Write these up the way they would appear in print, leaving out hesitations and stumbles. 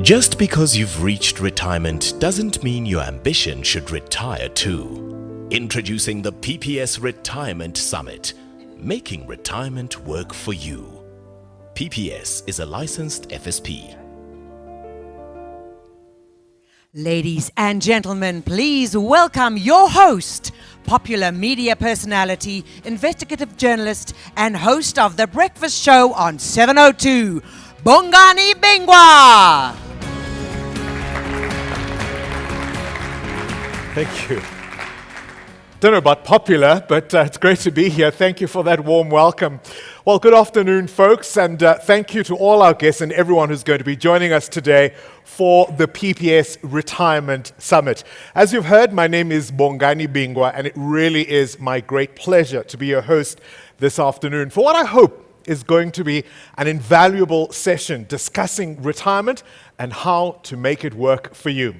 Just because you've reached retirement doesn't mean your ambition should retire too. Introducing the PPS Retirement Summit, making retirement work for you. PPS is a licensed FSP. Ladies and gentlemen, please welcome your host, popular media personality, investigative journalist, and host of The Breakfast Show on 702, Bongani Bingwa. Thank you. Don't know about popular, but it's great to be here. Thank you for that warm welcome. Well, good afternoon, folks, and thank you to all our guests and everyone who's going to be joining us today for the PPS Retirement Summit. As you've heard, my name is Bongani Bingwa, and it really is my great pleasure to be your host this afternoon for what I hope is going to be an invaluable session discussing retirement and how to make it work for you.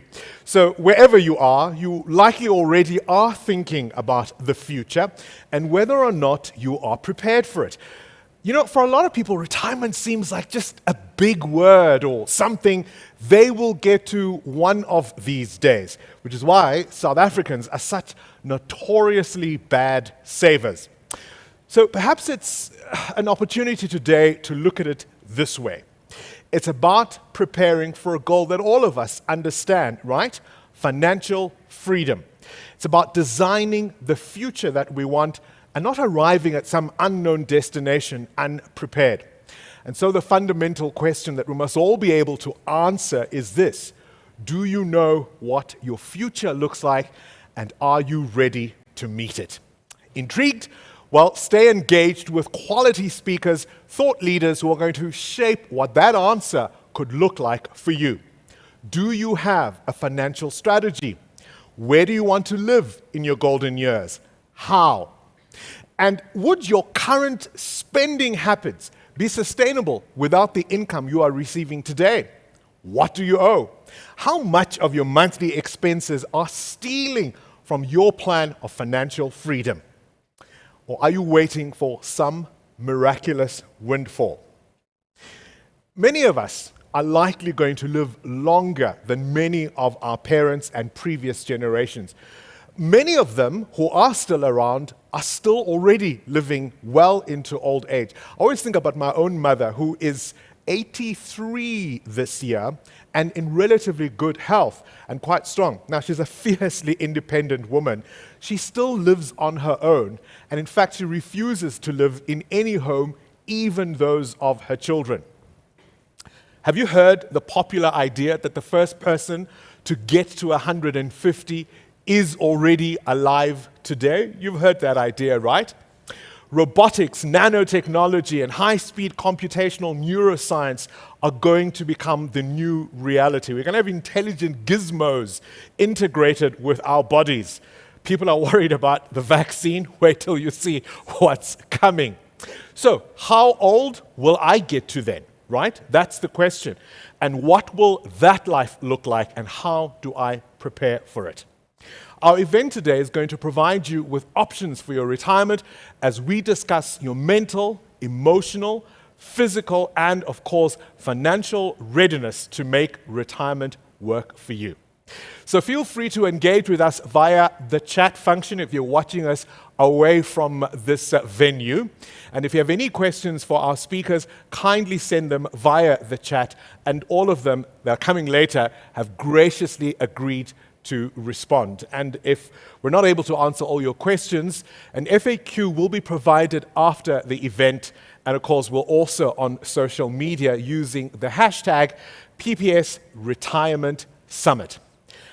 So wherever you are, you likely already are thinking about the future and whether or not you are prepared for it. You know, for a lot of people, retirement seems like just a big word or something they will get to one of these days, which is why South Africans are such notoriously bad savers. So perhaps it's an opportunity today to look at it this way. It's about preparing for a goal that all of us understand, right? Financial freedom. It's about designing the future that we want and not arriving at some unknown destination unprepared. And so the fundamental question that we must all be able to answer is this: do you know what your future looks like, and are you ready to meet it? Intrigued? Well, stay engaged with quality speakers, thought leaders who are going to shape what that answer could look like for you. Do you have a financial strategy? Where do you want to live in your golden years? How? And would your current spending habits be sustainable without the income you are receiving today? What do you owe? How much of your monthly expenses are stealing from your plan of financial freedom? Or are you waiting for some miraculous windfall? Many of us are likely going to live longer than many of our parents and previous generations. Many of them who are still around are still already living well into old age. I always think about my own mother, who is 83 this year and in relatively good health and quite strong. Now, she's a fiercely independent woman. She still lives on her own, and in fact, she refuses to live in any home, even those of her children. Have you heard the popular idea that the first person to get to 150 is already alive today? You've heard that idea, right? Robotics, nanotechnology, and high-speed computational neuroscience are going to become the new reality. We're going to have intelligent gizmos integrated with our bodies. People are worried about the vaccine. Wait till you see what's coming. So, how old will I get to then, right? That's the question. And what will that life look like, and how do I prepare for it? Our event today is going to provide you with options for your retirement as we discuss your mental, emotional, physical, and of course, financial readiness to make retirement work for you. So feel free to engage with us via the chat function if you're watching us away from this venue. And if you have any questions for our speakers, kindly send them via the chat. And all of them that are coming later have graciously agreed to respond. And if we're not able to answer all your questions, an FAQ will be provided after the event, and of course we're also on social media using the hashtag PPS Retirement Summit.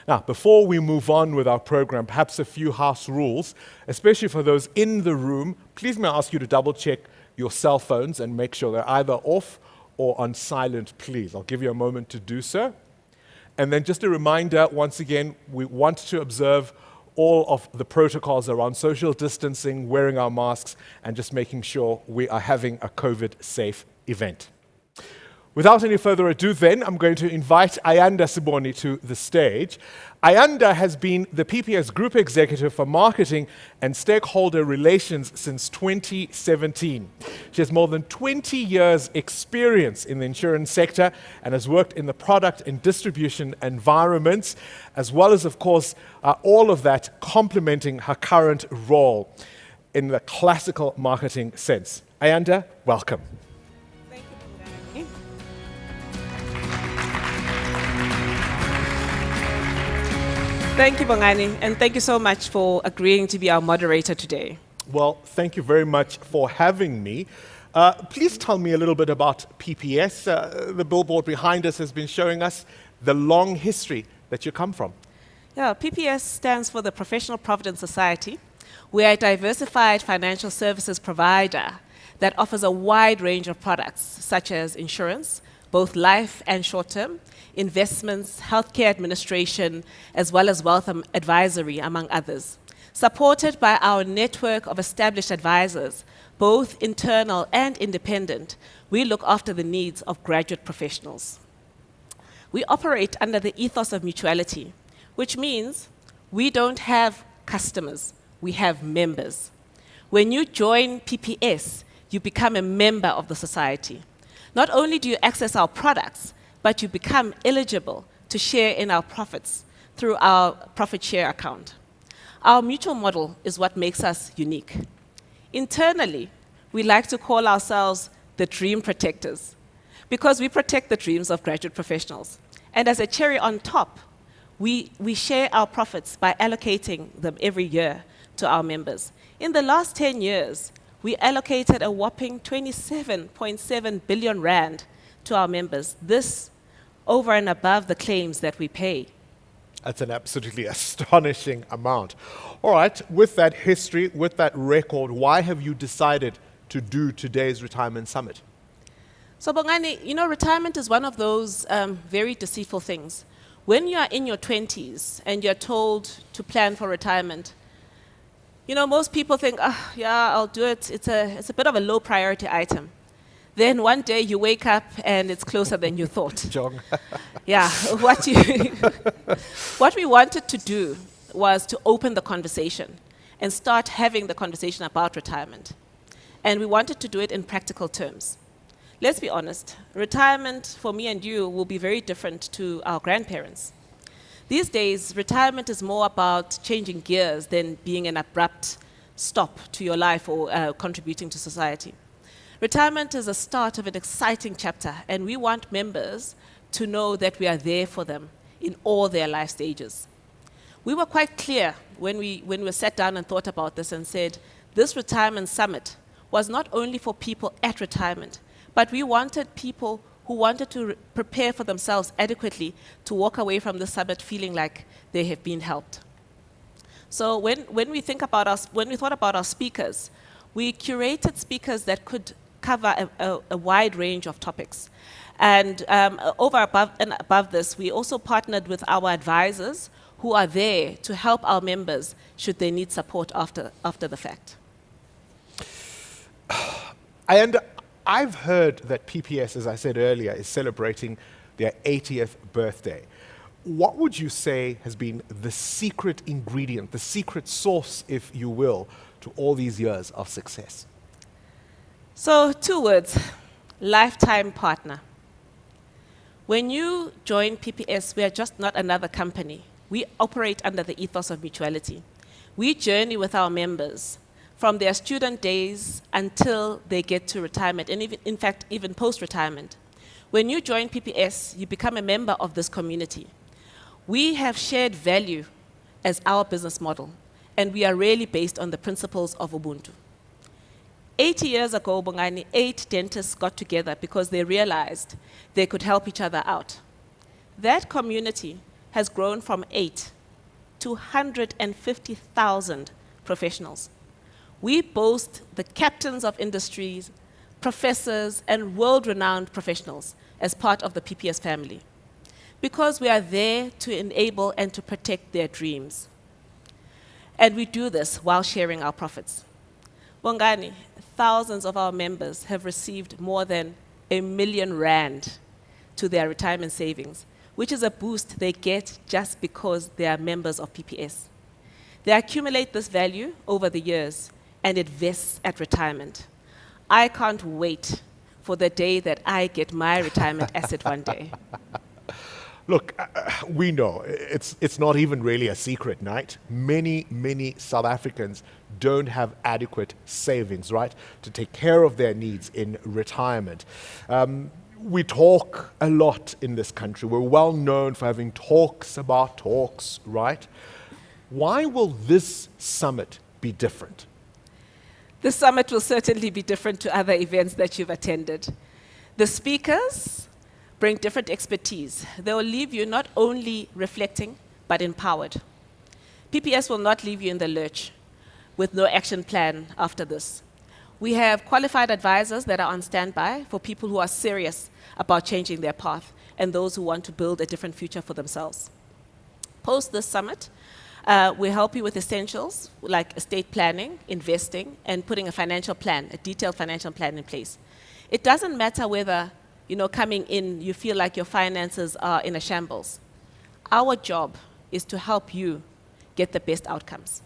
Now, before we move on with our program, perhaps a few house rules, especially for those in the room. Please may I ask you to double check your cell phones and make sure they're either off or on silent, please. I'll give you a moment to do so. And then just a reminder, once again, we want to observe all of the protocols around social distancing, wearing our masks, and just making sure we are having a COVID-safe event. Without any further ado then, I'm going to invite Ayanda Siboni to the stage. Ayanda has been the PPS Group Executive for Marketing and Stakeholder Relations since 2017. She has more than 20 years' experience in the insurance sector and has worked in the product and distribution environments, as well as, of course, all of that complementing her current role in the classical marketing sense. Ayanda, welcome. Thank you, Bongani, and thank you so much for agreeing to be our moderator today. Well, thank you very much for having me. Please tell me a little bit about PPS. The billboard behind us has been showing us the long history that you come from. Yeah, PPS stands for the Professional Provident Society. We're a diversified financial services provider that offers a wide range of products, such as insurance, both life and short-term, investments, healthcare administration, as well as wealth advisory, among others. Supported by our network of established advisors, both internal and independent, we look after the needs of graduate professionals. We operate under the ethos of mutuality, which means we don't have customers, we have members. When you join PPS, you become a member of the society. Not only do you access our products, but you become eligible to share in our profits through our profit share account. Our mutual model is what makes us unique. Internally, we like to call ourselves the dream protectors because we protect the dreams of graduate professionals. And as a cherry on top, we share our profits by allocating them every year to our members. In the last 10 years, we allocated a whopping 27.7 billion rand to our members. This over and above the claims that we pay. That's an absolutely astonishing amount. All right, with that history, with that record, why have you decided to do today's Retirement Summit? So Bongani, you know, retirement is one of those very deceitful things. When you are in your 20s and you're told to plan for retirement, you know, most people think, oh, yeah, I'll do it. It's a bit of a low priority item. Then one day you wake up and it's closer than you thought. Jong. Yeah, what we wanted to do was to open the conversation and start having the conversation about retirement. And we wanted to do it in practical terms. Let's be honest, retirement for me and you will be very different to our grandparents. These days, retirement is more about changing gears than being an abrupt stop to your life or contributing to society. Retirement is a start of an exciting chapter, and we want members to know that we are there for them in all their life stages. We were quite clear when we sat down and thought about this and said, this retirement summit was not only for people at retirement, but we wanted people who wanted to prepare for themselves adequately to walk away from the summit feeling like they have been helped. So when we thought about our speakers, we curated speakers that could cover a wide range of topics. And above this, we also partnered with our advisors who are there to help our members should they need support after the fact. I've heard that PPS, as I said earlier, is celebrating their 80th birthday. What would you say has been the secret ingredient, the secret sauce, if you will, to all these years of success? So 2 words, lifetime partner. When you join PPS, we are just not another company. We operate under the ethos of mutuality. We journey with our members from their student days until they get to retirement, and even post-retirement. When you join PPS, you become a member of this community. We have shared value as our business model, and we are really based on the principles of Ubuntu. 80 years ago, Bongani, 8 dentists got together because they realized they could help each other out. That community has grown from 8 to 150,000 professionals. We boast the captains of industries, professors, and world-renowned professionals as part of the PPS family because we are there to enable and to protect their dreams. And we do this while sharing our profits. Bongani, thousands of our members have received more than R1 million to their retirement savings, which is a boost they get just because they are members of PPS. They accumulate this value over the years, and it vests at retirement. I can't wait for the day that I get my retirement asset one day. Look, we know it's not even really a secret, right? Many South Africans don't have adequate savings, right, to take care of their needs in retirement. We talk a lot in this country. We're well known for having talks about talks, right? Why will this summit be different? This summit will certainly be different to other events that you've attended. The speakers bring different expertise. They will leave you not only reflecting, but empowered. PPS will not leave you in the lurch with no action plan after this. We have qualified advisors that are on standby for people who are serious about changing their path and those who want to build a different future for themselves. Post this summit, we help you with essentials like estate planning, investing, and putting a financial plan, a detailed financial plan in place. It doesn't matter whether, coming in, you feel like your finances are in a shambles. Our job is to help you get the best outcomes.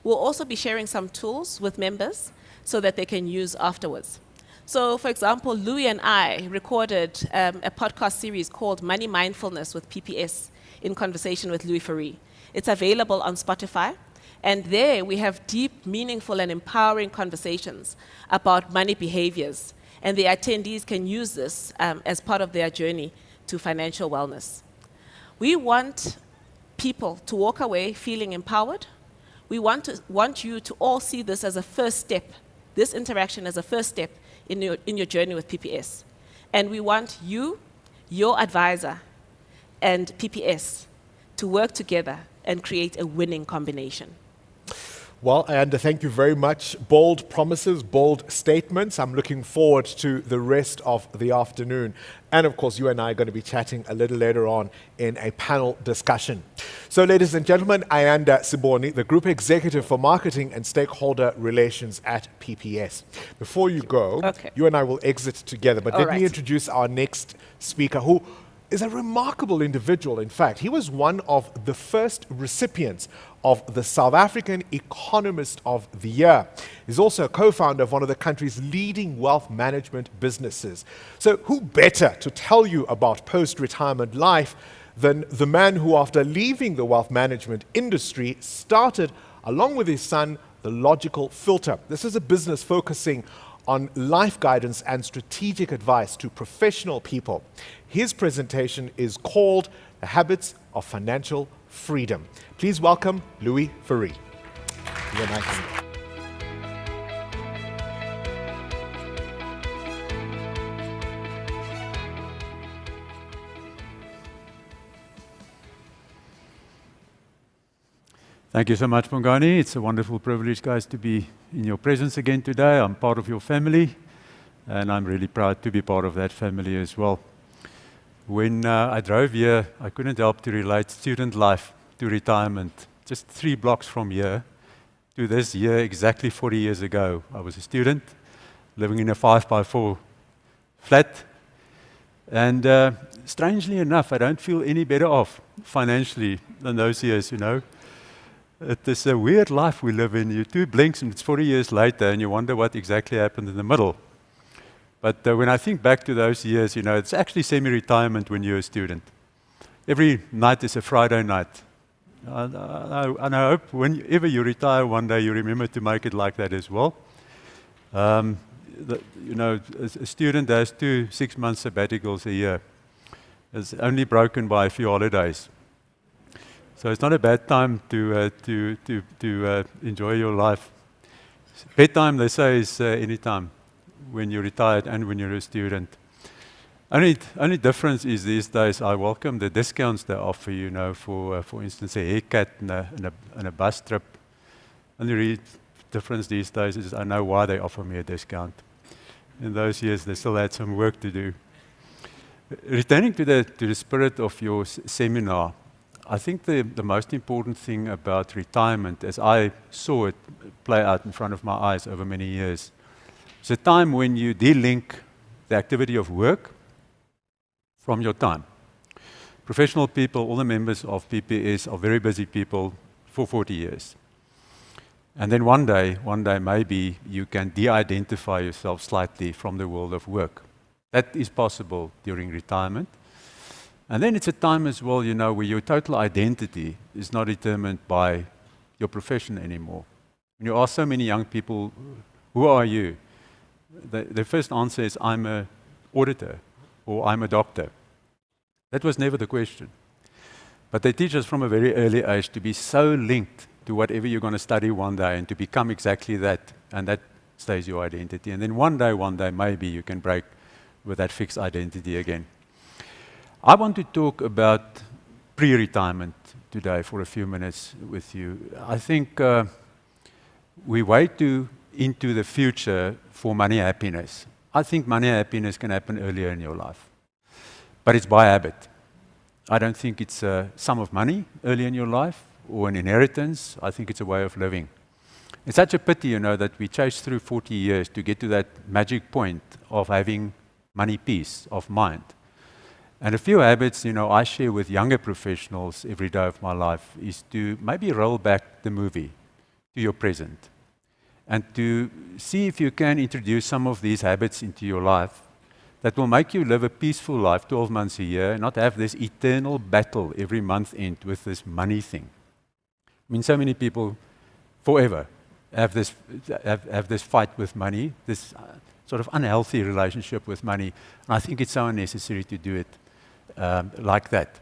We'll also be sharing some tools with members so that they can use afterwards. So, for example, Louis and I recorded a podcast series called Money Mindfulness with PPS in conversation with Louis Ferry. It's available on Spotify, and there we have deep, meaningful, and empowering conversations about money behaviors, and the attendees can use this as part of their journey to financial wellness. We want people to walk away feeling empowered. We want you to all see this as a first step, this interaction as a first step in your journey with PPS. And we want you, your advisor, and PPS to work together and create a winning combination. Well, and thank you very much. Bold promises, bold statements. I'm looking forward to the rest of the afternoon. And of course, you and I are going to be chatting a little later on in a panel discussion. So, ladies and gentlemen, Ayanda Siboni, the Group Executive for Marketing and Stakeholder Relations at PPS. Before you go, you and I will exit together. But let me introduce our next speaker, who is a remarkable individual. In fact, he was one of the first recipients of the South African Economist of the Year. He's also a co-founder of one of the country's leading wealth management businesses. So who better to tell you about post-retirement life than the man who, after leaving the wealth management industry, started, along with his son, The Logical Filter. This is a business focusing on life guidance and strategic advice to professional people. His presentation is called The Habits of Financial Freedom. Please welcome Louis Ferry. You and I can go. Thank you so much, Bongani. It's a wonderful privilege, guys, to be in your presence again today. I'm part of your family, and I'm really proud to be part of that family as well. When I drove here, I couldn't help to relate student life to retirement. Just 3 blocks from here to this year, exactly 40 years ago. I was a student living in a 5x4 flat, and strangely enough, I don't feel any better off financially than those years, It is a weird life we live in. You 2 blinks and it's 40 years later and you wonder what exactly happened in the middle. But when I think back to those years, it's actually semi-retirement when you're a student. Every night is a Friday night. And I hope whenever you retire one day, you remember to make it like that as well. A student has 2 6-month sabbaticals a year. It's only broken by a few holidays. So it's not a bad time to enjoy your life. Bedtime, they say, is any time when you're retired and when you're a student. Only difference is these days I welcome the discounts they offer, for instance, a haircut and a bus trip. Only real difference these days is I know why they offer me a discount. In those years, they still had some work to do. Returning to the spirit of your seminar, I think the most important thing about retirement, as I saw it play out in front of my eyes over many years, is a time when you de-link the activity of work from your time. Professional people, all the members of PPS are very busy people for 40 years. And then one day maybe you can de-identify yourself slightly from the world of work. That is possible during retirement. And then it's a time as well, where your total identity is not determined by your profession anymore. When you ask so many young people, who are you? The first answer is, I'm an auditor, or I'm a doctor. That was never the question. But they teach us from a very early age to be so linked to whatever you're going to study one day and to become exactly that, and that stays your identity. And then one day, maybe you can break with that fixed identity again. I want to talk about pre-retirement today for a few minutes with you. I think we wait into the future for money happiness. I think money happiness can happen earlier in your life, but it's by habit. I don't think it's a sum of money early in your life or an inheritance. I think it's a way of living. It's such a pity, that we chase through 40 years to get to that magic point of having money peace of mind. And a few habits, I share with younger professionals every day of my life is to maybe roll back the movie to your present and to see if you can introduce some of these habits into your life that will make you live a peaceful life 12 months a year and not have this eternal battle every month end with this money thing. I mean, so many people forever have this fight with money, this sort of unhealthy relationship with money. And I think it's so unnecessary to do it like that.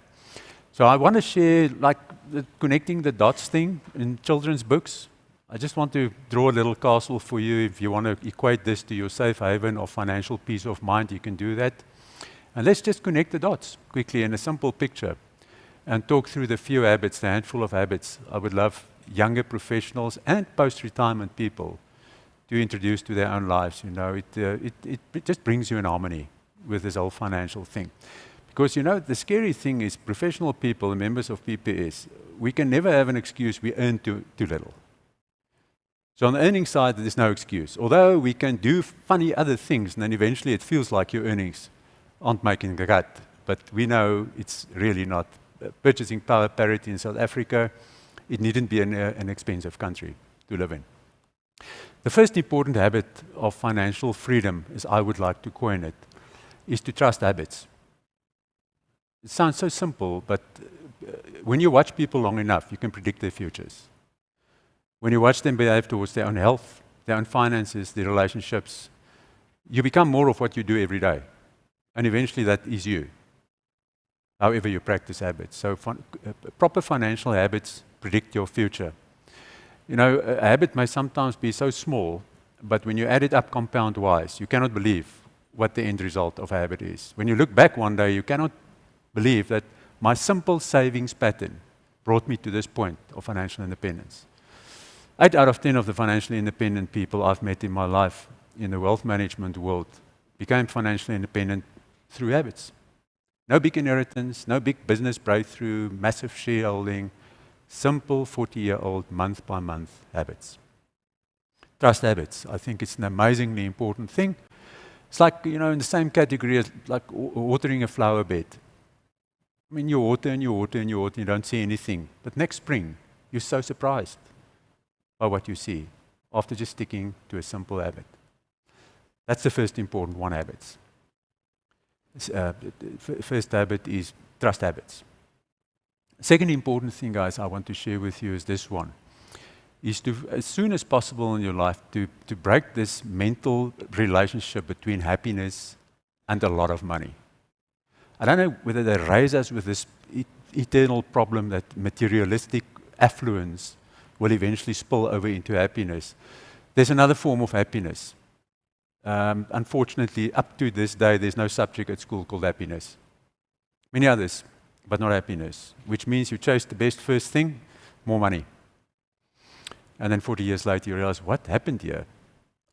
So I want to share like the connecting the dots thing in children's books. I just want to draw a little castle for you. If you want to equate this to your safe haven of financial peace of mind, you can do that. And let's just connect the dots quickly in a simple picture and talk through the few habits, the handful of habits I would love younger professionals and post-retirement people to introduce to their own lives. It just brings you in harmony with this whole financial thing. Because, the scary thing is professional people, members of PPS, we can never have an excuse we earn too little. So on the earning side, there's no excuse. Although we can do funny other things, and then eventually it feels like your earnings aren't making the cut. But we know it's really not. Purchasing power parity in South Africa, it needn't be an expensive country to live in. The first important habit of financial freedom, as I would like to coin it, is to trust habits. It sounds so simple, but when you watch people long enough, you can predict their futures. When you watch them behave towards their own health, their own finances, their relationships, you become more of what you do every day. And eventually that is you, however you practice habits. So proper financial habits predict your future. A habit may sometimes be so small, but when you add it up compound-wise, you cannot believe what the end result of a habit is. When you look back one day, you cannot believe that my simple savings pattern brought me to this point of financial independence. 8 out of 10 of the financially independent people I've met in my life in the wealth management world became financially independent through habits. No big inheritance, no big business breakthrough, massive shareholding, simple 40-year-old month-by-month habits. Trust habits. I think it's an amazingly important thing. It's like, in the same category as like watering a flower bed. I mean, you water and you water and you water, you don't see anything. But next spring, you're so surprised by what you see after just sticking to a simple habit. That's the first important one, habits. First habit is trust habits. Second important thing, guys, I want to share with you is this one, is to, as soon as possible in your life, to break this mental relationship between happiness and a lot of money. I don't know whether they raise us with this eternal problem that materialistic affluence will eventually spill over into happiness. There's another form of happiness. Unfortunately, up to this day, there's no subject at school called happiness. Many others, but not happiness, which means you chase the best first thing, more money. And then 40 years later, you realize, what happened here?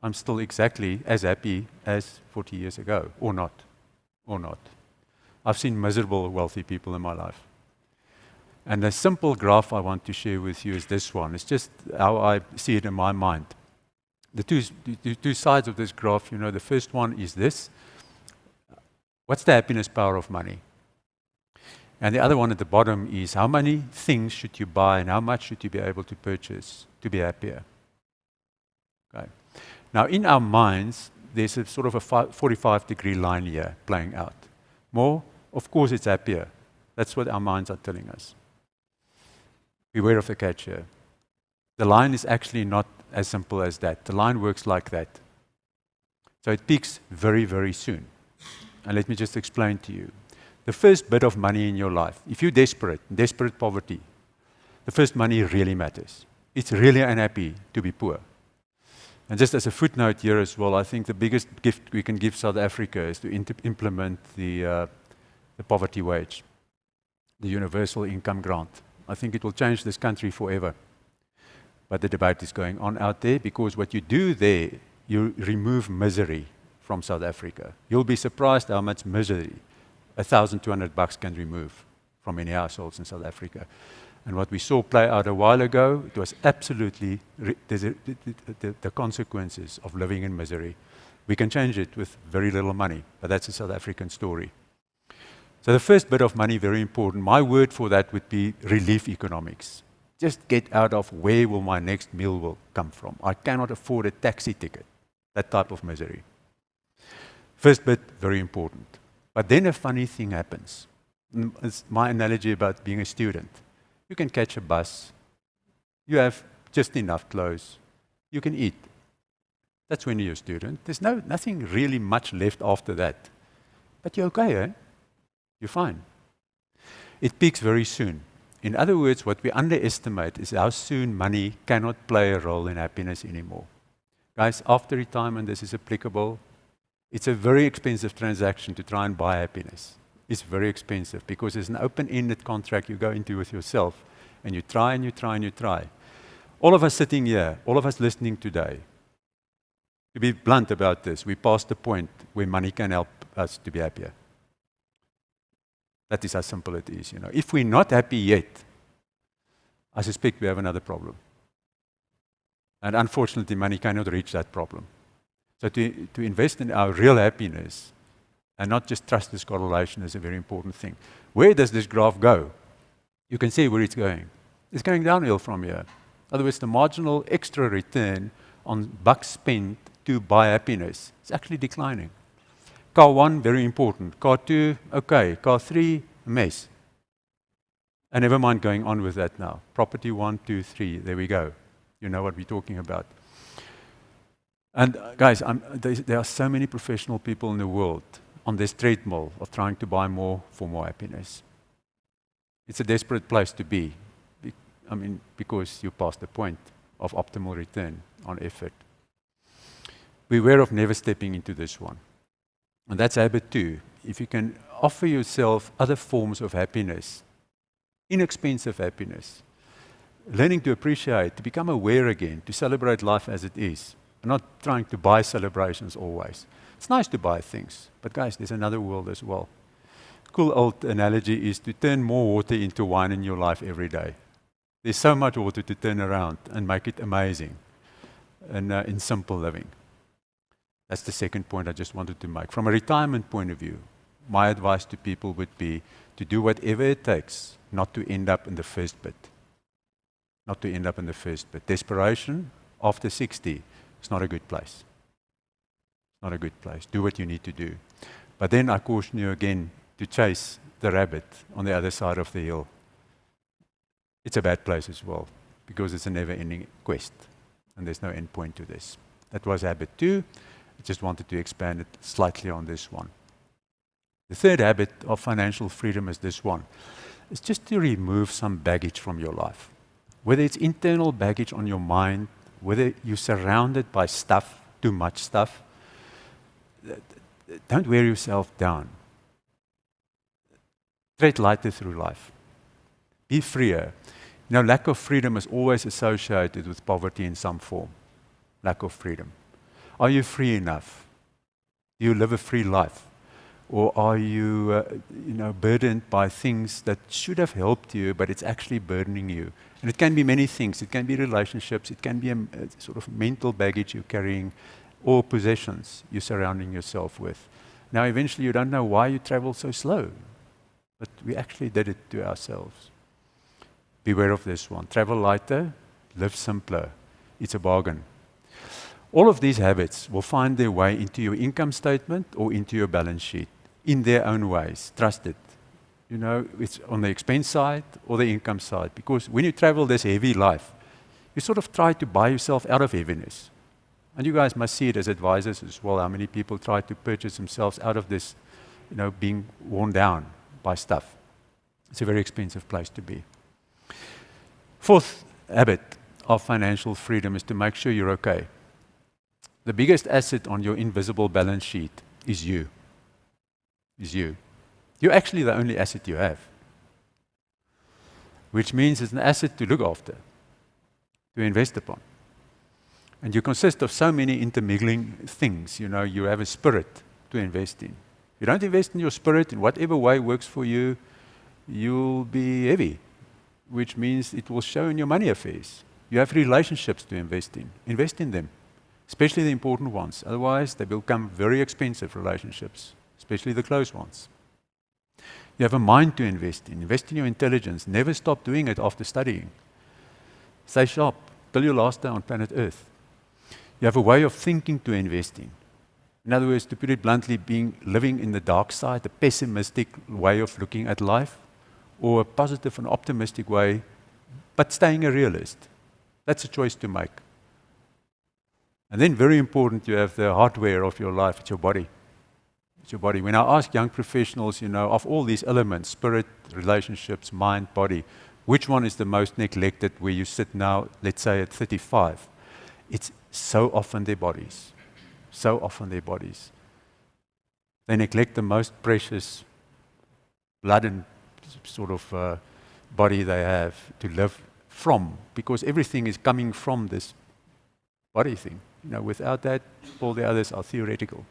I'm still exactly as happy as 40 years ago, or not. I've seen miserable, wealthy people in my life. And the simple graph I want to share with you is this one. It's just how I see it in my mind. The two sides of this graph, the first one is this. What's the happiness power of money? And the other one at the bottom is how many things should you buy and how much should you be able to purchase to be happier? Okay. Now, in our minds, there's a sort of a 45-degree line here playing out. More, of course, it's happier. That's what our minds are telling us. Beware of the catch here. The line is actually not as simple as that. The line works like that. So it peaks very, very soon. And let me just explain to you. The first bit of money in your life, if you're desperate poverty, the first money really matters. It's really unhappy to be poor. And just as a footnote here as well, I think the biggest gift we can give South Africa is to implement the poverty wage, the universal income grant. I think it will change this country forever. But the debate is going on out there because what you do there, you remove misery from South Africa. You'll be surprised how much misery $1,200 can remove from any households in South Africa. And what we saw play out a while ago, it was absolutely the consequences of living in misery. We can change it with very little money, but that's a South African story. So the first bit of money, very important. My word for that would be relief economics. Just get out of where will my next meal will come from. I cannot afford a taxi ticket. That type of misery. First bit, very important. But then a funny thing happens. It's my analogy about being a student. You can catch a bus. You have just enough clothes. You can eat. That's when you're a student. There's nothing really much left after that. But you're okay, eh? You're fine. It peaks very soon. In other words, what we underestimate is how soon money cannot play a role in happiness anymore. Guys, after retirement, this is applicable. It's a very expensive transaction to try and buy happiness. It's very expensive because it's an open-ended contract you go into with yourself and you try and you try and you try. All of us sitting here, all of us listening today, to be blunt about this, we passed the point where money can help us to be happier. That is how simple it is. If we're not happy yet, I suspect we have another problem. And unfortunately, money cannot reach that problem. So to invest in our real happiness and not just trust this correlation is a very important thing. Where does this graph go? You can see where it's going. It's going downhill from here. In other words, the marginal extra return on bucks spent to buy happiness is actually declining. Car 1, very important. Car 2, okay. Car 3, a mess. And never mind going on with that now. Property 1, 2, 3, there we go. You know what we're talking about. And guys, there are so many professional people in the world on this treadmill of trying to buy more for more happiness. It's a desperate place to be. Because you pass the point of optimal return on effort. Beware of never stepping into this one. And that's habit 2. If you can offer yourself other forms of happiness, inexpensive happiness, learning to appreciate, to become aware again, to celebrate life as it is. Not trying to buy celebrations always. It's nice to buy things, but guys, there's another world as well. Cool old analogy is to turn more water into wine in your life every day. There's so much water to turn around and make it amazing and in simple living. That's the second point I just wanted to make. From a retirement point of view, my advice to people would be to do whatever it takes not to end up in the first bit. Not to end up in the first bit. Desperation after 60. It's not a good place. Not a good place. Do what you need to do. But then I caution you again to chase the rabbit on the other side of the hill. It's a bad place as well because it's a never-ending quest and there's no end point to this. That was habit 2. I just wanted to expand it slightly on this one. The third habit of financial freedom is this one. It's just to remove some baggage from your life. Whether it's internal baggage on your mind, whether you're surrounded by stuff, too much stuff, don't wear yourself down. Tread lighter through life. Be freer. Lack of freedom is always associated with poverty in some form. Lack of freedom. Are you free enough? Do you live a free life? Or are you, burdened by things that should have helped you, but it's actually burdening you? And it can be many things. It can be relationships. It can be a sort of mental baggage you're carrying, or possessions you're surrounding yourself with. Now, eventually, you don't know why you travel so slow, but we actually did it to ourselves. Beware of this one. Travel lighter, live simpler. It's a bargain. All of these habits will find their way into your income statement or into your balance sheet in their own ways. Trust it. You know, it's on the expense side or the income side. Because when you travel this heavy life, you sort of try to buy yourself out of heaviness. And you guys must see it as advisors as well, how many people try to purchase themselves out of this, being worn down by stuff. It's a very expensive place to be. Fourth habit of financial freedom is to make sure you're okay. The biggest asset on your invisible balance sheet is you. Is you. You're actually the only asset you have. Which means it's an asset to look after, to invest upon. And you consist of so many intermingling things. You have a spirit to invest in. If you don't invest in your spirit in whatever way works for you, you'll be heavy, which means it will show in your money affairs. You have relationships to invest in. Invest in them, especially the important ones. Otherwise, they become very expensive relationships, especially the close ones. You have a mind to invest in. Invest in your intelligence. Never stop doing it after studying. Stay sharp till your last day on planet Earth. You have a way of thinking to invest in. In other words, to put it bluntly, living in the dark side, a pessimistic way of looking at life, or a positive and optimistic way, but staying a realist. That's a choice to make. And then very important, you have the hardware of your life, it's your body. It's your body. When I ask young professionals, of all these elements, spirit, relationships, mind, body, which one is the most neglected where you sit now, let's say at 35? It's so often their bodies. So often their bodies. They neglect the most precious blood and sort of body they have to live from, because everything is coming from this body thing. Without that, all the others are theoretical.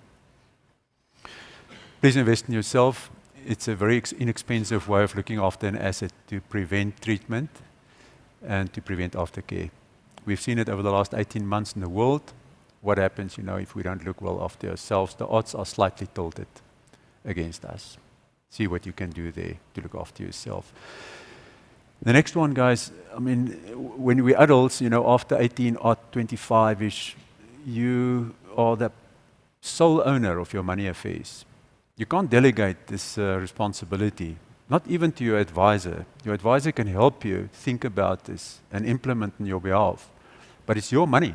Please invest in yourself. It's a very inexpensive way of looking after an asset to prevent treatment and to prevent aftercare. We've seen it over the last 18 months in the world. What happens, if we don't look well after ourselves? The odds are slightly tilted against us. See what you can do there to look after yourself. The next one, guys, when we're adults, after 18 or 25-ish, you are the sole owner of your money affairs. You can't delegate this responsibility, not even to your advisor. Your advisor can help you think about this and implement on your behalf, but it's your money.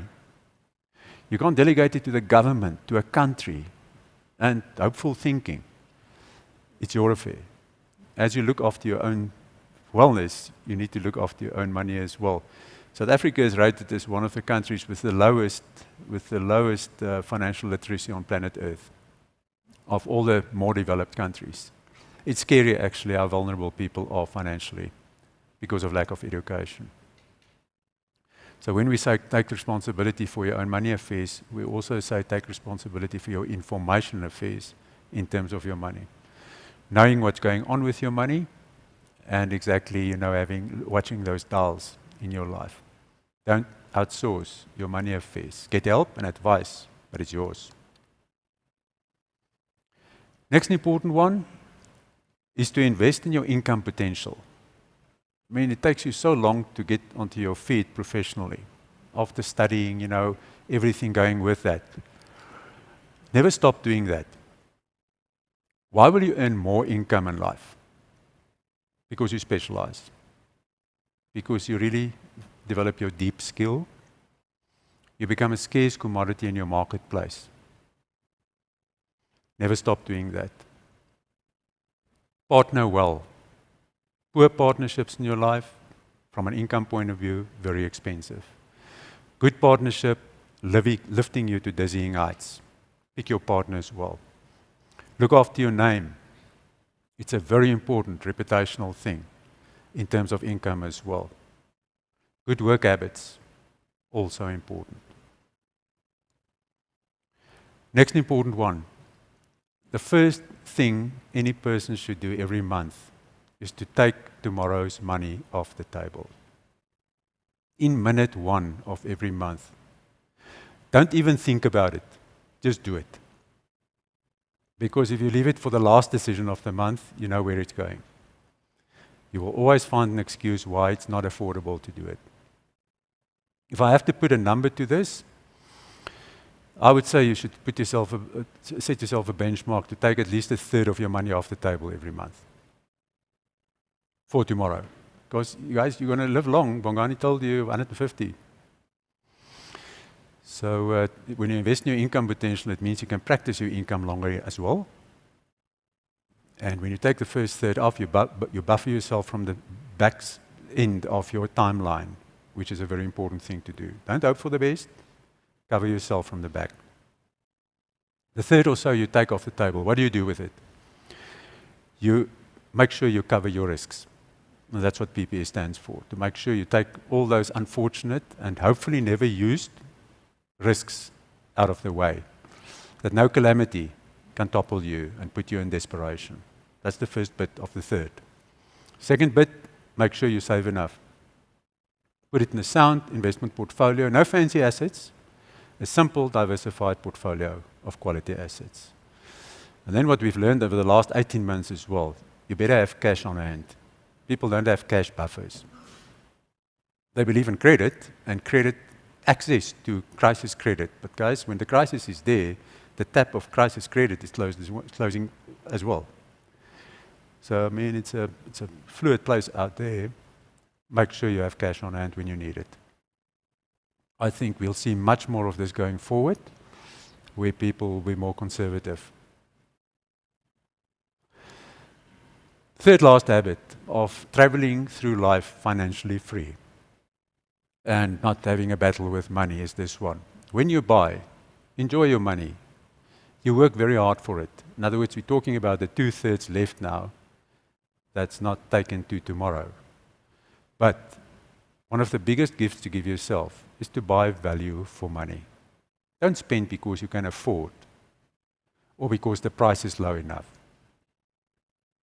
You can't delegate it to the government, to a country, and hopeful thinking. It's your affair. As you look after your own wellness, you need to look after your own money as well. South Africa is rated as one of the countries with the lowest financial literacy on planet Earth, of all the more developed countries. It's scary, actually, how vulnerable people are financially because of lack of education. So when we say take responsibility for your own money affairs, we also say take responsibility for your information affairs in terms of your money. Knowing what's going on with your money and exactly, watching those dials in your life. Don't outsource your money affairs. Get help and advice, but it's yours. Next important one is to invest in your income potential. It takes you so long to get onto your feet professionally. After studying, everything going with that. Never stop doing that. Why will you earn more income in life? Because you specialize. Because you really develop your deep skill. You become a scarce commodity in your marketplace. Never stop doing that. Partner well. Poor partnerships in your life, from an income point of view, very expensive. Good partnership, lifting you to dizzying heights. Pick your partners well. Look after your name. It's a very important reputational thing in terms of income as well. Good work habits, also important. Next important one. The first thing any person should do every month is to take tomorrow's money off the table. In minute 1 of every month. Don't even think about it. Just do it. Because if you leave it for the last decision of the month, you know where it's going. You will always find an excuse why it's not affordable to do it. If I have to put a number to this, I would say you should set yourself a benchmark to take at least a third of your money off the table every month for tomorrow. Because you guys, you're going to live long. Bongani told you 150. So when you invest in your income potential, it means you can practice your income longer as well. And when you take the first third off, you buffer yourself from the back end of your timeline, which is a very important thing to do. Don't hope for the best. Cover yourself from the back. The third or so you take off the table. What do you do with it? You make sure you cover your risks. And that's what PPS stands for, to make sure you take all those unfortunate and hopefully never used risks out of the way, that no calamity can topple you and put you in desperation. That's the first bit of the third. Second bit, make sure you save enough. Put it in a sound investment portfolio, no fancy assets, a simple diversified portfolio of quality assets. And then what we've learned over the last 18 months as well, you better have cash on hand. People don't have cash buffers. They believe in credit and credit access to crisis credit. But guys, when the crisis is there, the tap of crisis credit is closing as well. So I mean, it's a fluid place out there. Make sure you have cash on hand when you need it. I think we'll see much more of this going forward, where people will be more conservative. Third last habit of traveling through life financially free and not having a battle with money is this one. When you buy, enjoy your money. You work very hard for it. In other words, we're talking about the 2/3 left now that's not taken to tomorrow. But one of the biggest gifts to give yourself is to buy value for money. Don't spend because you can afford or because the price is low enough.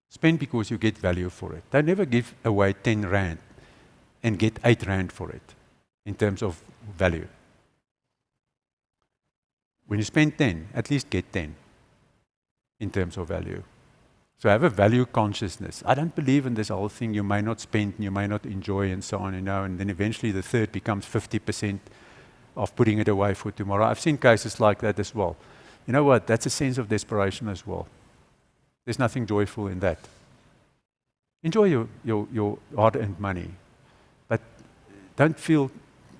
Spend because you get value for it. Don't never give away 10 Rand and get 8 Rand for it in terms of value. When you spend 10, at least get 10 in terms of value. So have a value consciousness. I don't believe in this whole thing, you may not spend, and you may not enjoy and so on, and then eventually the third becomes 50% of putting it away for tomorrow. I've seen cases like that as well. You know what? That's a sense of desperation as well. There's nothing joyful in that. Enjoy your hard-earned money, but don't feel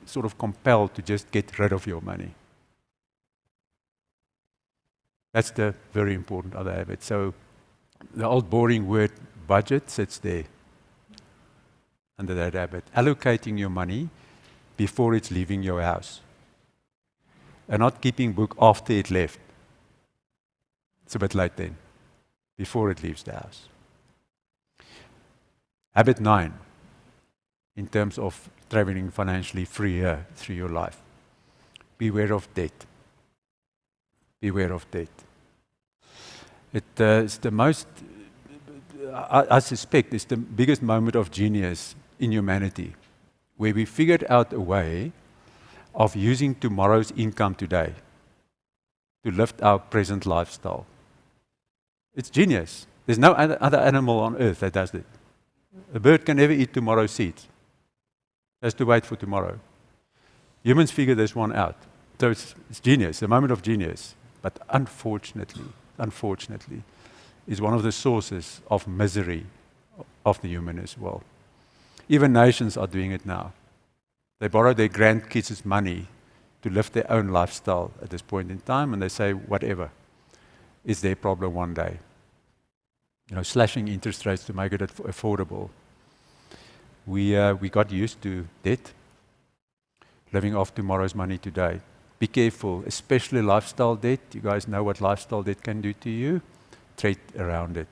sort of compelled to just get rid of your money. That's the very important other habit. So the old boring word budget sits there under that habit. Allocating your money before it's leaving your house. And not keeping book after it left. It's a bit late then, before it leaves the house. Habit 9, in terms of traveling financially freer through your life. Beware of debt. Beware of debt. It's the most, I suspect, it's the biggest moment of genius in humanity, where we figured out a way of using tomorrow's income today to lift our present lifestyle. It's genius. There's no other animal on earth that does it. A bird can never eat tomorrow's seeds. It has to wait for tomorrow. Humans figure this one out. So it's genius, a moment of genius. But unfortunately, is one of the sources of misery of the human as well. Even nations are doing it now. They borrow their grandkids' money to live their own lifestyle at this point in time, and they say, whatever, is their problem one day. You know, slashing interest rates to make it affordable. We got used to debt, living off tomorrow's money today. Be careful, especially lifestyle debt. You guys know what lifestyle debt can do to you. Trade around it.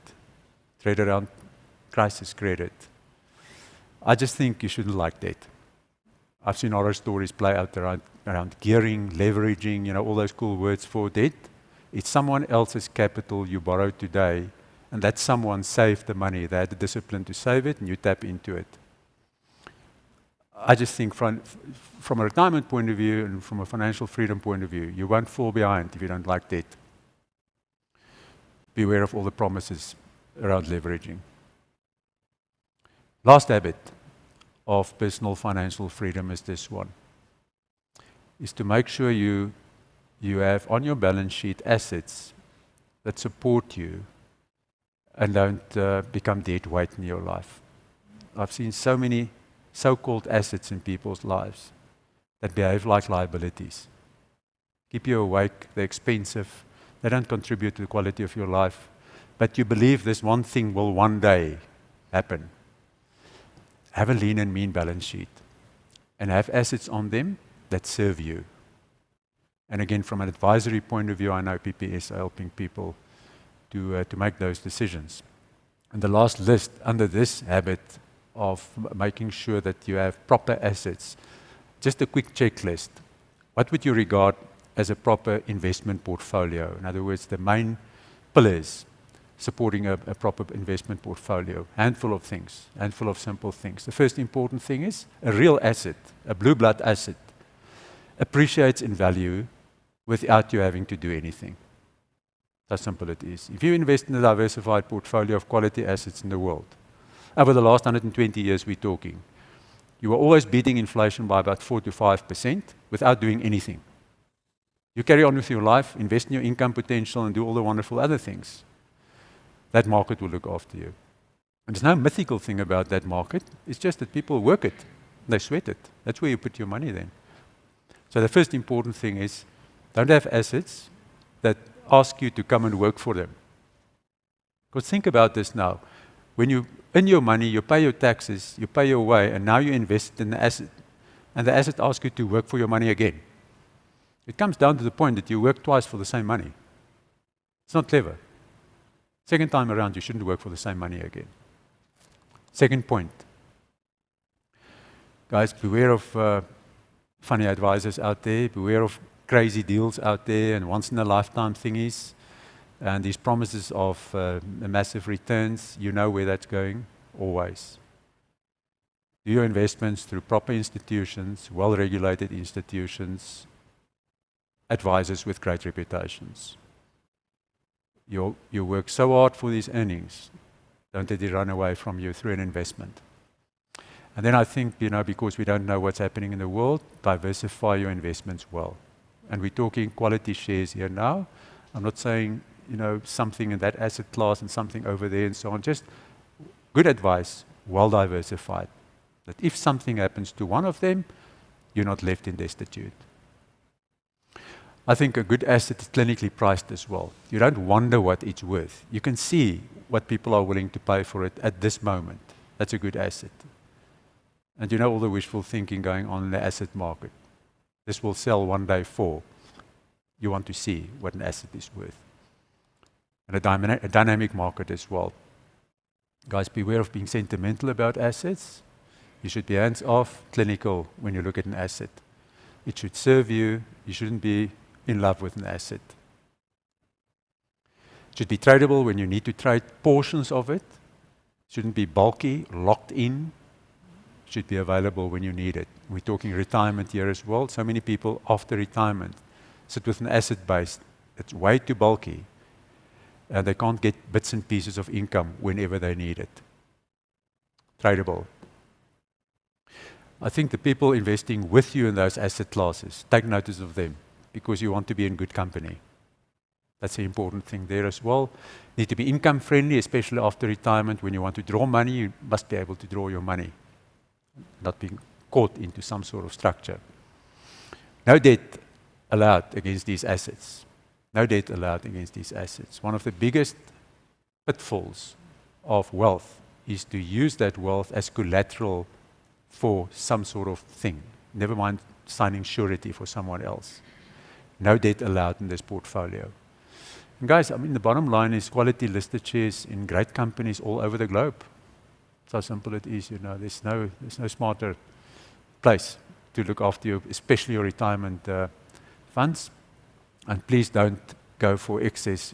Trade around crisis credit. I just think you shouldn't like debt. I've seen horror stories play out around gearing, leveraging, you know, all those cool words for debt. It's someone else's capital you borrowed today, and that someone saved the money. They had the discipline to save it, and you tap into it. I just think from a retirement point of view and from a financial freedom point of view, you won't fall behind if you don't like debt. beware of all the promises around leveraging. Last habit of personal financial freedom is this one, is to make sure you have on your balance sheet assets that support you and don't become dead weight in your life. I've seen so many so-called assets in people's lives that behave like liabilities. Keep you awake, they're expensive, they don't contribute to the quality of your life, but you believe this one thing will one day happen. Have a lean and mean balance sheet and have assets on them that serve you. And again, from an advisory point of view, I know PPS are helping people to make those decisions. And the last list under this habit of making sure that you have proper assets, just a quick checklist. What would you regard as a proper investment portfolio? In other words, the main pillars supporting a proper investment portfolio. Handful of things, handful of simple things. The first important thing is a real asset, a blue blood asset, appreciates in value without you having to do anything. How simple it is. If you invest in a diversified portfolio of quality assets in the world, over the last 120 years we're talking, you are always beating inflation by about 4 to 5% without doing anything. You carry on with your life, invest in your income potential and do all the wonderful other things. That market will look after you. And there's no mythical thing about that market. It's just that people work it. They sweat it. That's where you put your money then. So the first important thing is don't have assets that ask you to come and work for them. Because think about this now. When you earn your money, you pay your taxes, you pay your way, and now you invest in the asset. And the asset asks you to work for your money again. It comes down to the point that you work twice for the same money. It's not clever. Second time around, you shouldn't work for the same money again. Second point. Guys, beware of funny advisors out there. Beware of crazy deals out there and once-in-a-lifetime thingies. And these promises of massive returns, you know where that's going, always. Do your investments through proper institutions, well-regulated institutions, advisors with great reputations. You work so hard for these earnings, don't let it run away from you through an investment. And then I think, because we don't know what's happening in the world, diversify your investments well. And we're talking quality shares here now. I'm not saying, something in that asset class and something over there and so on. Just good advice, well diversified. That if something happens to one of them, you're not left in destitute. I think a good asset is clinically priced as well. You don't wonder what it's worth. You can see what people are willing to pay for it at this moment. That's a good asset. And all the wishful thinking going on in the asset market. This will sell one day for. You want to see what an asset is worth. And a dynamic market as well. Guys, beware of being sentimental about assets. You should be hands-off, clinical when you look at an asset. It should serve you. You shouldn't be in love with an asset. It should be tradable when you need to trade portions of it. It shouldn't be bulky, locked in. It should be available when you need it. We're talking retirement here as well. So many people after retirement sit with an asset base that's way too bulky. And they can't get bits and pieces of income whenever they need it. Tradable. I think the people investing with you in those asset classes, take notice of them because you want to be in good company. That's the important thing there as well. Need to be income friendly, especially after retirement. When you want to draw money, you must be able to draw your money, not being caught into some sort of structure. No debt allowed against these assets. No debt allowed against these assets. One of the biggest pitfalls of wealth is to use that wealth as collateral for some sort of thing. Never mind signing surety for someone else. No debt allowed in this portfolio. And guys, the bottom line is quality listed shares in great companies all over the globe. That's how simple it is, There's no smarter place to look after you, especially your retirement funds. And please don't go for excess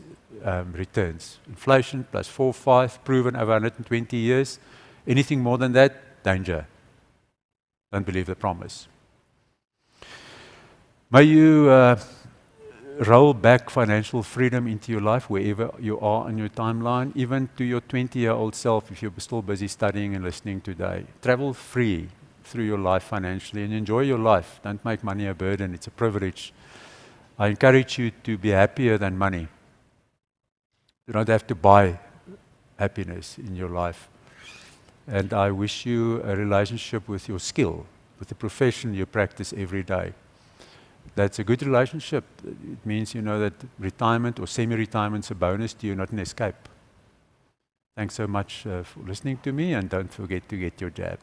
returns. Inflation plus 4, 5, proven over 120 years. Anything more than that, danger. Don't believe the promise. May you roll back financial freedom into your life wherever you are on your timeline, even to your 20-year-old self if you're still busy studying and listening today. Travel free through your life financially and enjoy your life. Don't make money a burden. It's a privilege. I encourage you to be happier than money. You don't have to buy happiness in your life. And I wish you a relationship with your skill, with the profession you practice every day. That's a good relationship. It means you know that retirement or semi-retirement is a bonus to you, not an escape. Thanks so much for listening to me, and don't forget to get your jab.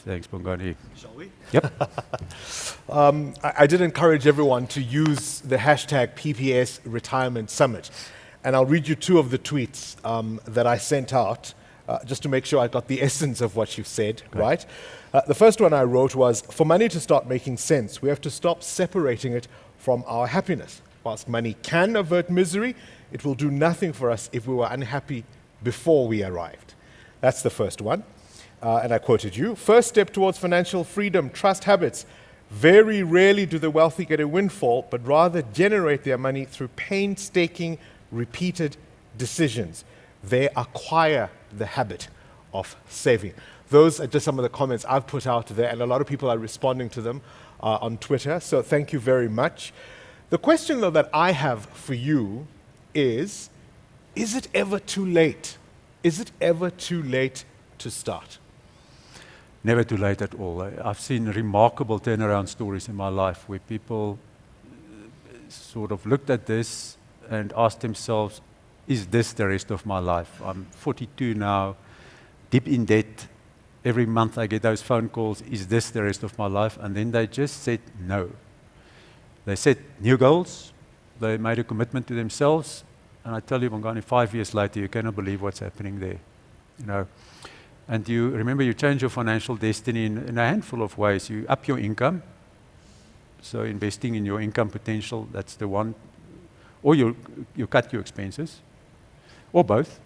Thanks, Bongani. Shall we? Yep. I did encourage everyone to use the hashtag PPS Retirement Summit. And I'll read you two of the tweets that I sent out just to make sure I got the essence of what you said, right? The first one I wrote was, for money to start making sense, we have to stop separating it from our happiness. Whilst money can avert misery, it will do nothing for us if we were unhappy before we arrived. That's the first one. And I quoted you, first step towards financial freedom, trust habits. Very rarely do the wealthy get a windfall, but rather generate their money through painstaking, repeated decisions. They acquire the habit of saving. Those are just some of the comments I've put out there, and a lot of people are responding to them on Twitter, so thank you very much. The question, though, that I have for you is it ever too late? Is it ever too late to start? Never too late at all. I've seen remarkable turnaround stories in my life where people sort of looked at this and asked themselves, is this the rest of my life? I'm 42 now, deep in debt. Every month I get those phone calls, is this the rest of my life? And then they just said no. They set new goals, they made a commitment to themselves, and I tell you, Bongani, 5 years later, you cannot believe what's happening there. You know. And you remember, you change your financial destiny in a handful of ways. You up your income, so investing in your income potential, that's the one. Or you cut your expenses, or both,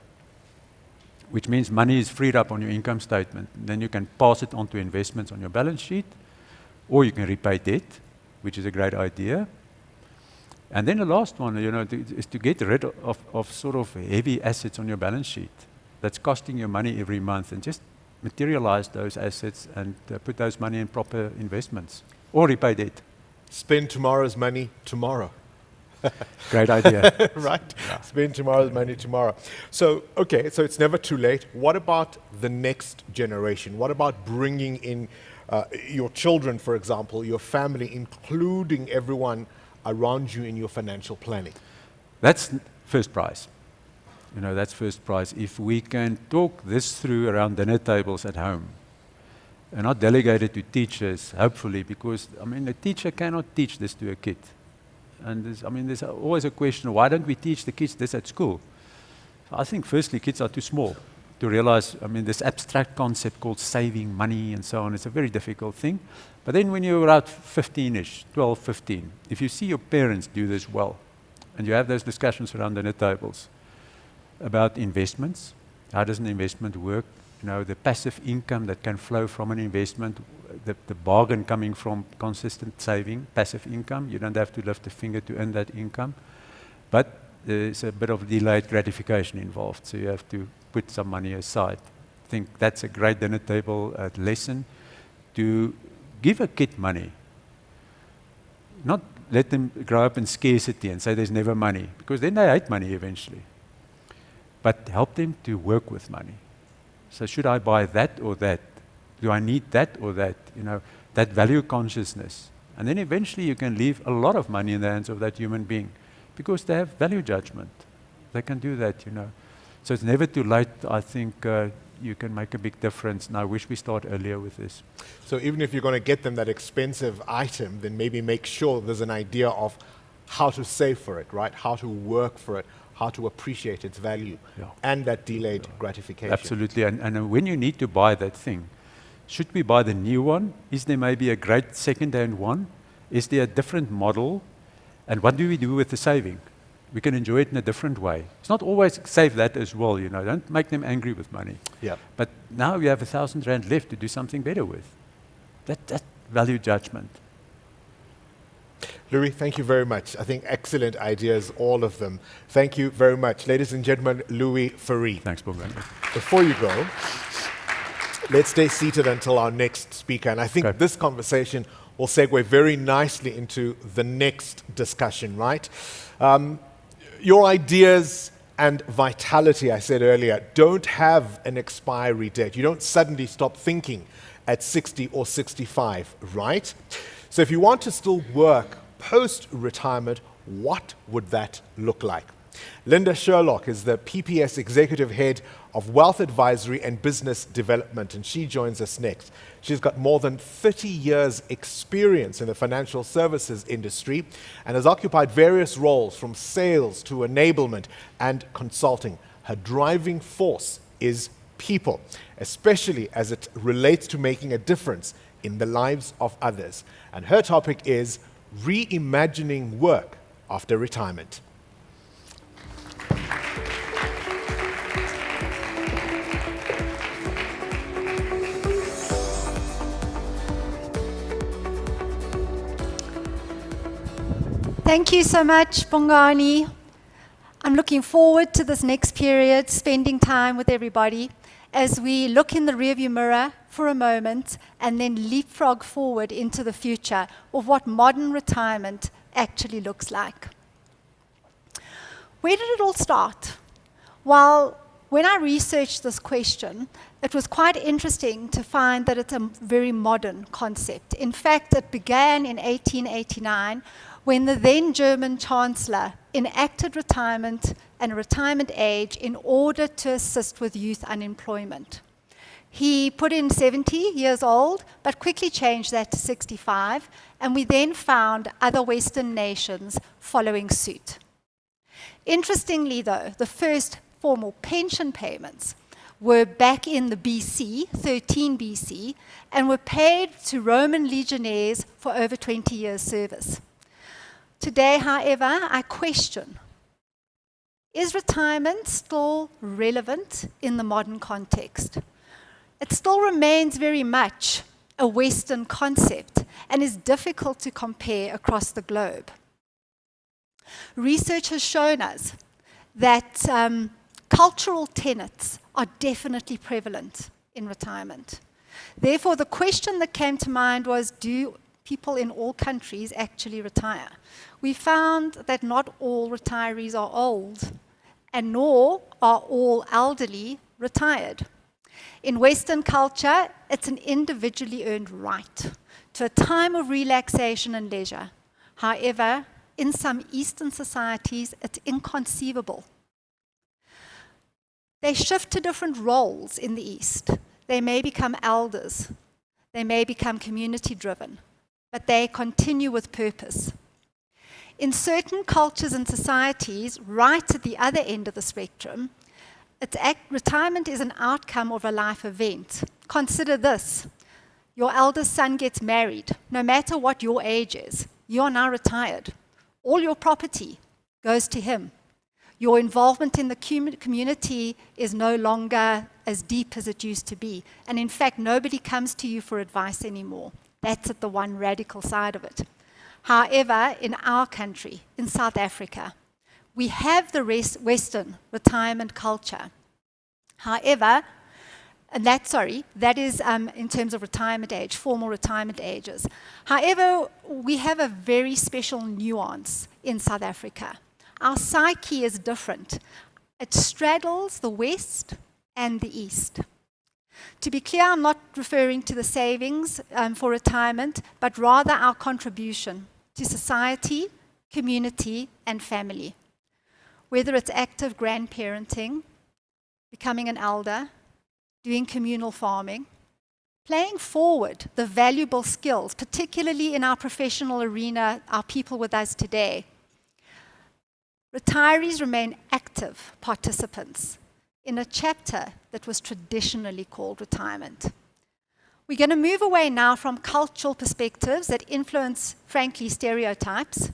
which means money is freed up on your income statement. Then you can pass it on to investments on your balance sheet, or you can repay debt, which is a great idea. And then the last one, you know, is to get rid of sort of heavy assets on your balance sheet that's costing you money every month, and just materialize those assets and put those money in proper investments, or repay debt. Spend tomorrow's money tomorrow. Great idea. Right? Yeah. Spend tomorrow's money tomorrow. So, okay, so it's never too late. What about the next generation? What about bringing in your children, for example, your family, including everyone around you in your financial planning? That's first prize. You know, that's first prize. If we can talk this through around dinner tables at home, and not delegate it to teachers, hopefully, because, I mean, a teacher cannot teach this to a kid. And there's always a question, why don't we teach the kids this at school? So I think, firstly, kids are too small to realize, this abstract concept called saving money and so on, it's a very difficult thing. But then when you're about 15-ish, 12, 15, if you see your parents do this well, and you have those discussions around dinner tables about investments, how does an investment work, you know, the passive income that can flow from an investment, the bargain coming from consistent saving, passive income. You don't have to lift a finger to earn that income. But there's a bit of delayed gratification involved, so you have to put some money aside. I think that's a great dinner table lesson, to give a kid money. Not let them grow up in scarcity and say there's never money, because then they hate money eventually. But help them to work with money. So should I buy that or that? Do I need that or that? You know, that value consciousness. And then eventually you can leave a lot of money in the hands of that human being, because they have value judgment. They can do that, you know. So it's never too late. I think you can make a big difference. And I wish we start earlier with this. So even if you're going to get them that expensive item, then maybe make sure there's an idea of how to save for it, right? How to work for it, how to appreciate its value, and that delayed gratification. Absolutely. And when you need to buy that thing, should we buy the new one? Is there maybe a great second-hand one? Is there a different model? And what do we do with the saving? We can enjoy it in a different way. It's not always save that as well, you know. Don't make them angry with money. Yeah. But now you have 1,000 rand left to do something better with. That value judgment. Louis, thank you very much. I think excellent ideas, all of them. Thank you very much. Ladies and gentlemen, Louis Fourie. Thanks, Bongani. Before you go, let's stay seated until our next speaker. And I think Okay. this conversation will segue very nicely into the next discussion, right? Your ideas and vitality, I said earlier, don't have an expiry date. You don't suddenly stop thinking at 60 or 65, right? So if you want to still work post-retirement, what would that look like? Linda Sherlock is the PPS Executive Head of Wealth Advisory and Business Development, and she joins us next. She's got more than 30 years' experience in the financial services industry and has occupied various roles from sales to enablement and consulting. Her driving force is people, especially as it relates to making a difference in the lives of others. And her topic is reimagining work after retirement. Thank you so much, Bongani. I'm looking forward to this next period, spending time with everybody as we look in the rearview mirror for a moment and then leapfrog forward into the future of what modern retirement actually looks like. Where did it all start? Well, when I researched this question, it was quite interesting to find that it's a very modern concept. In fact, it began in 1889 when the then German Chancellor enacted retirement and a retirement age in order to assist with youth unemployment. He put in 70 years old, but quickly changed that to 65, and we then found other Western nations following suit. Interestingly, though, the first formal pension payments were back in the BC, 13 BC, and were paid to Roman legionnaires for over 20 years' service. Today, however, I question, is retirement still relevant in the modern context? It still remains very much a Western concept and is difficult to compare across the globe. Research has shown us that cultural tenets are definitely prevalent in retirement. Therefore, the question that came to mind was, do people in all countries actually retire? We found that not all retirees are old, and nor are all elderly retired. In Western culture, it's an individually earned right to a time of relaxation and leisure. However, in some Eastern societies, it's inconceivable. They shift to different roles in the East. They may become elders. They may become community-driven, but they continue with purpose. In certain cultures and societies, right at the other end of the spectrum, retirement is an outcome of a life event. Consider this. Your eldest son gets married. No matter what your age is, you are now retired. All your property goes to him. Your involvement in the community is no longer as deep as it used to be. And in fact, nobody comes to you for advice anymore. That's at the one radical side of it. However, in our country, in South Africa, we have the Western retirement culture. However, that is in terms of retirement age, formal retirement ages. However, we have a very special nuance in South Africa. Our psyche is different. It straddles the West and the East. To be clear, I'm not referring to the savings for retirement, but rather our contribution to society, community, and family. Whether it's active grandparenting, becoming an elder, doing communal farming, playing forward the valuable skills, particularly in our professional arena, our people with us today. Retirees remain active participants in a chapter that was traditionally called retirement. We're going to move away now from cultural perspectives that influence, frankly, stereotypes.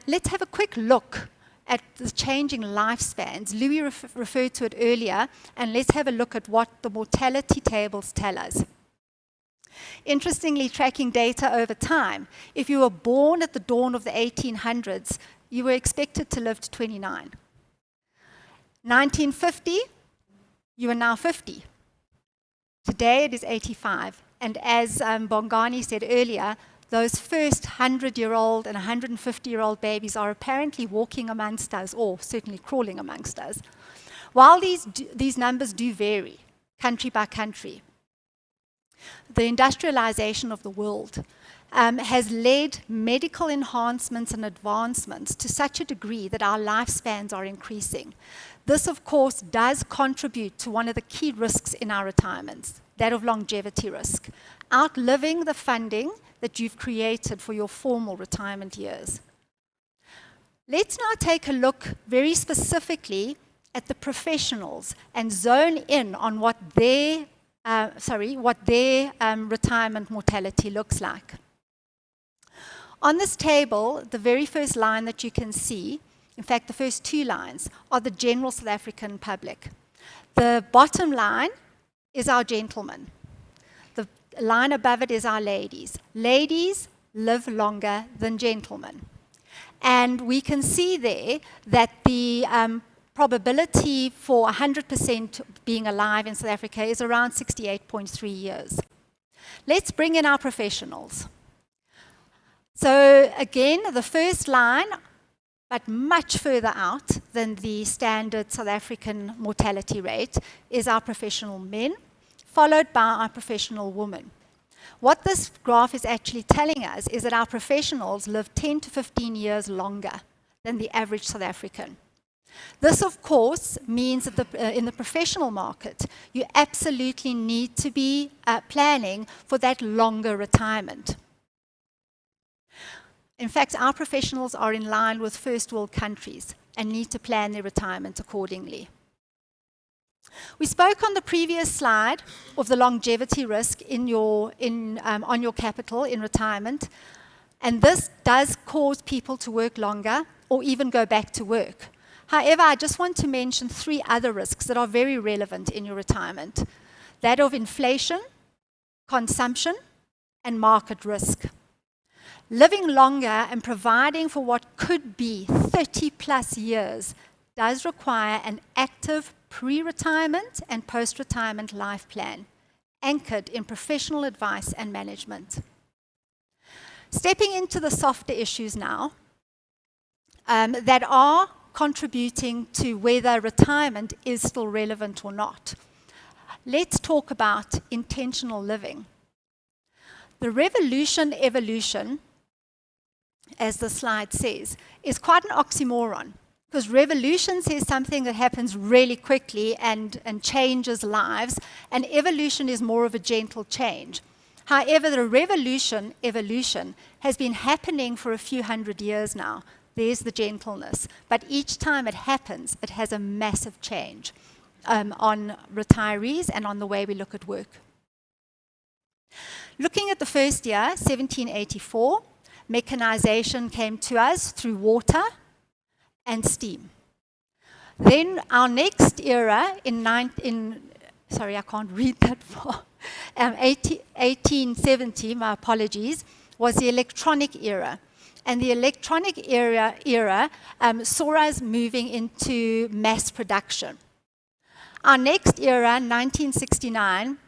Let's have a quick look at the changing lifespans, Louis referred to it earlier, and let's have a look at what the mortality tables tell us. Interestingly, tracking data over time, if you were born at the dawn of the 1800s, you were expected to live to 29. 1950, you are now 50. Today it is 85. And as Bongani said earlier, those first 100-year-old and 150-year-old babies are apparently walking amongst us, or certainly crawling amongst us. While these numbers do vary, country by country, the industrialization of the world has led medical enhancements and advancements to such a degree that our lifespans are increasing. This, of course, does contribute to one of the key risks in our retirements, that of longevity risk, outliving the funding that you've created for your formal retirement years. Let's now take a look very specifically at the professionals and zone in on what their retirement mortality looks like. On this table, the very first line that you can see, in fact, the first two lines, are the general South African public. The bottom line is our gentlemen. The line above it is our ladies. Ladies live longer than gentlemen. And we can see there that the probability for 100% being alive in South Africa is around 68.3 years. Let's bring in our professionals. So again, the first line, but much further out than the standard South African mortality rate, is our professional men, followed by our professional women. What this graph is actually telling us is that our professionals live 10 to 15 years longer than the average South African. This, of course, means that in the professional market, you absolutely need to be planning for that longer retirement. In fact, our professionals are in line with first world countries and need to plan their retirement accordingly. We spoke on the previous slide of the longevity risk on your capital in retirement, and this does cause people to work longer or even go back to work. However, I just want to mention three other risks that are very relevant in your retirement: that of inflation, consumption, and market risk. Living longer and providing for what could be 30 plus years does require an active pre-retirement and post-retirement life plan, anchored in professional advice and management. Stepping into the softer issues now, that are contributing to whether retirement is still relevant or not. Let's talk about intentional living. The revolution-evolution, as the slide says, is quite an oxymoron, because revolution says something that happens really quickly and changes lives, and evolution is more of a gentle change. However, the revolution-evolution has been happening for a few hundred years now. There's the gentleness. But each time it happens, it has a massive change on retirees and on the way we look at work. Looking at the first year, 1784, mechanization came to us through water and steam. Then our next era sorry, I can't read that far. 1870, my apologies, was the electronic era. And the electronic era saw us moving into mass production. Our next era, 1969,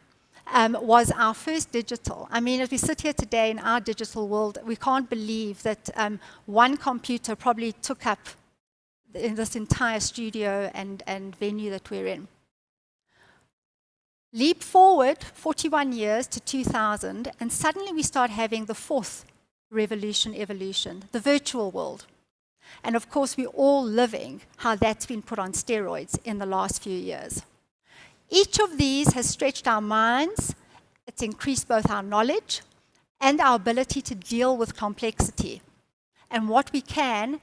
was our first digital. I mean, as we sit here today in our digital world, we can't believe that one computer probably took up in this entire studio and venue that we're in. Leap forward 41 years to 2000, and suddenly we start having the fourth revolution-evolution, the virtual world. And of course, we're all living how that's been put on steroids in the last few years. Each of these has stretched our minds. It's increased both our knowledge and our ability to deal with complexity and what we can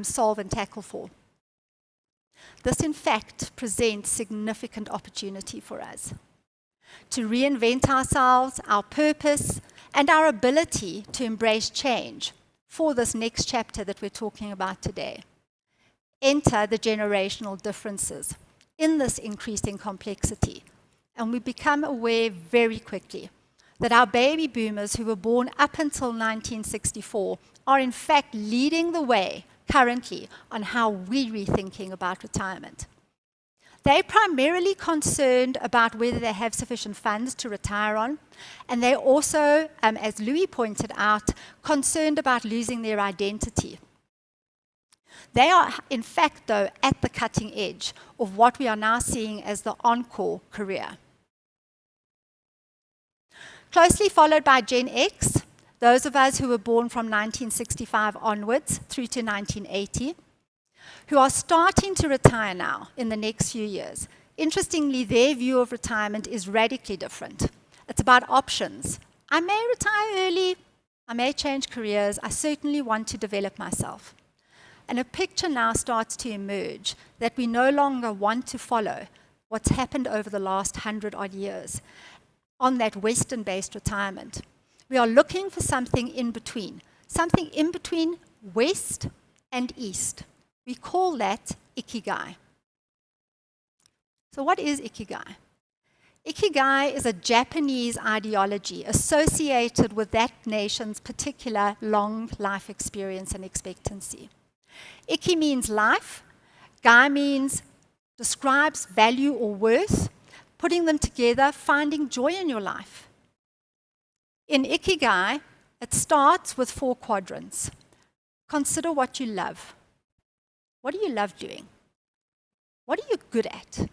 solve and tackle for. This, in fact, presents significant opportunity for us to reinvent ourselves, our purpose, and our ability to embrace change for this next chapter that we're talking about today. enter the generational differences in this increasing complexity. And we become aware very quickly that our baby boomers who were born up until 1964 are in fact leading the way currently on how we're rethinking about retirement. They're primarily concerned about whether they have sufficient funds to retire on, and they're also, as Louis pointed out, concerned about losing their identity. They are, in fact, though, at the cutting edge of what we are now seeing as the encore career. Closely followed by Gen X, those of us who were born from 1965 onwards through to 1980, who are starting to retire now in the next few years. Interestingly, their view of retirement is radically different. It's about options. I may retire early, I may change careers, I certainly want to develop myself. And a picture now starts to emerge that we no longer want to follow what's happened over the last 100-odd years on that Western-based retirement. We are looking for something in between West and East. We call that Ikigai. So what is Ikigai? Ikigai is a Japanese ideology associated with that nation's particular long life experience and expectancy. Iki means life, Gai means describes value or worth, putting them together, finding joy in your life. In Ikigai, it starts with 4 quadrants. Consider what you love. What do you love doing? What are you good at?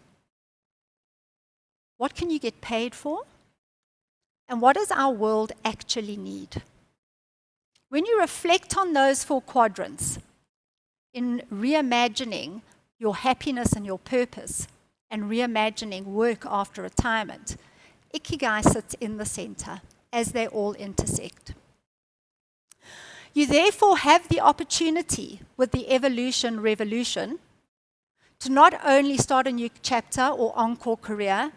What can you get paid for? And what does our world actually need? When you reflect on those 4 quadrants, in reimagining your happiness and your purpose, and reimagining work after retirement, Ikigai sits in the center as they all intersect. You therefore have the opportunity with the evolution revolution to not only start a new chapter or encore career,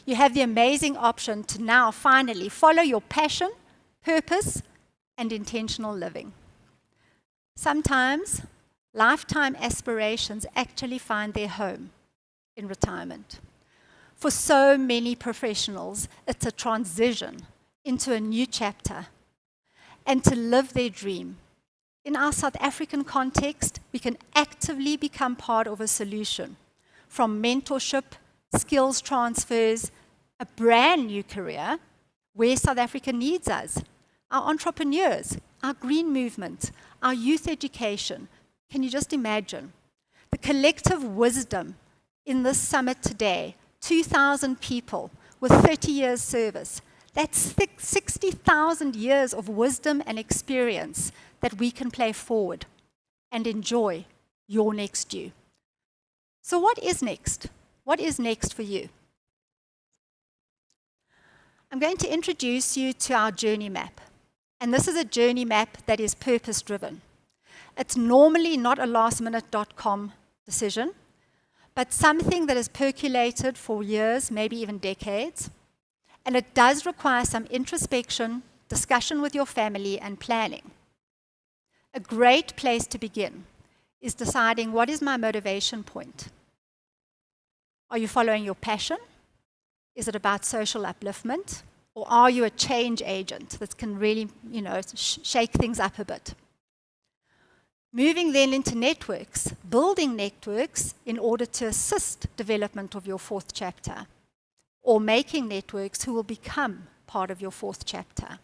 you have the amazing option to now finally follow your passion, purpose, and intentional living. Sometimes lifetime aspirations actually find their home in retirement. For so many professionals, it's a transition into a new chapter and to live their dream. In our South African context, we can actively become part of a solution, from mentorship, skills transfers, a brand new career where South Africa needs us, our entrepreneurs, our green movement, our youth education. Can you just imagine the collective wisdom in this summit today? 2,000 people with 30 years service. That's 60,000 years of wisdom and experience that we can play forward and enjoy your next you. So what is next? What is next for you? I'm going to introduce you to our journey map. And this is a journey map that is purpose-driven. It's normally not a lastminute.com decision, but something that has percolated for years, maybe even decades. And it does require some introspection, discussion with your family, and planning. A great place to begin is deciding, what is my motivation point? Are you following your passion? Is it about social upliftment? Or are you a change agent that can really, shake things up a bit? Moving then into networks, building networks in order to assist development of your 4th chapter, or making networks who will become part of your 4th chapter.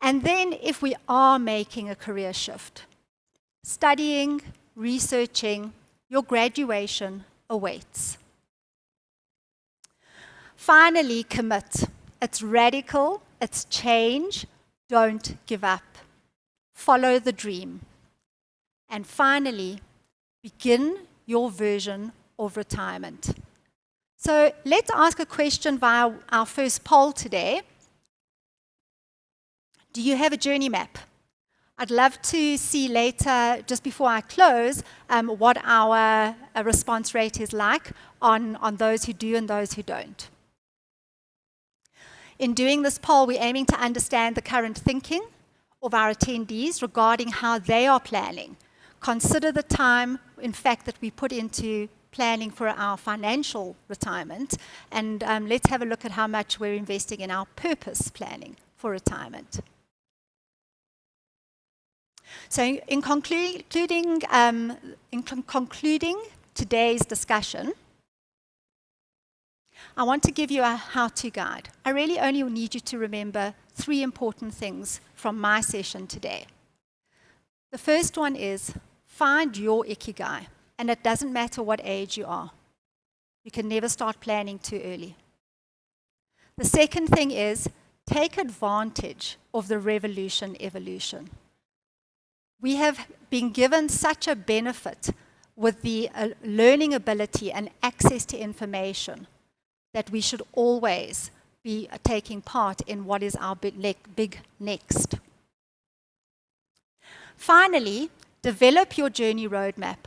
And then if we are making a career shift, studying, researching, your graduation awaits. Finally, commit. It's radical, it's change, don't give up. Follow the dream. And finally, begin your version of retirement. So let's ask a question via our first poll today. Do you have a journey map? I'd love to see later, just before I close, what our response rate is like on those who do and those who don't. In doing this poll, we're aiming to understand the current thinking of our attendees regarding how they are planning, consider the time, in fact, that we put into planning for our financial retirement, and let's have a look at how much we're investing in our purpose planning for retirement. So in concluding today's discussion, I want to give you a how-to guide. I really only need you to remember 3 important things from my session today. The first one is find your ikigai, and it doesn't matter what age you are. You can never start planning too early. The second thing is take advantage of the revolution evolution. We have been given such a benefit with the learning ability and access to information that we should always be taking part in what is our big next. Finally, develop your journey roadmap.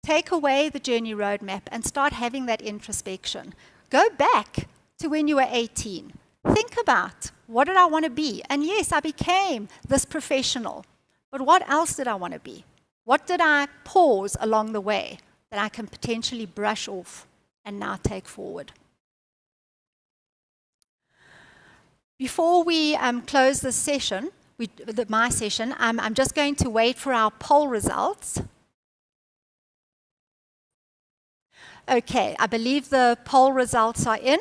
Take away the journey roadmap and start having that introspection. Go back to when you were 18. Think about, what did I want to be? And yes, I became this professional. But what else did I want to be? What did I pause along the way that I can potentially brush off and now take forward? Before we close this session, my session, I'm just going to wait for our poll results. Okay, I believe the poll results are in.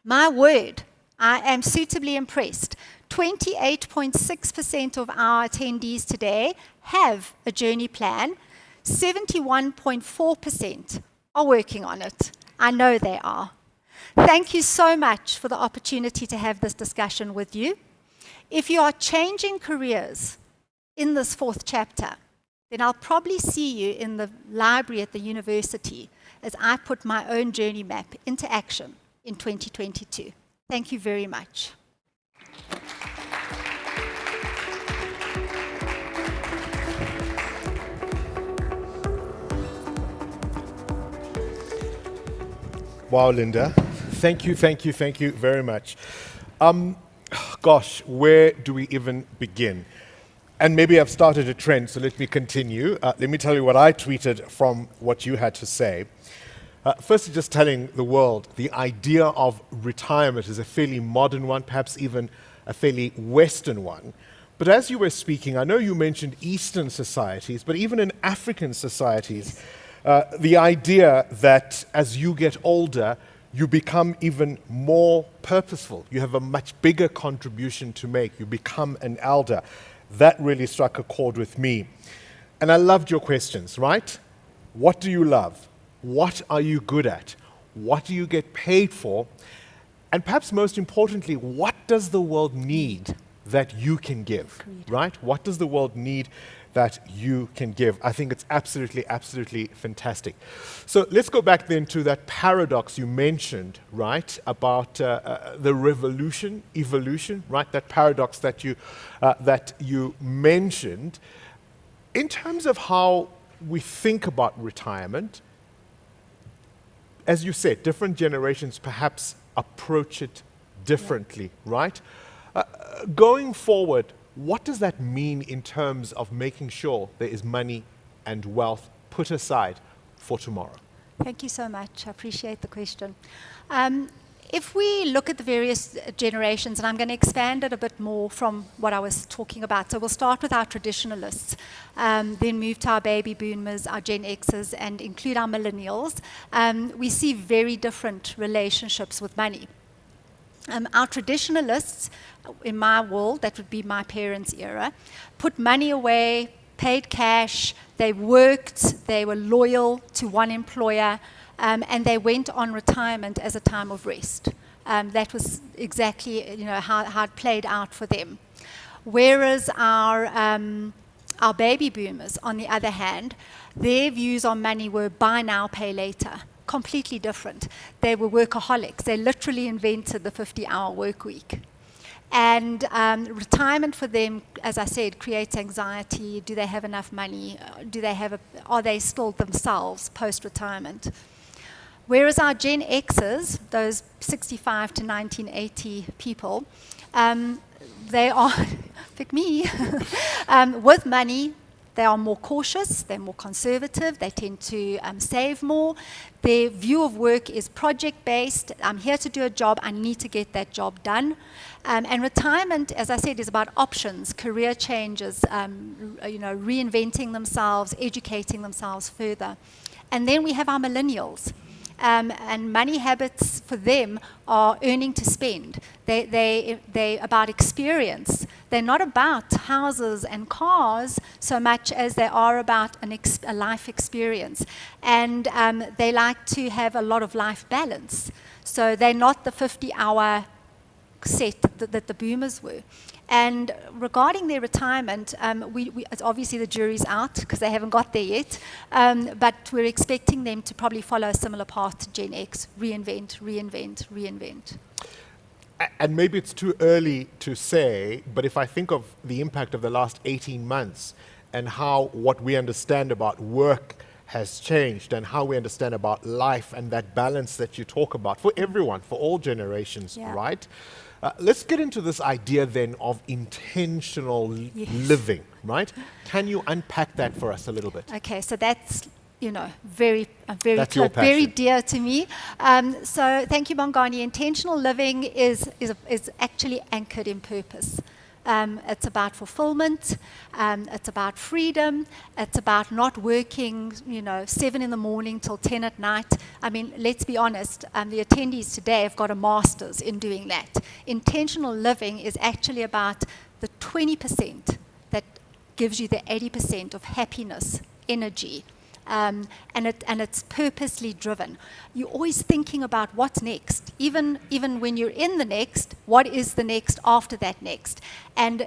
My word, I am suitably impressed. 28.6% of our attendees today have a journey plan. 71.4% are working on it. I know they are. Thank you so much for the opportunity to have this discussion with you. If you are changing careers in this 4th chapter, then I'll probably see you in the library at the university as I put my own journey map into action in 2022. Thank you very much. Wow, Linda. Thank you very much. Gosh, where do we even begin? And maybe I've started a trend, so let me continue. Let me tell you what I tweeted from what you had to say. Firstly, just telling the world the idea of retirement is a fairly modern one, perhaps even a fairly Western one. But as you were speaking, I know you mentioned Eastern societies, but even in African societies, the idea that as you get older, you become even more purposeful. You have a much bigger contribution to make. You become an elder. That really struck a chord with me. And I loved your questions, right? What do you love? What are you good at? What do you get paid for? And perhaps most importantly, what does the world need that you can give, right? What does the world need that you can give? I think it's absolutely fantastic. So let's go back then to that paradox you mentioned, right, about the revolution, evolution, right? That paradox that you mentioned. In terms of how we think about retirement, as you said, different generations perhaps approach it differently, right? Going forward, what does that mean in terms of making sure there is money and wealth put aside for tomorrow? Thank you so much. I appreciate the question. If we look at the various generations, and I'm going to expand it a bit more from what I was talking about. So we'll start with our traditionalists, then move to our baby boomers, our Gen Xers, and include our millennials. We see very different relationships with money. Our traditionalists, in my world, that would be my parents' era, put money away, paid cash, they worked, they were loyal to one employer, and they went on retirement as a time of rest. That was exactly how it played out for them. Whereas our baby boomers, on the other hand, their views on money were buy now, pay later. Completely different. They were workaholics. They literally invented the 50-hour work week. And retirement for them, as I said, creates anxiety. Do they have enough money? Are they still themselves post-retirement? Whereas our Gen Xers, those 65 to 1980 people, they are, pick me, with money, They are more cautious, they're more conservative, they tend to save more. Their view of work is project-based. I'm here to do a job, I need to get that job done. And retirement, as I said, is about options, career changes, reinventing themselves, educating themselves further. And then we have our millennials. And money habits for them are earning to spend. They're about experience. They're not about houses and cars so much as they are about a life experience. And they like to have a lot of life balance. So they're not the 50-hour set that the boomers were. And regarding their retirement, obviously the jury's out because they haven't got there yet, but we're expecting them to probably follow a similar path to Gen X, reinvent, reinvent, reinvent. And maybe it's too early to say, but if I think of the impact of the last 18 months and how what we understand about work has changed and how we understand about life and that balance that you talk about for everyone, for all generations, Yeah. right? Let's get into this idea then of intentional living, right? Can you unpack that for us a little bit? Okay, so that's very That's your passion. very dear to me. So thank you, Bongani. Intentional living is actually anchored in purpose. It's about fulfillment. It's about freedom. It's about not working, 7 in the morning till 10 at night. I mean, let's be honest. The attendees today have got a master's in doing that. Intentional living is actually about the 20% that gives you the 80% of happiness, energy. And it's purposely driven. You're always thinking about what's next. Even when you're in the next, what is the next after that next? And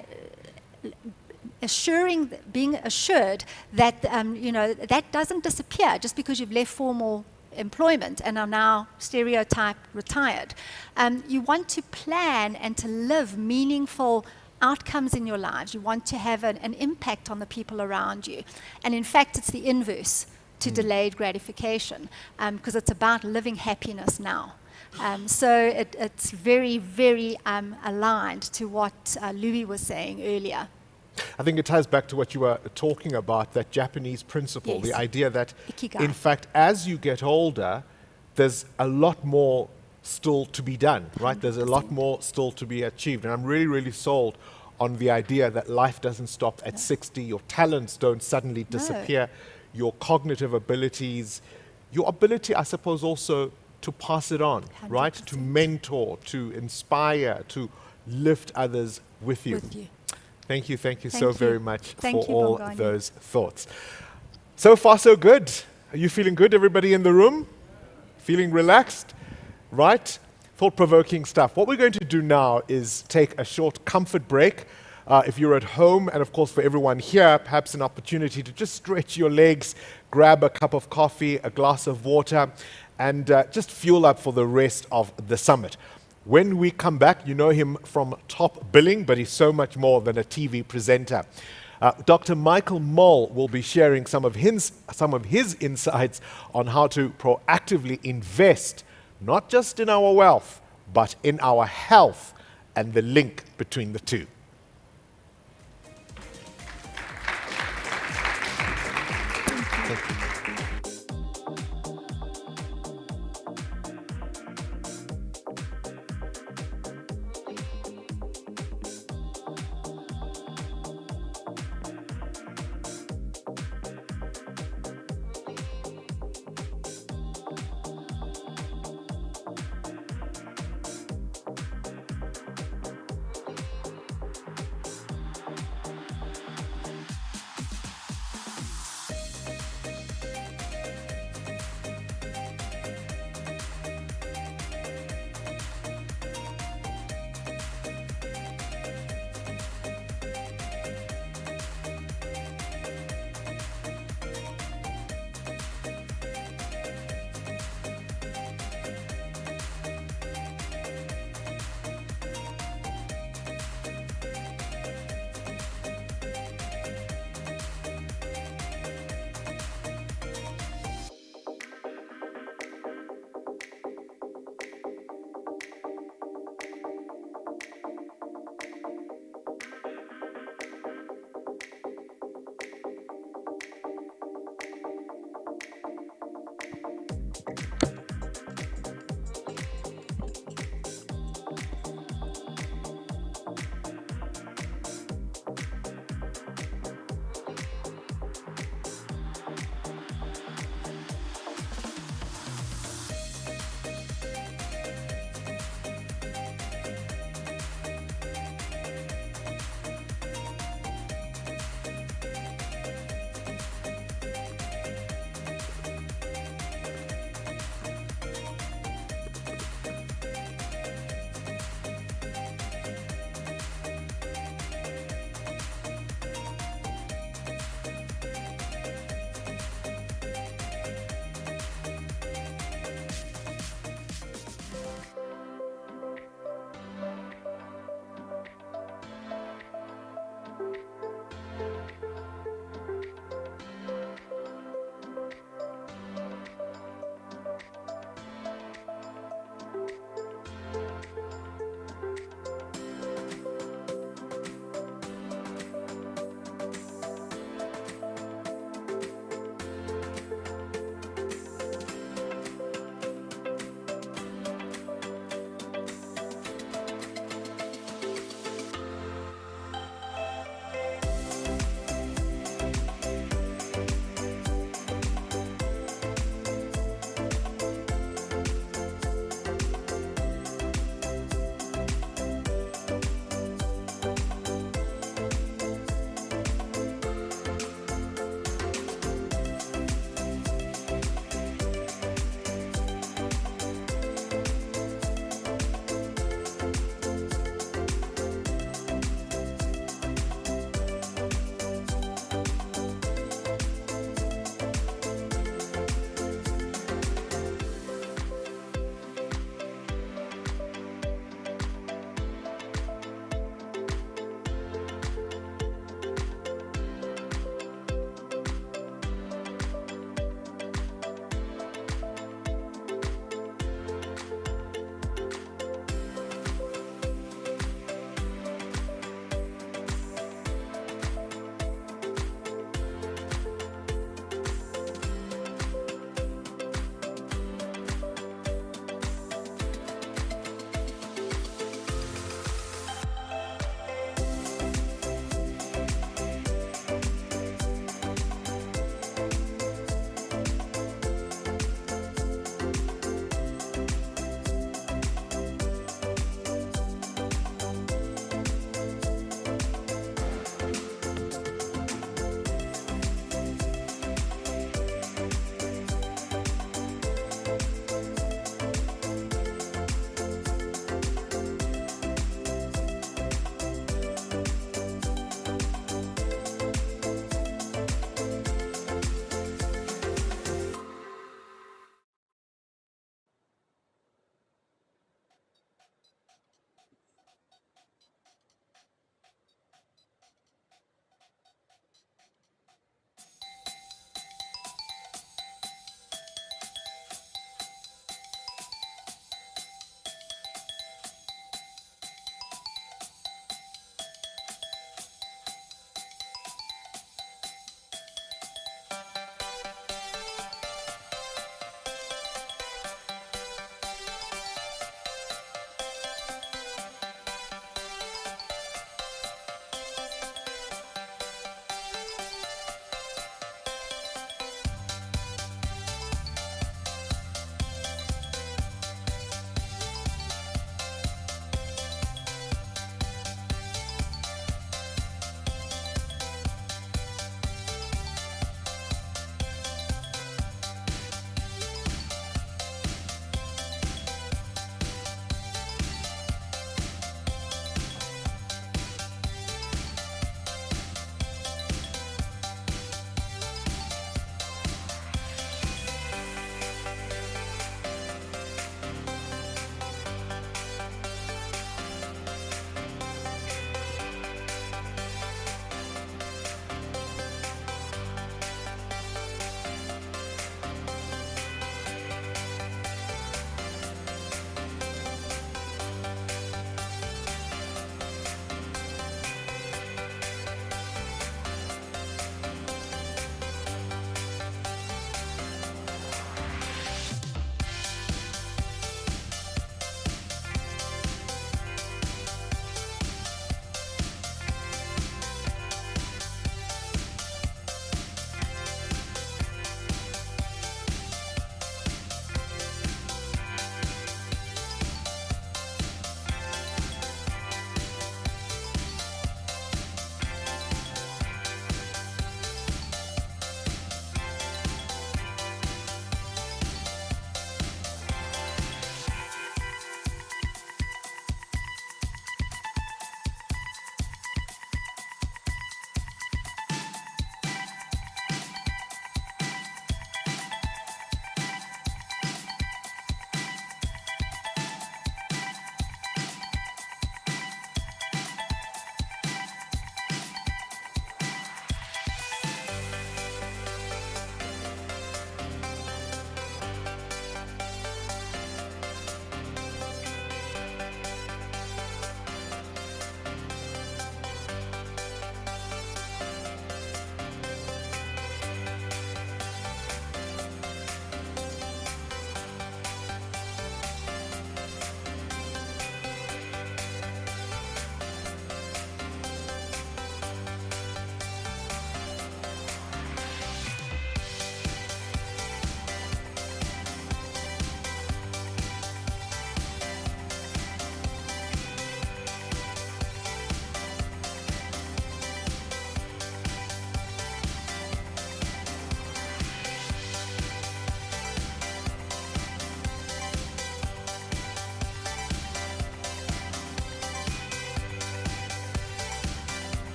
being assured that that doesn't disappear just because you've left formal employment and are now stereotype retired. You want to plan and to live meaningful outcomes in your lives. You want to have an impact on the people around you. And in fact, it's the inverse to delayed gratification, because it's about living happiness now. So it's very, very aligned to what Louis was saying earlier. I think it ties back to what you were talking about, that Japanese principle, Yes. the idea that, Ikigai. in fact, as you get older, there's a lot more still to be done, right? There's a lot more still to be achieved. And I'm really, really sold on the idea that life doesn't stop at 60. Your talents don't suddenly disappear. Your cognitive abilities, your ability, I suppose, also to pass it on, right? To 100%. mentor, to inspire, to lift others with you. Thank you so Thank you. very much Thank for you, all Bongani. those thoughts. So far, so good. Are you feeling good, everybody in the room? Feeling relaxed? Right? Thought-provoking stuff. What we're going to do now is take a short comfort break. If you're at home, and of course for everyone here, perhaps an opportunity to just stretch your legs, grab a cup of coffee, a glass of water, and just fuel up for the rest of the summit. When we come back, you know him from top billing, but he's so much more than a TV presenter. Dr. Michael Moll will be sharing some of his insights on how to proactively invest, not just in our wealth, but in our health and the link between the two.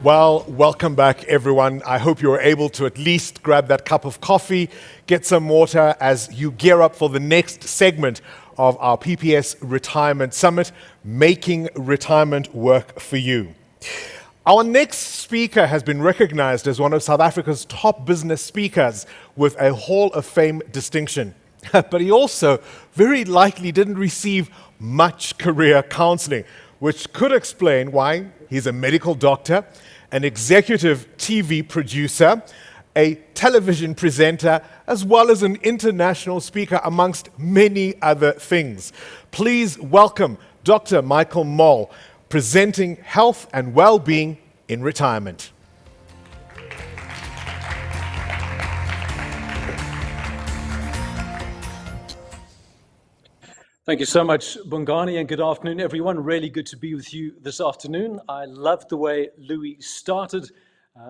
Well, welcome back, everyone. I hope you were able to at least grab that cup of coffee, get some water as you gear up for the next segment of our PPS Retirement Summit, Making Retirement Work for You. Our next speaker has been recognized as one of South Africa's top business speakers with a Hall of Fame distinction. But he also very likely didn't receive much career counseling, which could explain why he's a medical doctor, an executive TV producer, a television presenter, as well as an international speaker, amongst many other things. Please welcome Dr. Michael Moll, presenting health and well-being in retirement. Thank you so much, Bongani, and good afternoon, everyone. Really good to be with you this afternoon. I loved the way Louis started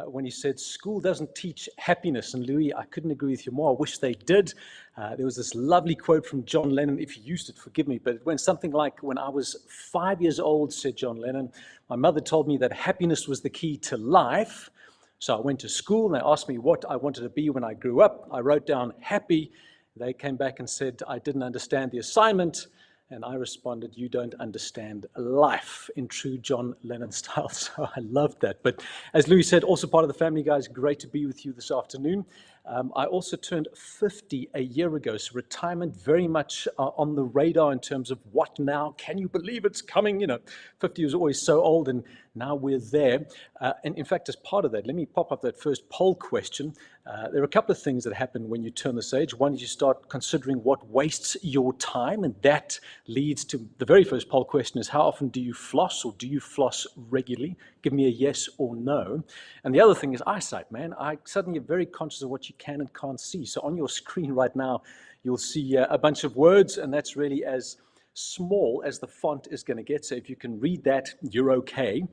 when he said, school doesn't teach happiness. And Louis, I couldn't agree with you more. I wish they did. There was this lovely quote from John Lennon. If you used it, forgive me, but it went something like, when I was 5 years old, said John Lennon, my mother told me that happiness was the key to life. So I went to school and they asked me what I wanted to be when I grew up. I wrote down happy. They came back and said, I didn't understand the assignment. And I responded, you don't understand life, in true John Lennon style. So I loved that. But as Louis said, also part of the family, guys, great to be with you this afternoon. I also turned 50 a year ago, so retirement very much on the radar in terms of what now? Can you believe it's coming? You know, 50 was always so old, and now we're there. And in fact, as part of that, let me pop up that first poll question. There are a couple of things that happen when you turn this age. One is you start considering what wastes your time, and that leads to the very first poll question is, how often do you floss, or do you floss regularly? Give me a yes or no. And the other thing is eyesight, man. I suddenly am very conscious of what you can and can't see. So on your screen right now, you'll see a bunch of words, and that's really as small as the font is going to get. So if you can read that, you're okay.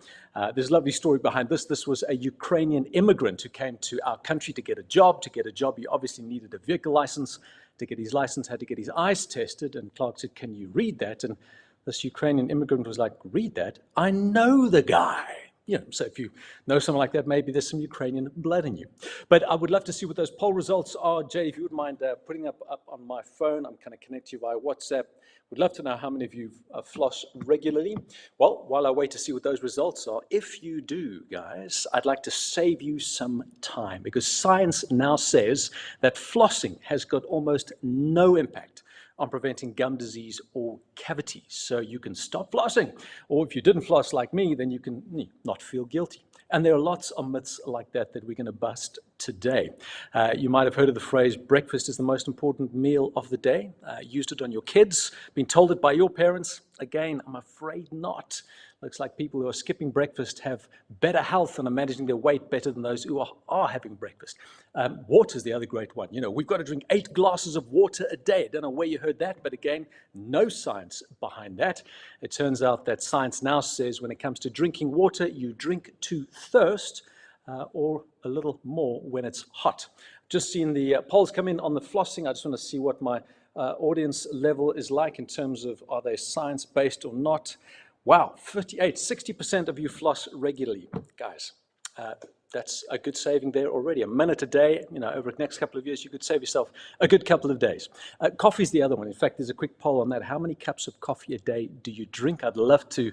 There's a lovely story behind this. This was a Ukrainian immigrant who came to our country to get a job. To get a job, he obviously needed a vehicle license. To get his license, had to get his eyes tested. And Clark said, can you read that? And this Ukrainian immigrant was like, read that? I know the guy. You know, so if you know someone like that, maybe there's some Ukrainian blood in you. But I would love to see what those poll results are. Jay, if you wouldn't mind putting up on my phone, I'm kind of connect you via WhatsApp. We'd love to know how many of you floss regularly. Well, while I wait to see what those results are, if you do, guys, I'd like to save you some time, because science now says that flossing has got almost no impact on preventing gum disease or cavities. So you can stop flossing. Or if you didn't floss like me, then you can not feel guilty. And there are lots of myths like that that we're going to bust today. You might have heard of the phrase, breakfast is the most important meal of the day. Used it on your kids, been told it by your parents. Again, I'm afraid not. Looks like people who are skipping breakfast have better health and are managing their weight better than those who are having breakfast. Water is the other great one. You know, we've got to drink 8 glasses of water a day. I don't know where you heard that, but again, no science behind that. It turns out that science now says when it comes to drinking water, you drink to thirst, or a little more when it's hot. Just seen the polls come in on the flossing. I just want to see what my audience level is like in terms of, are they science-based or not? Wow, 60% of you floss regularly, guys. That's a good saving there already. A minute a day, you know, over the next couple of years, you could save yourself a good couple of days. Coffee's the other one. In fact, there's a quick poll on that. How many cups of coffee a day do you drink? I'd love to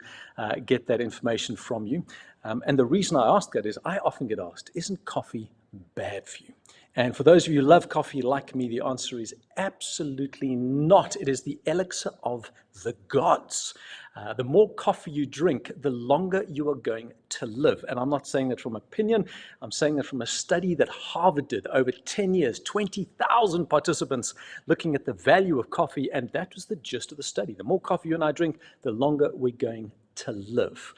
get that information from you. And the reason I ask that is I often get asked, isn't coffee bad for you? And for those of you who love coffee like me, the answer is absolutely not. It is the elixir of the gods. The more coffee you drink, the longer you are going to live. And I'm not saying that from opinion. I'm saying that from a study that Harvard did over 10 years, 20,000 participants looking at the value of coffee. And that was the gist of the study. The more coffee you and I drink, the longer we're going to live.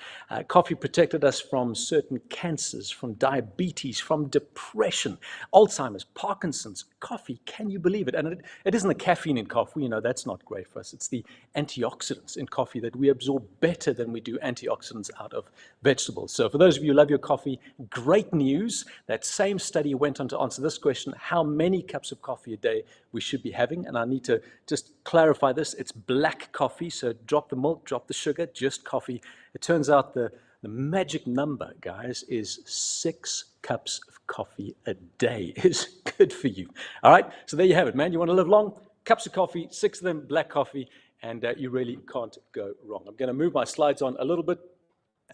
Coffee protected us from certain cancers, from diabetes, from depression, Alzheimer's, Parkinson's. Coffee, can you believe it? And it isn't the caffeine in coffee, you know, that's not great for us. It's the antioxidants in coffee that we absorb better than we do antioxidants out of vegetables. So for those of you who love your coffee, great news. That same study went on to answer this question, how many cups of coffee a day we should be having. And I need to just clarify this. It's black coffee, so drop the milk, drop the sugar, just coffee. It turns out the magic number, guys, is 6 cups of coffee a day is good for you. All right, so there you have it, man. You want to live long? Cups of coffee, 6 of them, black coffee, and you really can't go wrong. I'm going to move my slides on a little bit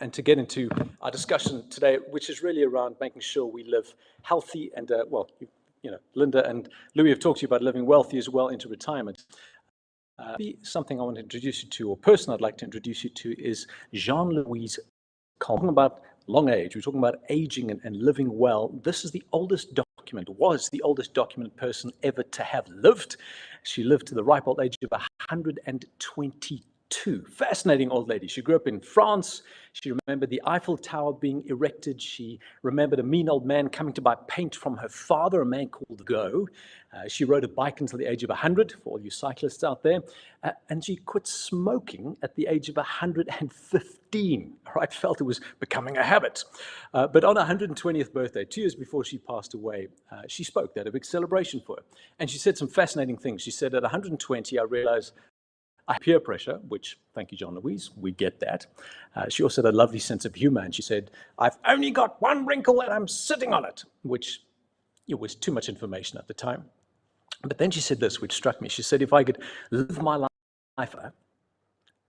and to get into our discussion today, which is really around making sure we live healthy and, well, you know, Linda and Louis have talked to you about living wealthy as well into retirement. Something I want to introduce you to, or person I'd like to introduce you to, is Jean-Louise Calment. Talking about long age, we're talking about aging and living well. This is the oldest document, was the oldest documented person ever to have lived. She lived to the ripe old age of 122. Fascinating old lady. She grew up in France. She remembered the Eiffel Tower being erected. She remembered a mean old man coming to buy paint from her father, a man called Go. She rode a bike until the age of 100, for all you cyclists out there. And she quit smoking at the age of 115. Right, felt it was becoming a habit. But on her 120th birthday, 2 years before she passed away, she spoke. They had a big celebration for her. And she said some fascinating things. She said, at 120, I realized I peer pressure, which, thank you, Jean-Louise, we get that. She also had a lovely sense of humor, and she said, I've only got one wrinkle and I'm sitting on it, which was too much information at the time. But then she said this, which struck me. She said, if I could live my life,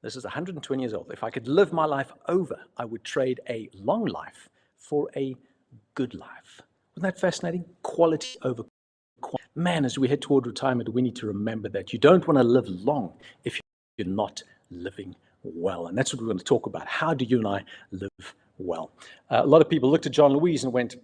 this is 120 years old, if I could live my life over, I would trade a long life for a good life. Wasn't that fascinating? Quality over quantity. Man, as we head toward retirement, we need to remember that you don't want to live long if you're not living well. And that's what we're going to talk about. How do you and I live well? A lot of people looked at Jean-Louise and went,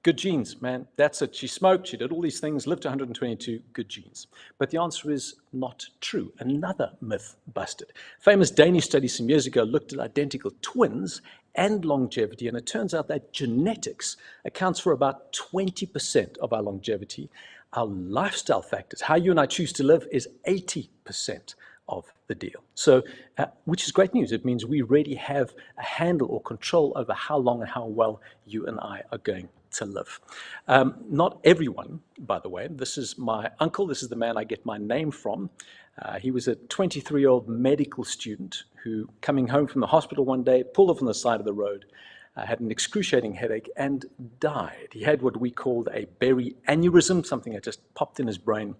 good genes, man. That's it. She smoked, she did all these things, lived to 122, good genes. But the answer is not true. Another myth busted. Famous Danish study some years ago looked at identical twins and longevity, and it turns out that genetics accounts for about 20% of our longevity. Our lifestyle factors, how you and I choose to live, is 80% of the deal. So, which is great news. It means we really have a handle or control over how long and how well you and I are going to live. Not everyone, by the way. This is my uncle. This is the man I get my name from. He was a 23-year-old medical student who, coming home from the hospital one day, pulled off on the side of the road, had an excruciating headache and died. He had what we called a berry aneurysm, something that just popped in his brain,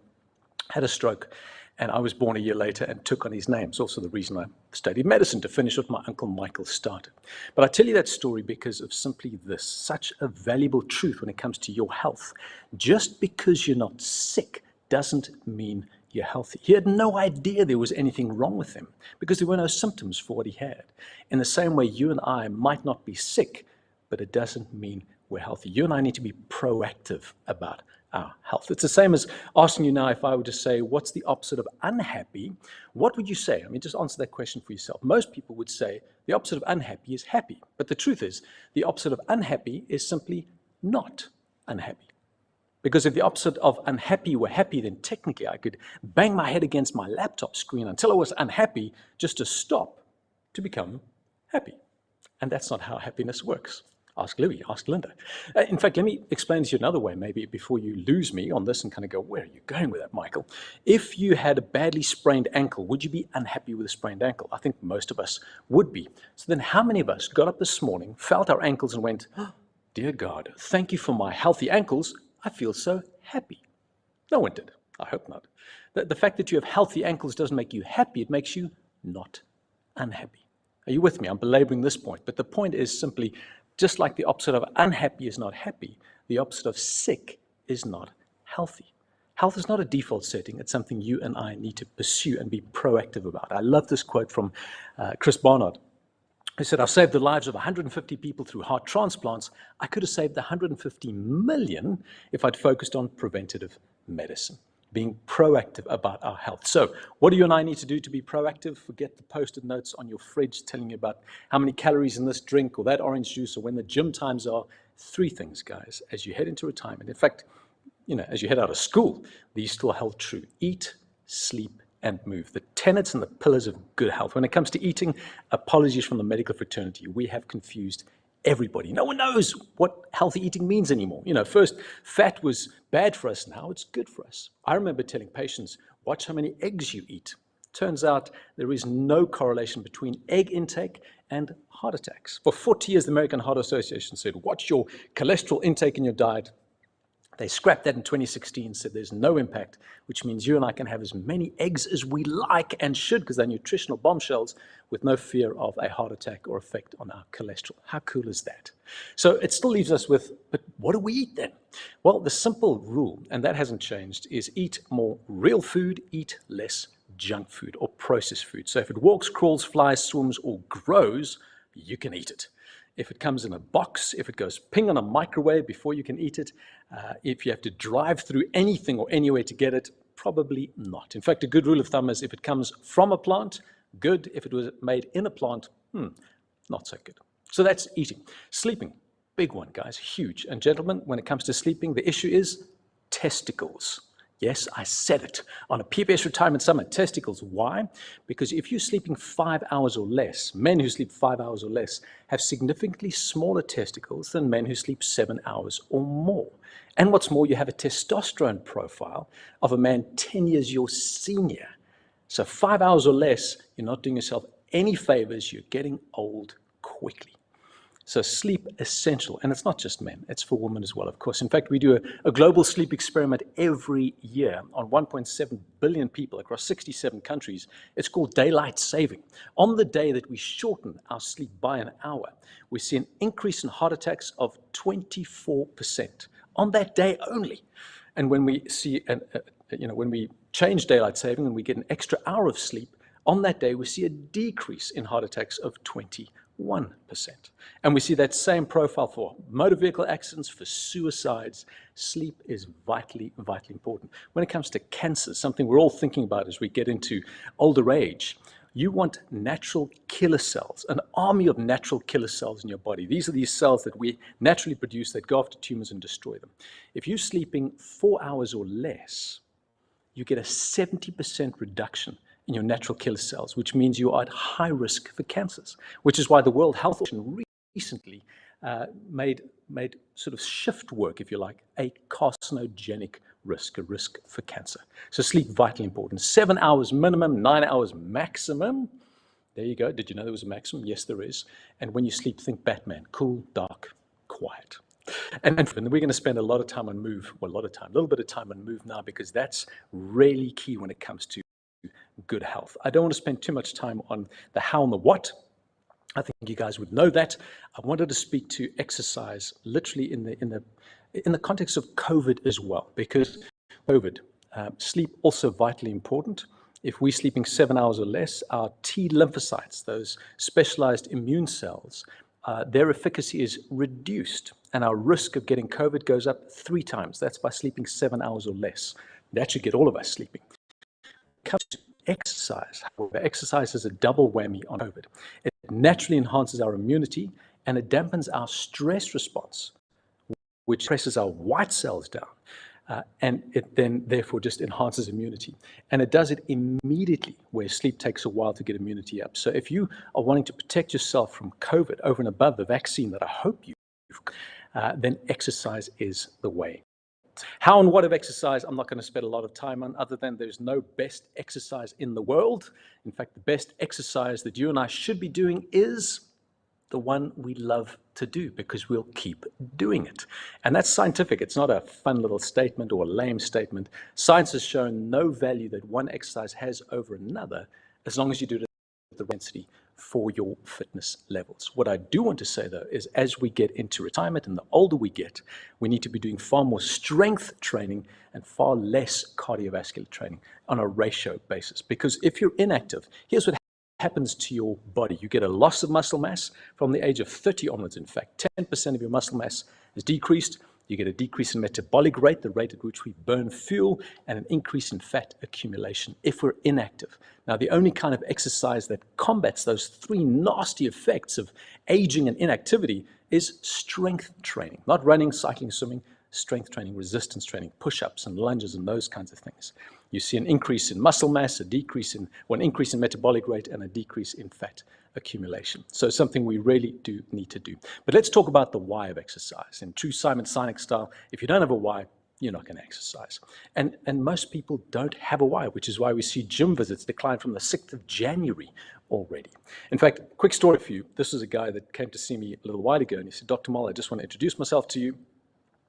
had a stroke, and I was born a year later and took on his name. It's also the reason I studied medicine, to finish what my Uncle Michael started. But I tell you that story because of simply this, such a valuable truth when it comes to your health. Just because you're not sick doesn't mean you're healthy. He had no idea there was anything wrong with him because there were no symptoms for what he had. In the same way, you and I might not be sick, but it doesn't mean we're healthy. You and I need to be proactive about our health. It's the same as asking you now, if I were to say, what's the opposite of unhappy? What would you say? I mean, just answer that question for yourself. Most people would say the opposite of unhappy is happy. But the truth is, the opposite of unhappy is simply not unhappy. Because if the opposite of unhappy were happy, then technically I could bang my head against my laptop screen until I was unhappy just to stop to become happy. And that's not how happiness works. Ask Louis, ask Linda. In fact, let me explain to you another way, maybe before you lose me on this and kind of go, where are you going with that, Michael? If you had a badly sprained ankle, would you be unhappy with a sprained ankle? I think most of us would be. So then how many of us got up this morning, felt our ankles and went, oh, dear God, thank you for my healthy ankles. I feel so happy. No one did. I hope not. The fact that you have healthy ankles doesn't make you happy. It makes you not unhappy. Are you with me? I'm belaboring this point. But the point is simply, just like the opposite of unhappy is not happy, the opposite of sick is not healthy. Health is not a default setting. It's something you and I need to pursue and be proactive about. I love this quote from Chris Barnard. He said, I've saved the lives of 150 people through heart transplants. I could have saved 150 million if I'd focused on preventative medicine, being proactive about our health. So what do you and I need to do to be proactive? Forget the post-it notes on your fridge telling you about how many calories in this drink or that orange juice or when the gym times are. 3 things, guys, as you head into retirement. In fact, as you head out of school, these still held true. Eat, sleep, and move. The tenets and the pillars of good health. When it comes to eating, apologies from the medical fraternity. We have confused everybody. No one knows what healthy eating means anymore. First, fat was bad for us. Now it's good for us. I remember telling patients, watch how many eggs you eat. Turns out there is no correlation between egg intake and heart attacks. For 40 years, the American Heart Association said, watch your cholesterol intake in your diet. They scrapped that in 2016, said there's no impact, which means you and I can have as many eggs as we like and should, because they're nutritional bombshells with no fear of a heart attack or effect on our cholesterol. How cool is that? So it still leaves us with, but what do we eat then? Well, the simple rule, and that hasn't changed, is eat more real food, eat less junk food or processed food. So if it walks, crawls, flies, swims, or grows, you can eat it. If it comes in a box, if it goes ping on a microwave before you can eat it, if you have to drive through anything or anywhere to get it, probably not. In fact, a good rule of thumb is if it comes from a plant, good. If it was made in a plant, not so good. So that's eating. Sleeping, big one, guys, huge. And gentlemen, when it comes to sleeping, the issue is testicles. Yes, I said it. On a PPS Retirement Summit, testicles. Why? Because if you're sleeping 5 hours or less, men who sleep 5 hours or less have significantly smaller testicles than men who sleep 7 hours or more. And what's more, you have a testosterone profile of a man 10 years your senior. So 5 hours or less, you're not doing yourself any favors. You're getting old quickly. So sleep essential, and it's not just men, it's for women as well, of course. In fact, we do a global sleep experiment every year on 1.7 billion people across 67 countries. It's called daylight saving. On the day that we shorten our sleep by an hour, we see an increase in heart attacks of 24% on that day only. And when we see, when we change daylight saving and we get an extra hour of sleep, on that day we see a decrease in heart attacks of 21%. And we see that same profile for motor vehicle accidents, for suicides. Sleep is vitally, vitally important. When it comes to cancer, something we're all thinking about as we get into older age, you want natural killer cells, an army of natural killer cells in your body. These are these cells that we naturally produce that go after tumors and destroy them. If you're sleeping 4 hours or less, you get a 70% reduction in your natural killer cells, which means you are at high risk for cancers, which is why the World Health Organization recently made sort of shift work, if you like, a carcinogenic risk, a risk for cancer. So sleep, vitally important. 7 hours minimum, 9 hours maximum. There you go. Did you know there was a maximum? Yes, there is. And when you sleep, think Batman, cool, dark, quiet. And we're going to spend a lot of time on move, well, a little bit of time on move now, because that's really key when it comes to good health. I don't want to spend too much time on the how and the what. I think you guys would know that. I wanted to speak to exercise literally in the context of COVID as well, because COVID, sleep also vitally important. If we're sleeping 7 hours or less, our T lymphocytes, those specialized immune cells, their efficacy is reduced, and our risk of getting COVID goes up 3 times. That's by sleeping 7 hours or less. That should get all of us sleeping. Comes to exercise, however, exercise is a double whammy on COVID. It naturally enhances our immunity, and it dampens our stress response, which presses our white cells down, and it then therefore just enhances immunity. And it does it immediately, where sleep takes a while to get immunity up. So if you are wanting to protect yourself from COVID over and above the vaccine that I hope you've, then exercise is the way. How and what of exercise, I'm not going to spend a lot of time on, other than there's no best exercise in the world. In fact, the best exercise that you and I should be doing is the one we love to do, because we'll keep doing it. And that's scientific. It's not a fun little statement or a lame statement. Science has shown no value that one exercise has over another, as long as you do it at the right intensity for your fitness levels. What I do want to say, though, is as we get into retirement and the older we get, we need to be doing far more strength training and far less cardiovascular training on a ratio basis. Because if you're inactive, here's what happens to your body. You get a loss of muscle mass from the age of 30 onwards. In fact, 10% of your muscle mass is decreased. You get a decrease in metabolic rate, the rate at which we burn fuel, and an increase in fat accumulation if we're inactive. Now, the only kind of exercise that combats those three nasty effects of aging and inactivity is strength training. Not running, cycling, swimming, strength training, resistance training, push-ups and lunges and those kinds of things. You see an increase in muscle mass, an increase in metabolic rate, and a decrease in fat accumulation. So something we really do need to do. But let's talk about the why of exercise. In true Simon Sinek style, if you don't have a why, you're not going to exercise. And most people don't have a why, which is why we see gym visits decline from the 6th of January already. In fact, quick story for you. This is a guy that came to see me a little while ago, and he said, Dr. Moll, I just want to introduce myself to you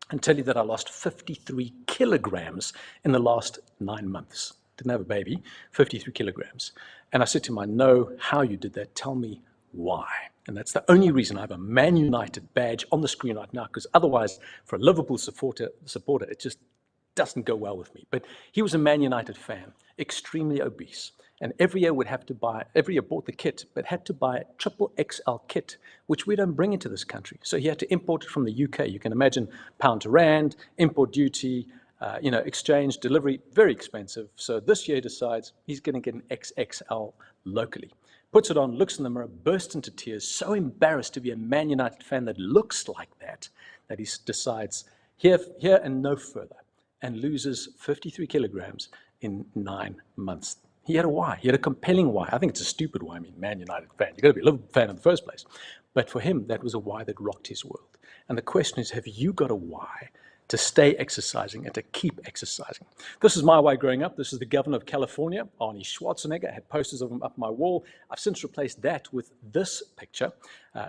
and tell you that I lost 53 kilograms in the last 9 months. Didn't have a baby, 53 kilograms. And I said to him, I know how you did that. Tell me why. And that's the only reason I have a Man United badge on the screen right now, because otherwise, for a Liverpool supporter, it just doesn't go well with me. But he was a Man United fan, extremely obese. And every year bought the kit, but had to buy a triple XL kit, which we don't bring into this country. So he had to import it from the UK. You can imagine pound to rand, import duty, exchange, delivery, very expensive. So this year he decides he's going to get an XXL locally. Puts it on, looks in the mirror, bursts into tears, so embarrassed to be a Man United fan that looks like that he decides here and no further, and loses 53 kilograms in 9 months. He had a why. He had a compelling why. I think it's a stupid why. I mean, Man United fan. You've got to be a Liverpool fan in the first place. But for him, that was a why that rocked his world. And the question is, have you got a why to stay exercising and to keep exercising? This is my why growing up. This is the governor of California, Arnie Schwarzenegger. I had posters of him up my wall. I've since replaced that with this picture.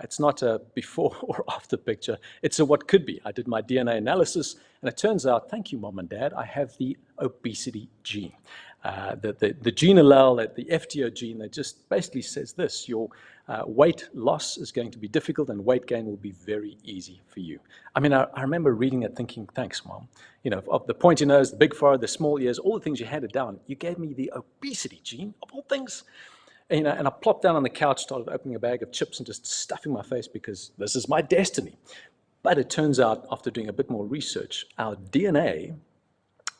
It's not a before or after picture. It's a what could be. I did my DNA analysis, and it turns out, thank you, Mom and Dad, I have the obesity gene. The gene allele, the FTO gene, that just basically says this: your weight loss is going to be difficult and weight gain will be very easy for you. I mean, I remember reading it thinking, thanks, Mom. You know, of the pointy nose, the big forehead, the small ears, all the things you handed down, you gave me the obesity gene, of all things. And I plopped down on the couch, started opening a bag of chips and just stuffing my face because this is my destiny. But it turns out, after doing a bit more research, our DNA,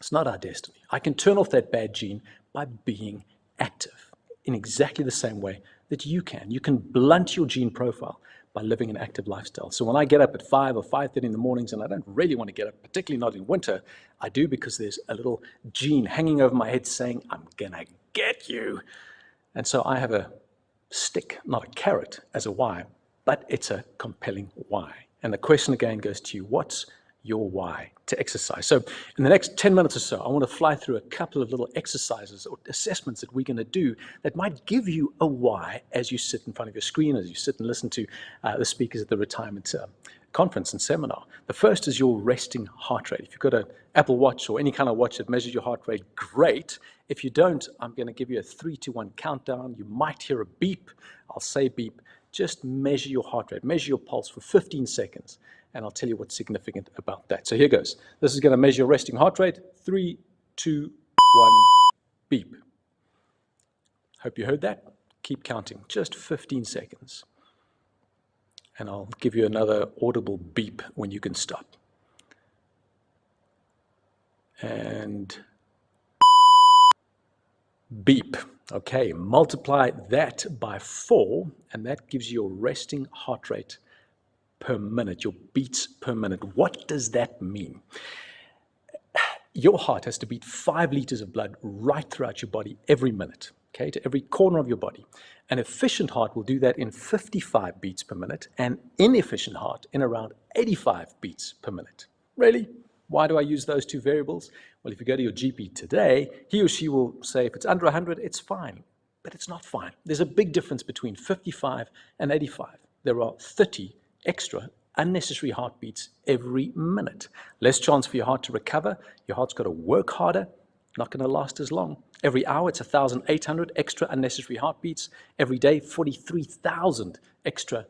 it's not our destiny. I can turn off that bad gene by being active in exactly the same way that you can. You can blunt your gene profile by living an active lifestyle. So when I get up at 5 or 5:30 in the mornings, and I don't really want to get up, particularly not in winter, I do because there's a little gene hanging over my head saying, I'm gonna get you. And so I have a stick, not a carrot, as a why, but it's a compelling why. And the question again goes to you, what's your why to exercise? So in the next 10 minutes or so, I want to fly through a couple of little exercises or assessments that we're going to do that might give you a why as you sit in front of your screen, as you sit and listen to the speakers at the retirement conference and seminar. The first is your resting heart rate. If you've got an Apple Watch or any kind of watch that measures your heart rate, great. If you don't, I'm going to give you a 3, 2, 1 countdown. You might hear a beep. I'll say beep. Just measure your heart rate. Measure your pulse for 15 seconds. And I'll tell you what's significant about that. So here goes. This is going to measure your resting heart rate. 3, 2, 1, beep. Hope you heard that. Keep counting. Just 15 seconds. And I'll give you another audible beep when you can stop. And beep. Okay, multiply that by 4, and that gives you your resting heart rate per minute, your beats per minute. What does that mean? Your heart has to beat 5 liters of blood right throughout your body every minute, okay, to every corner of your body. An efficient heart will do that in 55 beats per minute, and inefficient heart in around 85 beats per minute. Really? Why do I use those two variables? Well, if you go to your GP today, he or she will say if it's under 100, it's fine. But it's not fine. There's a big difference between 55 and 85. There are 30 extra unnecessary heartbeats every minute. Less chance for your heart to recover. Your heart's got to work harder. not going to last as long. Every hour, it's 1,800 extra unnecessary heartbeats. Every day, 43,000 extra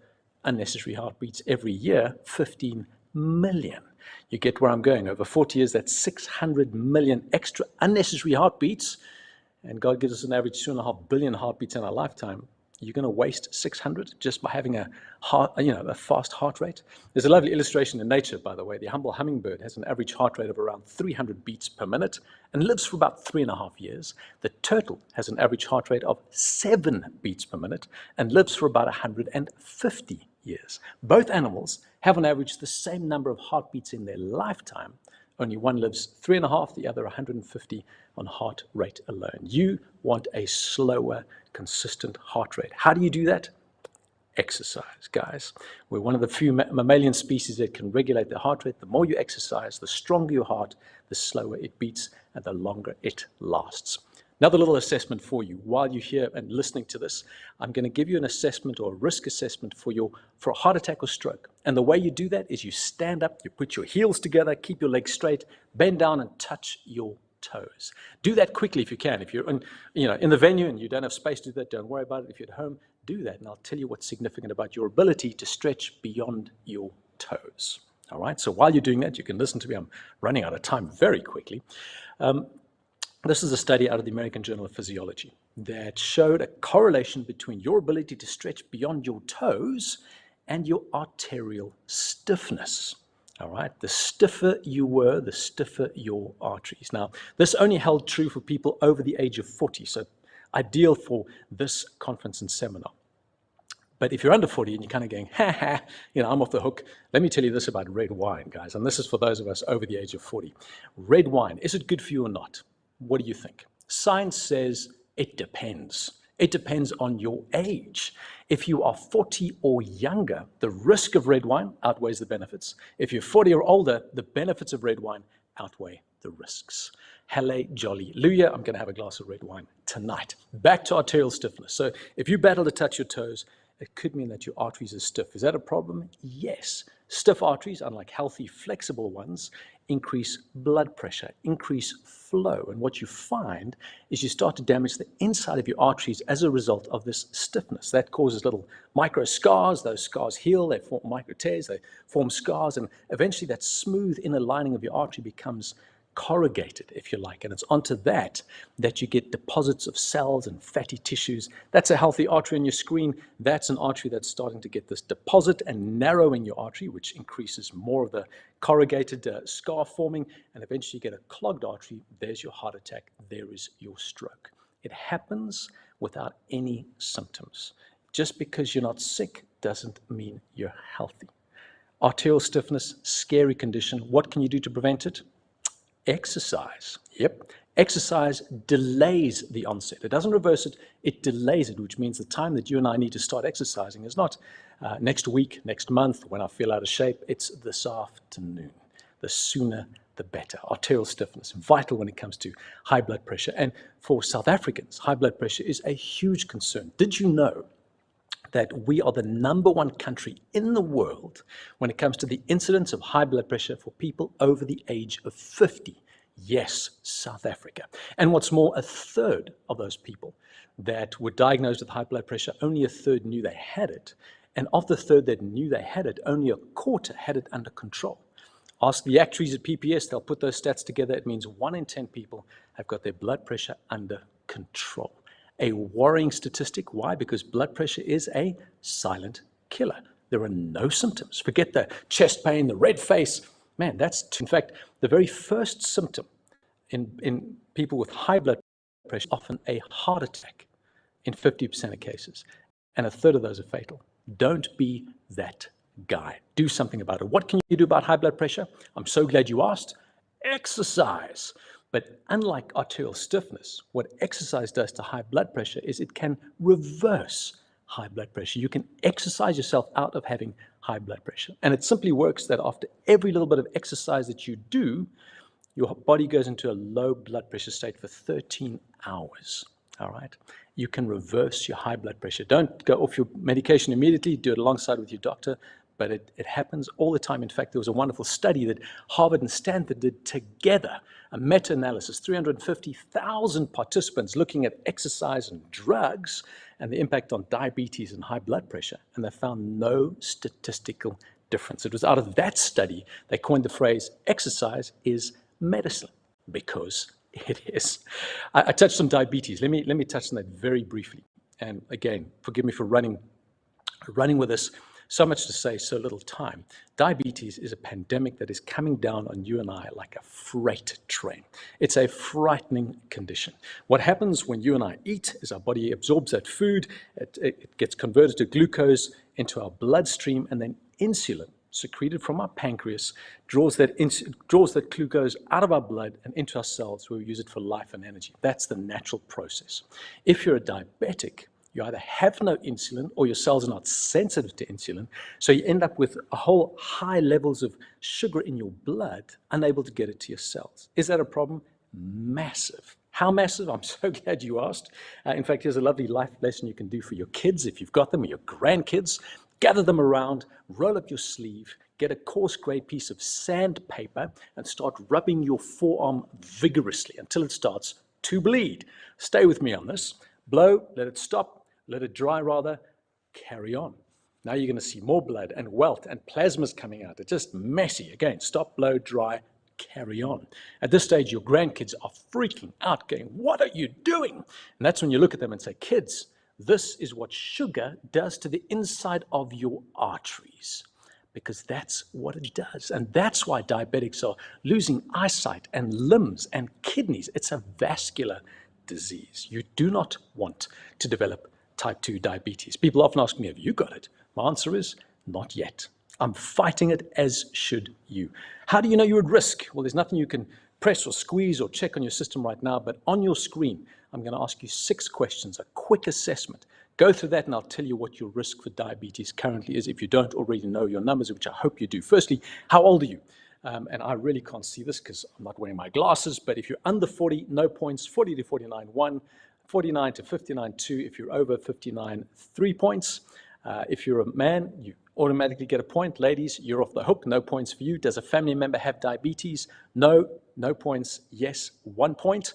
unnecessary heartbeats. Every year, 15 million. You get where I'm going. Over 40 years, that's 600 million extra unnecessary heartbeats. And God gives us an average 2.5 billion heartbeats in our lifetime. You're going to waste 600 just by having a fast heart rate. There's a lovely illustration in nature, by the way. The humble hummingbird has an average heart rate of around 300 beats per minute and lives for about 3.5 years. The turtle has an average heart rate of 7 beats per minute and lives for about 150 years. Both animals have on average the same number of heartbeats in their lifetime. Only one lives 3.5, the other 150 on heart rate alone. You want a slower, consistent heart rate. How do you do that? Exercise, guys. We're one of the few mammalian species that can regulate the heart rate. The more you exercise, the stronger your heart, the slower it beats, and the longer it lasts. Another little assessment for you. While you're here and listening to this, I'm going to give you an assessment or a risk assessment for a heart attack or stroke. And the way you do that is you stand up, you put your heels together, keep your legs straight, bend down and touch your toes. Do that quickly if you can. If you're in the venue and you don't have space to do that, don't worry about it. If you're at home, do that. And I'll tell you what's significant about your ability to stretch beyond your toes. All right. So while you're doing that, you can listen to me. I'm running out of time very quickly. This is a study out of the American Journal of Physiology that showed a correlation between your ability to stretch beyond your toes and your arterial stiffness. All right, the stiffer you were, the stiffer your arteries. Now, this only held true for people over the age of 40, so ideal for this conference and seminar. But if you're under 40 and you're kind of going, I'm off the hook, let me tell you this about red wine, guys, and this is for those of us over the age of 40. Red wine, is it good for you or not? What do you think? Science says it depends. It depends on your age. If you are 40 or younger, the risk of red wine outweighs the benefits. If you're 40 or older, the benefits of red wine outweigh the risks. Halle jolly Luya, I'm going to have a glass of red wine tonight. Back to arterial stiffness. So if you battle to touch your toes, it could mean that your arteries are stiff. Is that a problem? Yes. Stiff arteries, unlike healthy, flexible ones, increase blood pressure, increase flow. And what you find is you start to damage the inside of your arteries as a result of this stiffness. That causes little micro scars. Those scars heal, they form micro tears, they form scars, and eventually that smooth inner lining of your artery becomes corrugated, if you like, and it's onto that you get deposits of cells and fatty tissues. That's a healthy artery on your screen. That's an artery that's starting to get this deposit and narrowing your artery, which increases more of the corrugated scar forming, and eventually you get a clogged artery. There's your heart attack. There is your stroke. It happens without any symptoms. Just because you're not sick doesn't mean you're healthy. Arterial stiffness, scary condition. What can you do to prevent it? Exercise. Yep. Exercise delays the onset. It doesn't reverse it, it delays it, which means the time that you and I need to start exercising is not next week, next month, when I feel out of shape. It's this afternoon. The sooner, the better. Arterial stiffness, vital when it comes to high blood pressure. And for South Africans, high blood pressure is a huge concern. Did you know that we are the #1 country in the world when it comes to the incidence of high blood pressure for people over the age of 50? Yes, South Africa. And what's more, a third of those people that were diagnosed with high blood pressure, only a third knew they had it. And of the third that knew they had it, only a quarter had it under control. Ask the actuaries at PPS, they'll put those stats together. It means 1 in 10 people have got their blood pressure under control. A worrying statistic. Why? Because blood pressure is a silent killer. There are no symptoms. Forget the chest pain, the red face. Man, that's, in fact, the very first symptom in people with high blood pressure, often a heart attack in 50% of cases. And a third of those are fatal. Don't be that guy. Do something about it. What can you do about high blood pressure? I'm so glad you asked. Exercise. But unlike arterial stiffness, what exercise does to high blood pressure is it can reverse high blood pressure. You can exercise yourself out of having high blood pressure. And it simply works that after every little bit of exercise that you do, your body goes into a low blood pressure state for 13 hours. All right? You can reverse your high blood pressure. Don't go off your medication immediately. Do it alongside with your doctor. but it happens all the time. In fact, there was a wonderful study that Harvard and Stanford did together, a meta-analysis, 350,000 participants looking at exercise and drugs and the impact on diabetes and high blood pressure, and they found no statistical difference. It was out of that study they coined the phrase, exercise is medicine, because it is. I touched on diabetes. Let me touch on that very briefly. And again, forgive me for running with this. So much to say, so little time. Diabetes is a pandemic that is coming down on you and I like a freight train. It's a frightening condition. What happens when you and I eat is our body absorbs that food, it gets converted to glucose into our bloodstream, and then insulin, secreted from our pancreas, draws that glucose out of our blood and into our cells, where we use it for life and energy. That's the natural process. If you're a diabetic, you either have no insulin or your cells are not sensitive to insulin, so you end up with a whole high levels of sugar in your blood, unable to get it to your cells. Is that a problem? Massive. How massive? I'm so glad you asked. In fact, here's a lovely life lesson you can do for your kids, if you've got them, or your grandkids. Gather them around, roll up your sleeve, get a coarse gray piece of sandpaper, and start rubbing your forearm vigorously until it starts to bleed. Stay with me on this. Blow, let it stop. Let it dry rather, carry on. Now you're going to see more blood and welt and plasmas coming out. It's just messy. Again, stop, blow, dry, carry on. At this stage, your grandkids are freaking out, going, what are you doing? And that's when you look at them and say, kids, this is what sugar does to the inside of your arteries, because that's what it does. And that's why diabetics are losing eyesight and limbs and kidneys. It's a vascular disease. You do not want to develop type 2 diabetes. People often ask me, have you got it? My answer is, not yet. I'm fighting it, as should you. How do you know you're at risk? Well, there's nothing you can press or squeeze or check on your system right now, but on your screen, I'm going to ask you 6 questions, a quick assessment. Go through that and I'll tell you what your risk for diabetes currently is if you don't already know your numbers, which I hope you do. Firstly, how old are you? And I really can't see this because I'm not wearing my glasses, but if you're under 40, no points. 40 to 49, 1. 49 to 59, 2. If you're over 59, 3 points. If you're a man, you automatically get a point. Ladies, you're off the hook. No points for you. Does a family member have diabetes? No. No points. Yes. 1 point.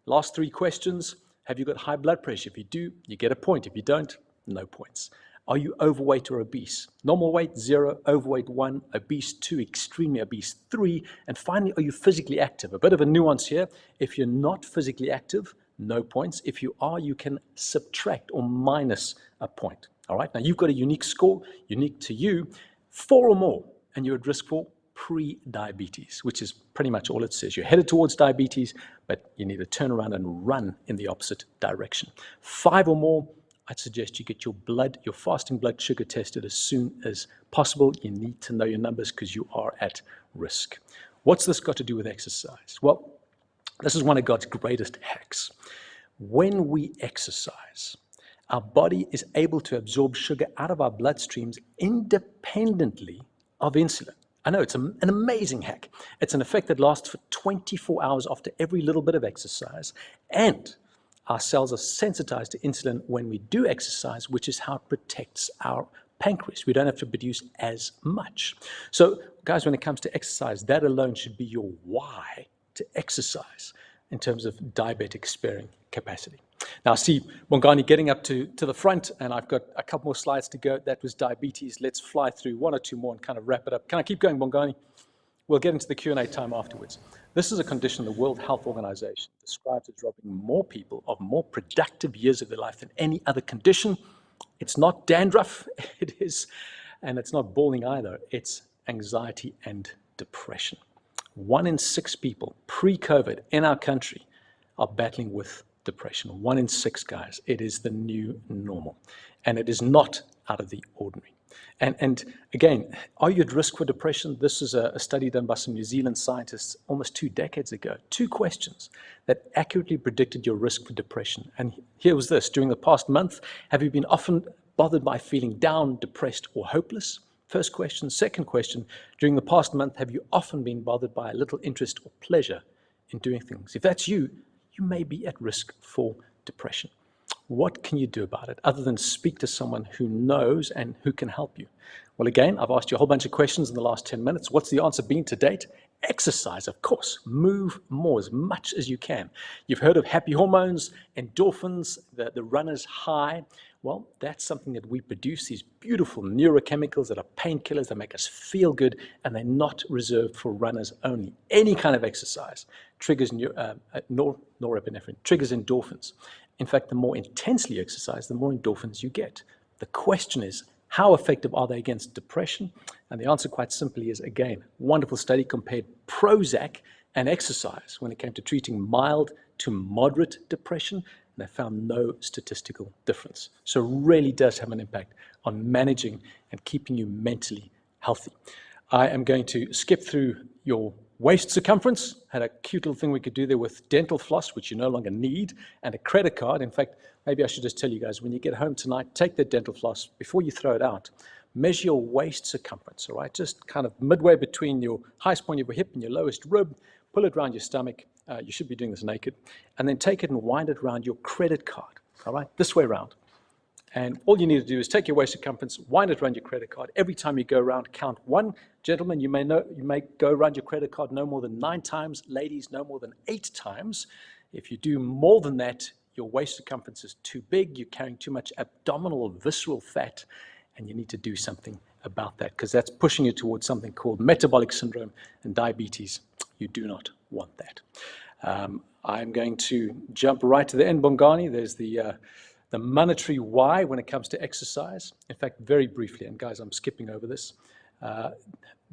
Last 3 questions. Have you got high blood pressure? If you do, you get a point. If you don't, no points. Are you overweight or obese? Normal weight, 0. Overweight, 1. Obese, 2. Extremely obese, 3. And finally, are you physically active? A bit of a nuance here. If you're not physically active, no points. If you are, you can subtract or minus a point. All right, now you've got a unique score, unique to you, 4 or more, and you're at risk for pre-diabetes, which is pretty much all it says. You're headed towards diabetes, but you need to turn around and run in the opposite direction. 5 or more, I'd suggest you get your fasting blood sugar tested as soon as possible. You need to know your numbers because you are at risk. What's this got to do with exercise? Well, this is one of God's greatest hacks. When we exercise, our body is able to absorb sugar out of our bloodstreams independently of insulin. I know it's an amazing hack. It's an effect that lasts for 24 hours after every little bit of exercise. And our cells are sensitized to insulin when we do exercise, which is how it protects our pancreas. We don't have to produce as much. So, guys, when it comes to exercise, that alone should be your why to exercise in terms of diabetic sparing capacity. Now, I see Bongani getting up to the front, and I've got a couple more slides to go. That was diabetes. Let's fly through 1 or 2 more and kind of wrap it up. Can I keep going, Bongani? We'll get into the Q&A time afterwards. This is a condition the World Health Organization describes as robbing more people of more productive years of their life than any other condition. It's not dandruff, it is, and it's not balding either. It's anxiety and depression. 1 in 6 people pre-COVID in our country are battling with depression. 1 in 6, guys. It is the new normal, and it is not out of the ordinary. And again, are you at risk for depression? This is a study done by some New Zealand scientists almost 2 decades ago. 2 questions that accurately predicted your risk for depression. And here was this. During the past month, have you been often bothered by feeling down, depressed, or hopeless? First question. Second question, during the past month, have you often been bothered by a little interest or pleasure in doing things? If that's you, you may be at risk for depression. what can you do about it other than speak to someone who knows and who can help you? Well, again, I've asked you a whole bunch of questions in the last 10 minutes. What's the answer been to date? Exercise, of course. Move more as much as you can. You've heard of happy hormones, endorphins, the runner's high. Well, that's something that we produce, these beautiful neurochemicals that are painkillers that make us feel good, and they're not reserved for runners only. Any kind of exercise triggers norepinephrine, triggers endorphins. In fact, the more intensely you exercise, the more endorphins you get. The question is, how effective are they against depression? And the answer quite simply is, again, wonderful study compared Prozac and exercise when it came to treating mild to moderate depression, and they found no statistical difference. So it really does have an impact on managing and keeping you mentally healthy. I am going to skip through your waist circumference. Had a cute little thing we could do there with dental floss, which you no longer need, and a credit card. In fact, maybe I should just tell you guys, when you get home tonight, take that dental floss, before you throw it out, measure your waist circumference, all right? Just kind of midway between your highest point of your hip and your lowest rib, pull it around your stomach. You should be doing this naked. And then take it and wind it around your credit card, all right? This way around. And all you need to do is take your waist circumference, wind it around your credit card. Every time you go around, count one. Gentlemen, you may go around your credit card no more than 9 times. Ladies, no more than 8 times. If you do more than that, your waist circumference is too big. You're carrying too much abdominal or visceral fat, and you need to do something about that, because that's pushing you towards something called metabolic syndrome and diabetes. You do not want that. I'm going to jump right to the end, Bongani. There's the monetary why when it comes to exercise. In fact, very briefly, and guys, I'm skipping over this.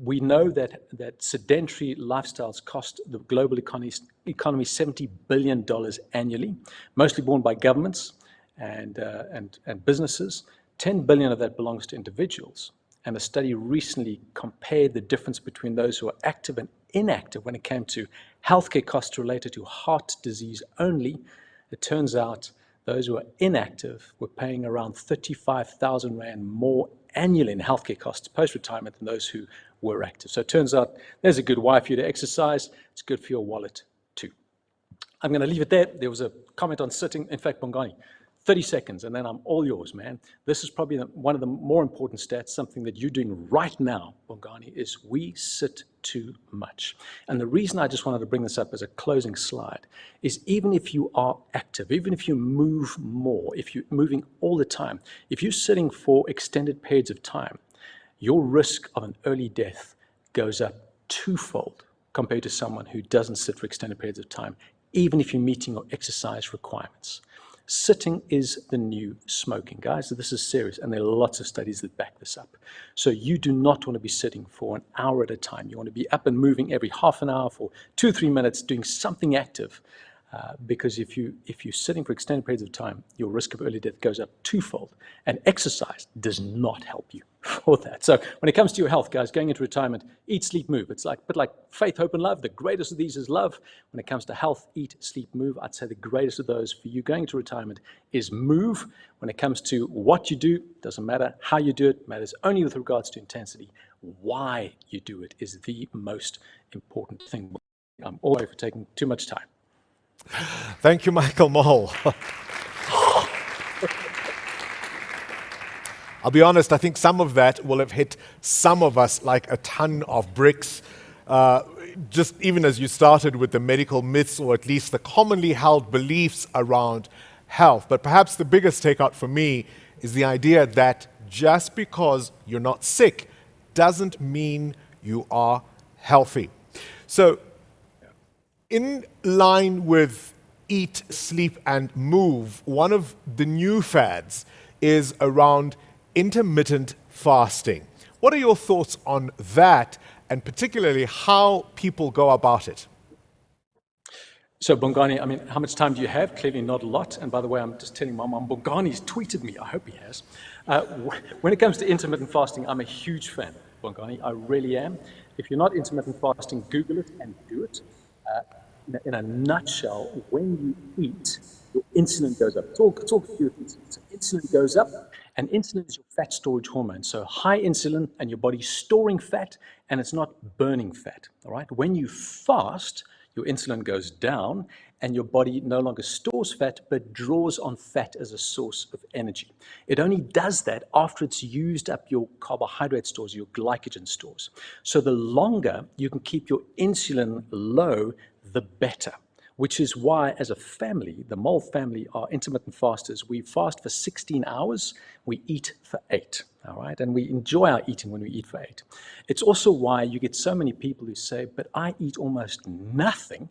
We know that sedentary lifestyles cost the global economy $70 billion annually, mostly borne by governments and businesses. 10 billion of that belongs to individuals. And a study recently compared the difference between those who are active and inactive when it came to healthcare costs related to heart disease only. It turns out those who are inactive were paying around 35,000 Rand more annually in healthcare costs post-retirement than those who were active. So it turns out there's a good why for you to exercise. It's good for your wallet too. I'm going to leave it there. There was a comment on sitting. In fact, Bongani, 30 seconds, and then I'm all yours, man. This is probably one of the more important stats, something that you're doing right now, Bongani, is we sit too much. And the reason I just wanted to bring this up as a closing slide is, even if you are active, even if you move more, if you're moving all the time, if you're sitting for extended periods of time, your risk of an early death goes up twofold compared to someone who doesn't sit for extended periods of time, even if you're meeting your exercise requirements. Sitting is the new smoking, guys. So this is serious, and there are lots of studies that back this up. So you do not want to be sitting for an hour at a time. You want to be up and moving every half an hour for 2 or 3 minutes, doing something active, because if you're sitting for extended periods of time, your risk of early death goes up twofold. And exercise does not help you for that. So when it comes to your health, guys, going into retirement, eat, sleep, move. It's a bit like faith, hope, and love. The greatest of these is love. When it comes to health, eat, sleep, move. I'd say the greatest of those for you going into retirement is move. When it comes to what you do, doesn't matter how you do it, matters only with regards to intensity. Why you do it is the most important thing. I'm all over for taking too much time. Thank you, Michael Mole. I'll be honest, I think some of that will have hit some of us like a ton of bricks. Just even as you started with the medical myths, or at least the commonly held beliefs around health. But perhaps the biggest takeout for me is the idea that just because you're not sick doesn't mean you are healthy. So, in line with eat, sleep, and move, one of the new fads is around intermittent fasting. What are your thoughts on that, and particularly how people go about it? So Bongani, I mean, how much time do you have? Clearly not a lot. And by the way, I'm just telling my mom, Bongani's tweeted me. I hope he has. When it comes to intermittent fasting, I'm a huge fan, Bongani. I really am. If you're not intermittent fasting, Google it and do it. In a nutshell, when you eat, your insulin goes up. Talk to you. So insulin goes up, and insulin is your fat storage hormone. So high insulin, and your body's storing fat, and it's not burning fat. All right. When you fast, your insulin goes down, and your body no longer stores fat, but draws on fat as a source of energy. It only does that after it's used up your carbohydrate stores, your glycogen stores. So the longer you can keep your insulin low, the better. Which is why, as a family, the Mole family are intermittent fasters. We fast for 16 hours, we eat for 8, all right? And we enjoy our eating when we eat for 8. It's also why you get so many people who say, but I eat almost nothing.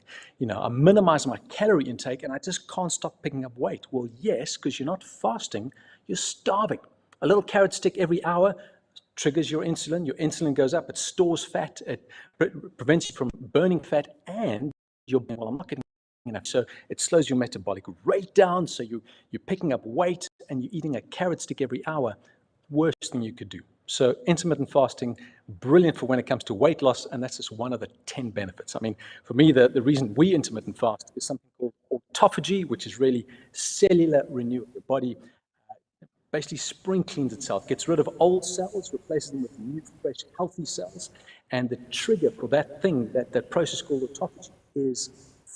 I minimize my calorie intake and I just can't stop picking up weight. Well, yes, because you're not fasting, you're starving. A little carrot stick every hour triggers your insulin goes up, it stores fat, it prevents you from burning fat, and well, I'm not getting enough. So it slows your metabolic rate down, so you're picking up weight and you're eating a carrot stick every hour. Worst thing you could do. So intermittent fasting, brilliant for when it comes to weight loss, and that's just one of the 10 benefits. I mean, for me, the reason we intermittent fast is something called autophagy, which is really cellular renewal. Your body basically spring cleans itself, gets rid of old cells, replaces them with new, fresh, healthy cells, and the trigger for that thing, that process called autophagy, is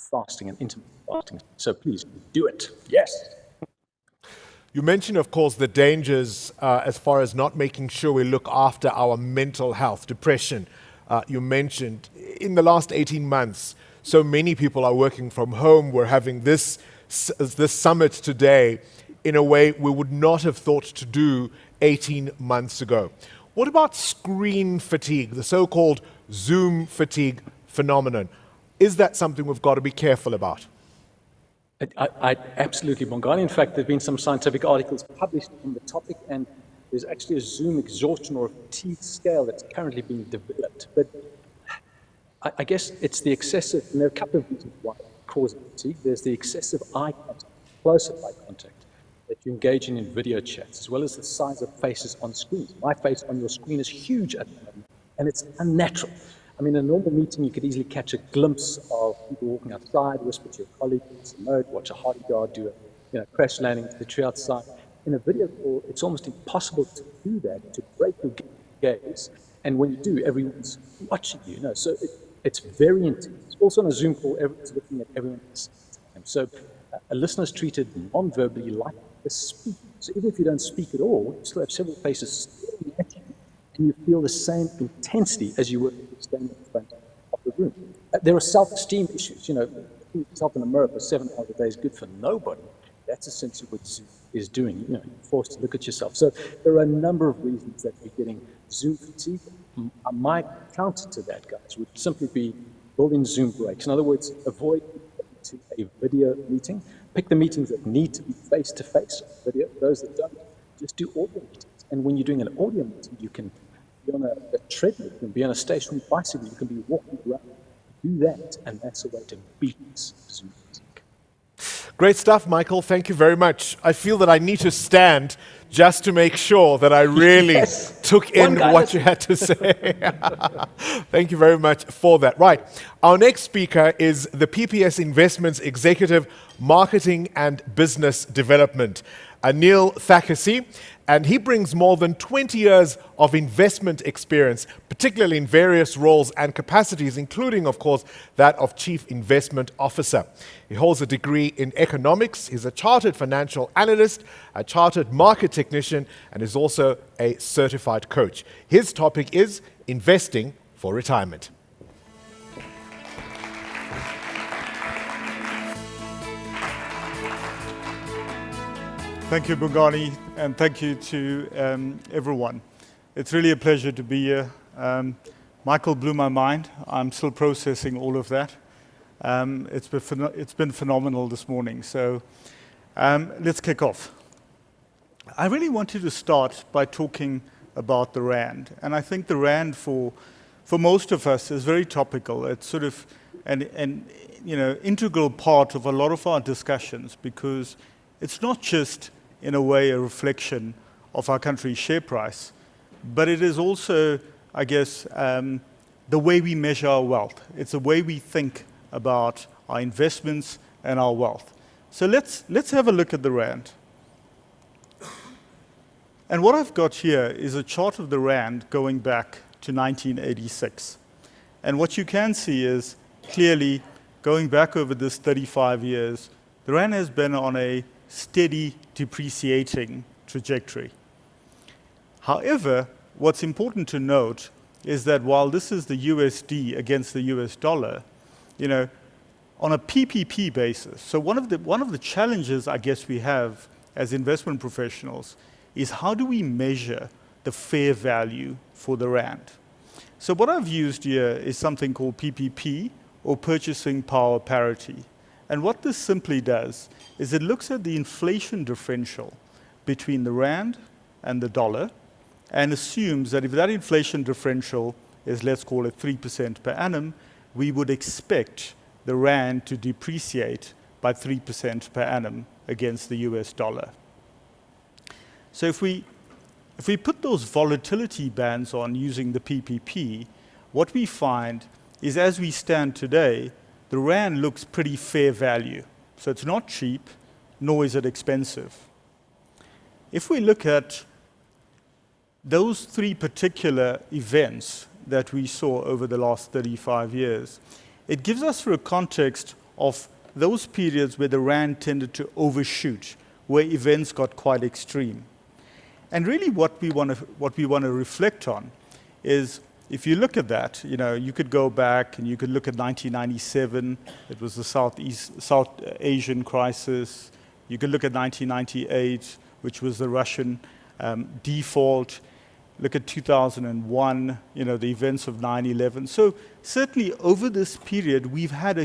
fasting and intermittent fasting. So please do it. Yes. You mentioned, of course, the dangers as far as not making sure we look after our mental health, depression. You mentioned in the last 18 months, so many people are working from home. We're having this summit today in a way we would not have thought to do 18 months ago. What about screen fatigue, the so-called Zoom fatigue phenomenon? Is that something we've got to be careful about? I absolutely, Bongani. In fact, there have been some scientific articles published on the topic, and there's actually a Zoom exhaustion or fatigue scale that's currently being developed. But I guess it's the excessive, and there are a couple of reasons why it causes fatigue. There's the excessive eye contact, close-up eye contact that you engage in video chats, as well as the size of faces on screens. My face on your screen is huge at the moment, and it's unnatural. I mean, in a normal meeting, you could easily catch a glimpse of people walking outside, whisper to your colleague, pass a note, watch a hardy guard do a crash landing to the tree outside. In a video call, it's almost impossible to do that, to break your gaze. And when you do, everyone's watching you. So it's very intense. Also on a Zoom call, everyone's looking at everyone at the same time. So a listener is treated non-verbally like a speaker. So even if you don't speak at all, you still have several faces staring at you, and you feel the same intensity as you would if you're standing in front of the room. There are self-esteem issues. Putting yourself in the mirror for 7 hours a day is good for nobody. That's essentially what Zoom is doing. You're forced to look at yourself. So there are a number of reasons that we're getting Zoom fatigue. My counter to that, guys, would simply be building Zoom breaks. In other words, avoid to a video meeting. Pick the meetings that need to be face-to-face video. Those that don't, just do audio meetings. And when you're doing an audio meeting, you can be on a treadmill, you can be on a stationary bicycle, you can be walking around. Do that, and that's a way to beat Zoom fatigue. Great stuff, Michael. Thank you very much. I feel that I need to stand just to make sure that I really took in what you had to say. Thank you very much for that. Right. Our next speaker is the PPS Investments Executive Marketing and Business Development, Anil Thakasi, and he brings more than 20 years of investment experience, particularly in various roles and capacities, including, of course, that of Chief Investment Officer. He holds a degree in economics, he's a chartered financial analyst, a chartered market technician, and is also a certified coach. His topic is investing for retirement. Thank you, Bongani, and thank you to everyone. It's really a pleasure to be here. Michael blew my mind. I'm still processing all of that. It's been phenomenal this morning. So let's kick off. I really wanted to start by talking about the Rand. And I think the Rand for most of us is very topical. It's sort of an integral part of a lot of our discussions, because it's not just, in a way, a reflection of our country's share price, but it is also, I guess, the way we measure our wealth. It's the way we think about our investments and our wealth. So let's have a look at the Rand. And what I've got here is a chart of the Rand going back to 1986. And what you can see is clearly going back over this 35 years, the rand has been on a steady depreciating trajectory. However, what's important to note is that while this is the USD against the US dollar, on a PPP basis, so one of the challenges I guess we have as investment professionals is how do we measure the fair value for the rand? So what I've used here is something called PPP, or purchasing power parity. And what this simply does is it looks at the inflation differential between the rand and the dollar and assumes that if that inflation differential is, let's call it 3% per annum, we would expect the rand to depreciate by 3% per annum against the US dollar. So if we put those volatility bands on using the PPP, what we find is as we stand today, the rand looks pretty fair value. So it's not cheap, nor is it expensive. If we look at those three particular events that we saw over the last 35 years, it gives us a context of those periods where the rand tended to overshoot, where events got quite extreme. And really what we want to reflect on is, if you look at that, you could go back and you could look at 1997, it was the South Asian crisis. You could look at 1998, which was the Russian default. Look at 2001, the events of 9/11. So certainly over this period, we've had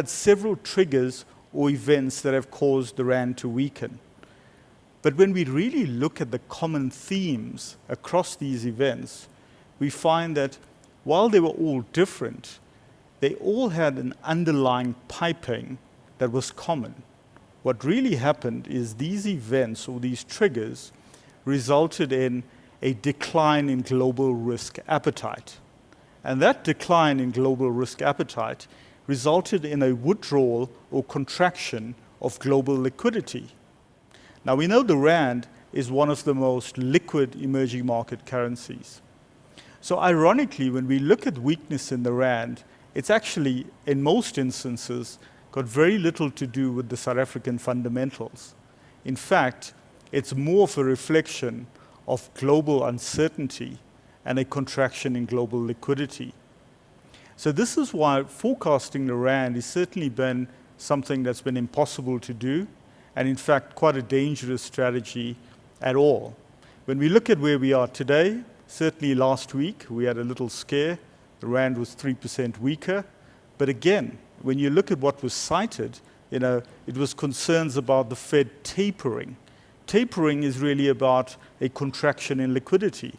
several triggers or events that have caused the rand to weaken. But when we really look at the common themes across these events, we find that while they were all different, they all had an underlying piping that was common. What really happened is these events or these triggers resulted in a decline in global risk appetite. And that decline in global risk appetite resulted in a withdrawal or contraction of global liquidity. Now, we know the rand is one of the most liquid emerging market currencies. So ironically, when we look at weakness in the rand, it's actually, in most instances, got very little to do with the South African fundamentals. In fact, it's more of a reflection of global uncertainty and a contraction in global liquidity. So this is why forecasting the rand has certainly been something that's been impossible to do, and in fact, quite a dangerous strategy at all. When we look at where we are today, certainly last week, we had a little scare. The rand was 3% weaker. But again, when you look at what was cited, it was concerns about the Fed tapering. Tapering is really about a contraction in liquidity.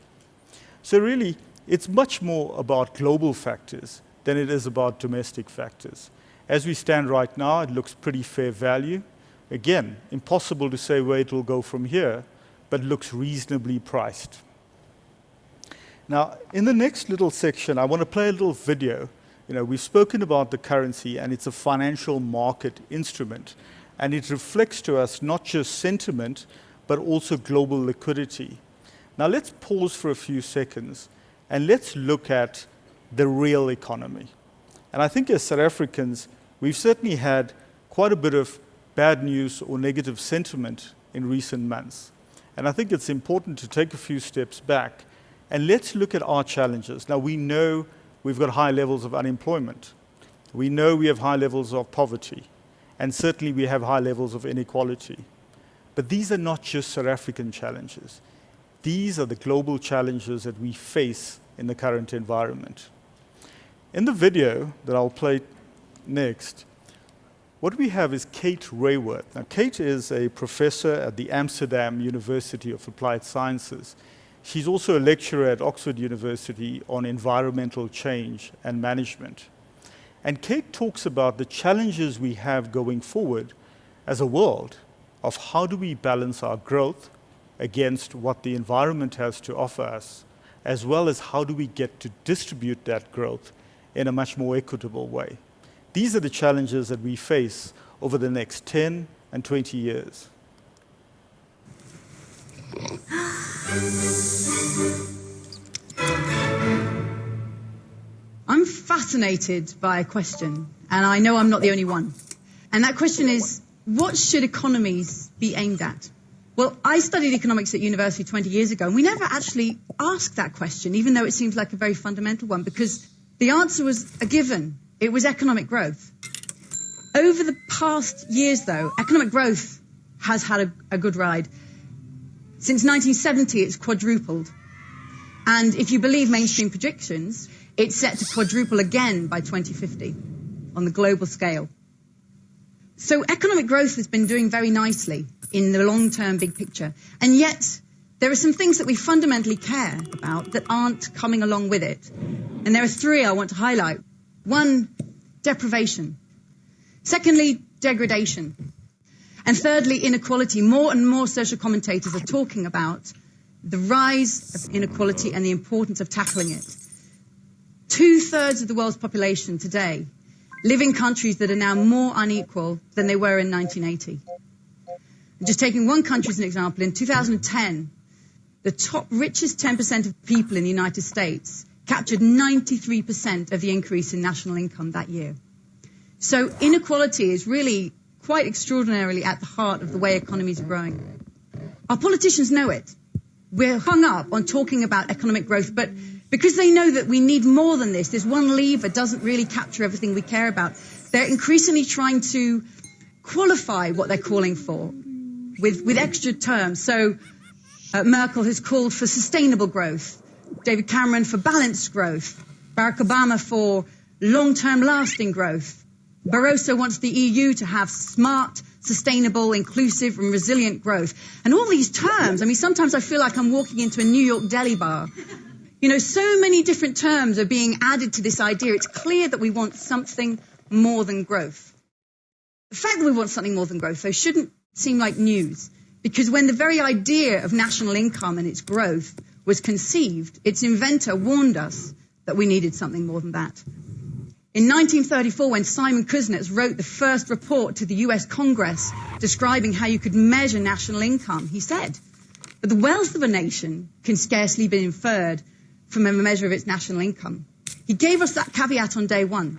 So really, it's much more about global factors than it is about domestic factors. As we stand right now, it looks pretty fair value. Again, impossible to say where it will go from here, but looks reasonably priced. Now, in the next little section, I want to play a little video. We've spoken about the currency, and it's a financial market instrument, and it reflects to us not just sentiment, but also global liquidity. Now, let's pause for a few seconds, and let's look at the real economy. And I think as South Africans, we've certainly had quite a bit of bad news or negative sentiment in recent months. And I think it's important to take a few steps back and let's look at our challenges. Now, we know we've got high levels of unemployment. We know we have high levels of poverty. And certainly we have high levels of inequality. But these are not just South African challenges. These are the global challenges that we face in the current environment. In the video that I'll play next, what we have is Kate Rayworth. Now, Kate is a professor at the Amsterdam University of Applied Sciences. She's also a lecturer at Oxford University on environmental change and management. And Kate talks about the challenges we have going forward as a world of how do we balance our growth against what the environment has to offer us, as well as how do we get to distribute that growth in a much more equitable way. These are the challenges that we face over the next 10 and 20 years. I'm fascinated by a question, And I know I'm not the only one. And that question is, what should economies be aimed at? Well, I studied economics at university 20 years ago, and we never actually asked that question, even though it seems like a very fundamental one, because the answer was a given. It was economic growth. Over the past years, though, economic growth has had a good ride. Since 1970, it's quadrupled. And if you believe mainstream predictions, it's set to quadruple again by 2050 on the global scale. So economic growth has been doing very nicely in the long-term big picture. And yet, there are some things that we fundamentally care about that aren't coming along with it. And there are three I want to highlight. One, deprivation. Secondly, degradation. And thirdly, inequality. More and more social commentators are talking about the rise of inequality and the importance of tackling it. 2/3 of the world's population today live in countries that are now more unequal than they were in 1980. And just taking one country as an example, in 2010, the top richest 10% of people in the United States captured 93% of the increase in national income that year. So inequality is really quite extraordinarily at the heart of the way economies are growing. Our politicians know it. We're hung up on talking about economic growth, but because they know that we need more than this one lever doesn't really capture everything we care about, they're increasingly trying to qualify what they're calling for with extra terms. So Merkel has called for sustainable growth, David Cameron for balanced growth, Barack Obama for long-term lasting growth. Barroso wants the EU to have smart, sustainable, inclusive and resilient growth. And all these terms, I mean, sometimes I feel like I'm walking into a New York deli bar. You know, so many different terms are being added to this idea. It's clear that we want something more than growth. The fact that we want something more than growth, though, shouldn't seem like news, because when the very idea of national income and its growth was conceived, its inventor warned us that we needed something more than that. In 1934, when Simon Kuznets wrote the first report to the US Congress describing how you could measure national income, he said, "But the wealth of a nation can scarcely be inferred from a measure of its national income." He gave us that caveat on day one.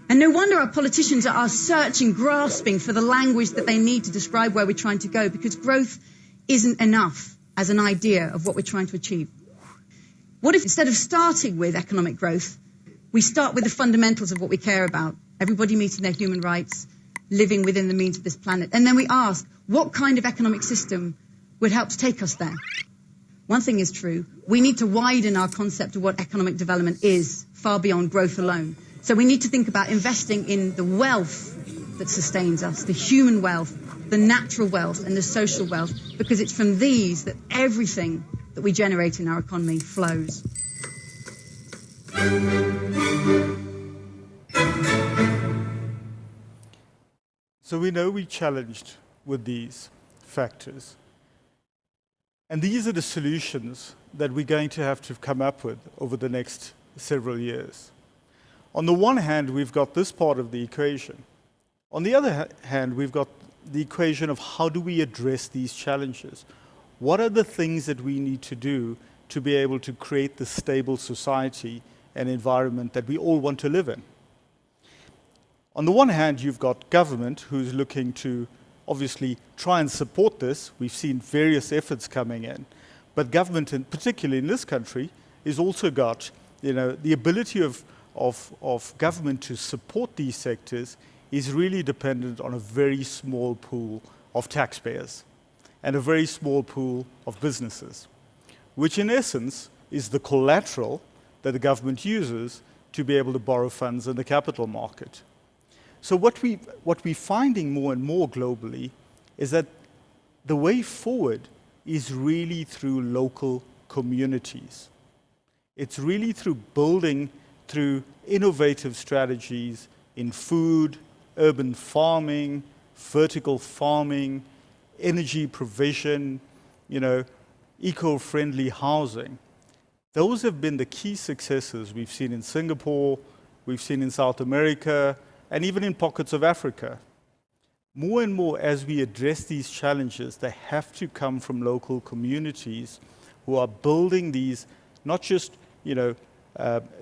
And no wonder our politicians are searching, grasping for the language that they need to describe where we're trying to go, because growth isn't enough as an idea of what we're trying to achieve. What if instead of starting with economic growth, we start with the fundamentals of what we care about, everybody meeting their human rights, living within the means of this planet, and then we ask, what kind of economic system would help to take us there? One thing is true, we need to widen our concept of what economic development is, far beyond growth alone. So we need to think about investing in the wealth that sustains us, the human wealth, the natural wealth, and the social wealth, because it's from these that everything that we generate in our economy flows. So we know we're challenged with these factors. And these are the solutions that we're going to have to come up with over the next several years. On the one hand, we've got this part of the equation. On the other hand, we've got the equation of how do we address these challenges? What are the things that we need to do to be able to create the stable society and environment that we all want to live in? On the one hand, you've got government who's looking to obviously try and support this. We've seen various efforts coming in. But government, particularly in this country, has also got the ability of government to support these sectors is really dependent on a very small pool of taxpayers and a very small pool of businesses, which in essence is the collateral that the government uses to be able to borrow funds in the capital market. So what we're finding more and more globally is that the way forward is really through local communities. It's really through building through innovative strategies in food, urban farming, vertical farming, energy provision, eco-friendly housing. Those have been the key successes we've seen in Singapore, we've seen in South America, and even in pockets of Africa. More and more, as we address these challenges, they have to come from local communities who are building these, not just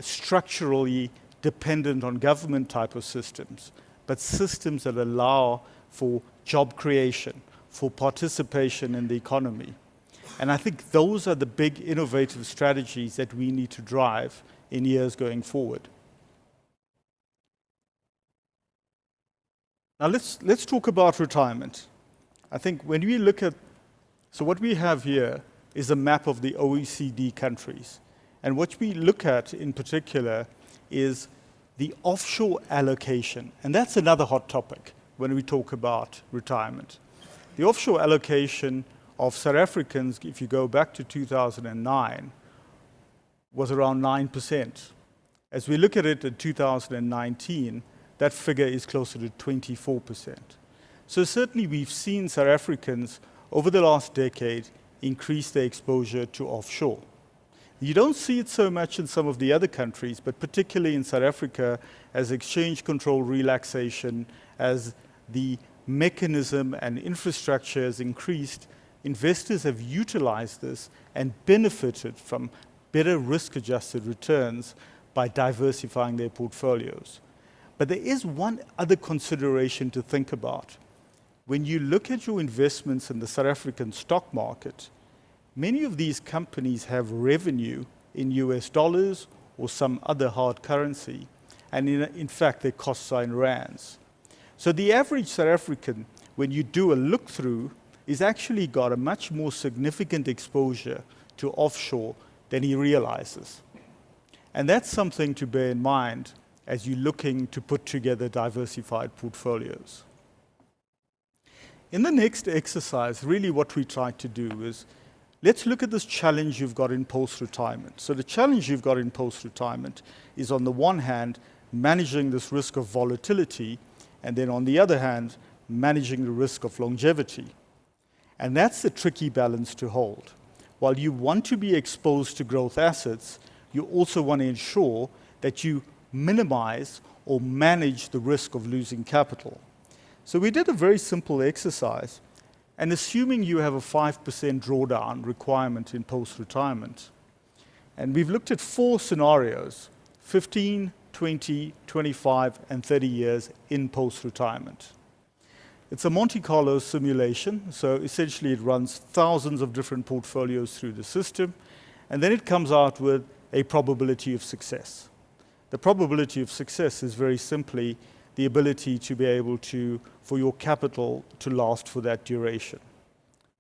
structurally dependent on government type of systems, but systems that allow for job creation, for participation in the economy. And I think those are the big innovative strategies that we need to drive in years going forward. Now let's talk about retirement. I think when we look at, so what we have here is a map of the OECD countries. And what we look at in particular is the offshore allocation. And that's another hot topic when we talk about retirement. The offshore allocation of South Africans, if you go back to 2009, was around 9%. As we look at it in 2019, that figure is closer to 24%. So certainly we've seen South Africans over the last decade increase their exposure to offshore. You don't see it so much in some of the other countries, but particularly in South Africa, as exchange control relaxation, as the mechanism and infrastructure has increased, investors have utilized this and benefited from better risk-adjusted returns by diversifying their portfolios. But there is one other consideration to think about. When you look at your investments in the South African stock market, many of these companies have revenue in US dollars or some other hard currency, and in fact, their costs are in rands. So the average South African, when you do a look-through, is actually got a much more significant exposure to offshore than he realizes. And that's something to bear in mind as you're looking to put together diversified portfolios. In the next exercise, really what we try to do is, let's look at this challenge you've got in post-retirement. So the challenge you've got in post-retirement is, on the one hand, managing this risk of volatility, and then on the other hand, managing the risk of longevity. And that's the tricky balance to hold. While you want to be exposed to growth assets, you also want to ensure that you minimize or manage the risk of losing capital. So we did a very simple exercise, and assuming you have a 5% drawdown requirement in post-retirement, and we've looked at 4 scenarios, 15, 20, 25, and 30 years in post-retirement. It's a Monte Carlo simulation, so essentially it runs thousands of different portfolios through the system, and then it comes out with a probability of success. The probability of success is very simply the ability to be able to, for your capital to last for that duration.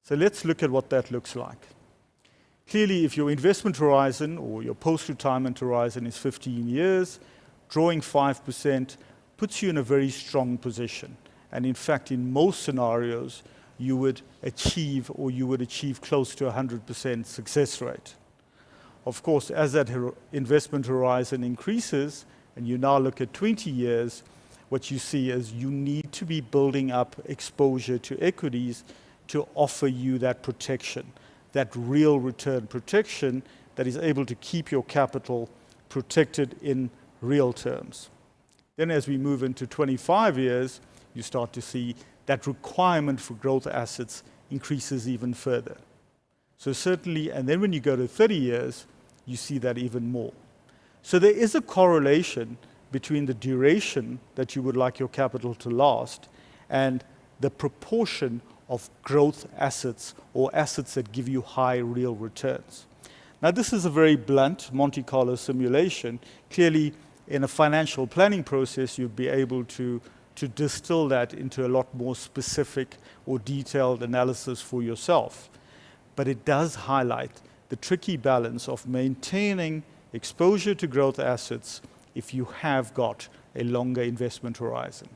So let's look at what that looks like. Clearly, if your investment horizon or your post-retirement horizon is 15 years, drawing 5% puts you in a very strong position. And in fact, in most scenarios, you would achieve close to 100% success rate. Of course, as that investment horizon increases, and you now look at 20 years, what you see is you need to be building up exposure to equities to offer you that protection, that real return protection that is able to keep your capital protected in real terms. Then as we move into 25 years, you start to see that requirement for growth assets increases even further. So certainly, and then when you go to 30 years, you see that even more. So there is a correlation between the duration that you would like your capital to last and the proportion of growth assets or assets that give you high real returns. Now, this is a very blunt Monte Carlo simulation. Clearly, in a financial planning process, you'd be able to distill that into a lot more specific or detailed analysis for yourself. But it does highlight the tricky balance of maintaining exposure to growth assets if you have got a longer investment horizon.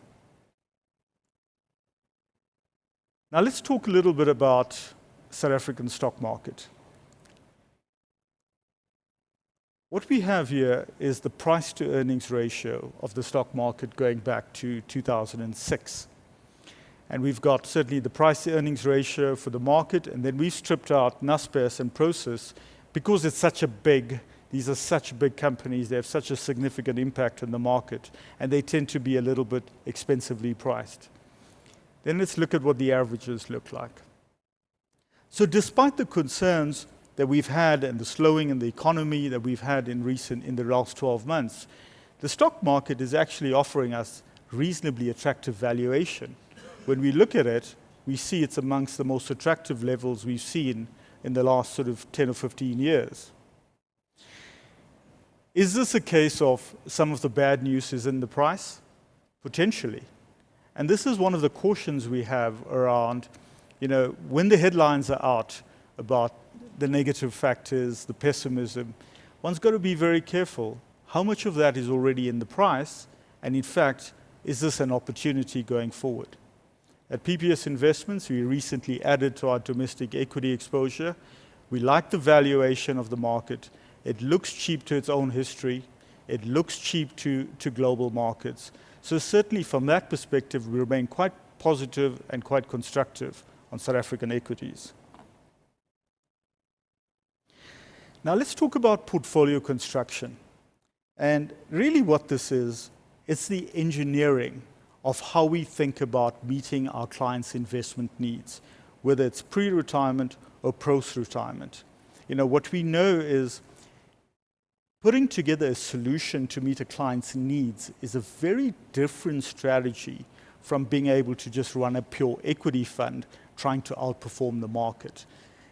Now let's talk a little bit about South African stock market. What we have here is the price to earnings ratio of the stock market going back to 2006. And we've got certainly the price to earnings ratio for the market, and then we've stripped out Naspers and Prosus because it's such a big, these are such big companies, they have such a significant impact on the market, and they tend to be a little bit expensively priced. Then let's look at what the averages look like. So despite the concerns that we've had and the slowing in the economy that we've had in the last 12 months, the stock market is actually offering us reasonably attractive valuation. When we look at it, we see it's amongst the most attractive levels we've seen in the last sort of 10 or 15 years. Is this a case of some of the bad news is in the price? Potentially. And this is one of the cautions we have around, when the headlines are out about the negative factors, the pessimism, one's got to be very careful. How much of that is already in the price? And in fact, is this an opportunity going forward? At PPS Investments, we recently added to our domestic equity exposure. We like the valuation of the market. It looks cheap to its own history. It looks cheap to global markets. So certainly from that perspective, we remain quite positive and quite constructive on South African equities. Now let's talk about portfolio construction. And really what this is, it's the engineering of how we think about meeting our clients' investment needs, whether it's pre-retirement or post-retirement. What we know is putting together a solution to meet a client's needs is a very different strategy from being able to just run a pure equity fund trying to outperform the market.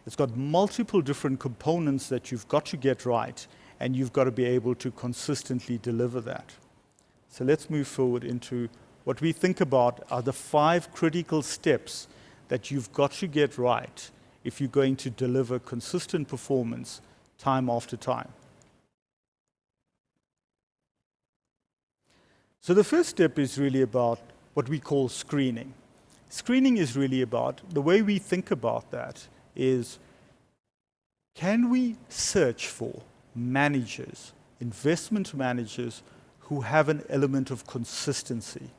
It's got multiple different components that you've got to get right, and you've got to be able to consistently deliver that. So let's move forward into what we think about are the 5 critical steps that you've got to get right if you're going to deliver consistent performance time after time. So the first step is really about what we call screening. Screening is really about, the way we think about that is, can we search for managers, investment managers, who have an element of consistency?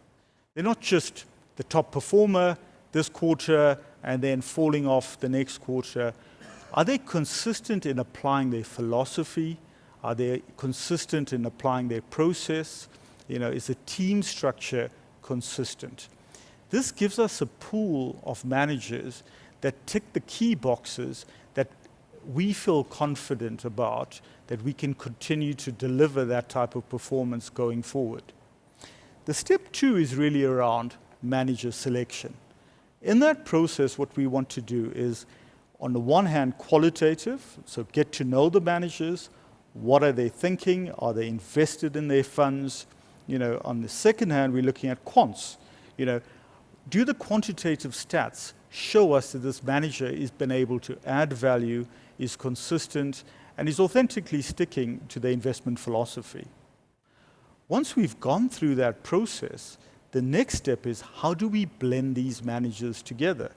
They're not just the top performer this quarter and then falling off the next quarter. Are they consistent in applying their philosophy? Are they consistent in applying their process? Is the team structure consistent? This gives us a pool of managers that tick the key boxes that we feel confident about, that we can continue to deliver that type of performance going forward. The step 2 is really around manager selection. In that process, what we want to do is, on the one hand, qualitative, so get to know the managers. What are they thinking? Are they invested in their funds? On the second hand, we're looking at quants. Do the quantitative stats show us that this manager has been able to add value, is consistent, and is authentically sticking to their investment philosophy? Once we've gone through that process, the next step is, how do we blend these managers together?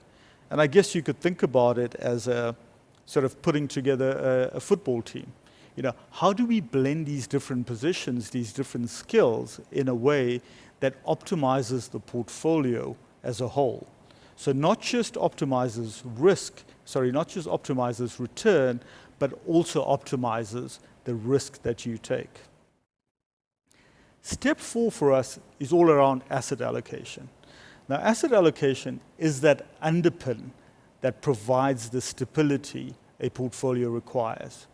And I guess you could think about it as a sort of putting together a football team. How do we blend these different positions, these different skills, in a way that optimizes the portfolio as a whole? So not just optimizes return, but also optimizes the risk that you take. Step 4 for us is all around asset allocation. Now, asset allocation is that underpin that provides the stability a portfolio requires.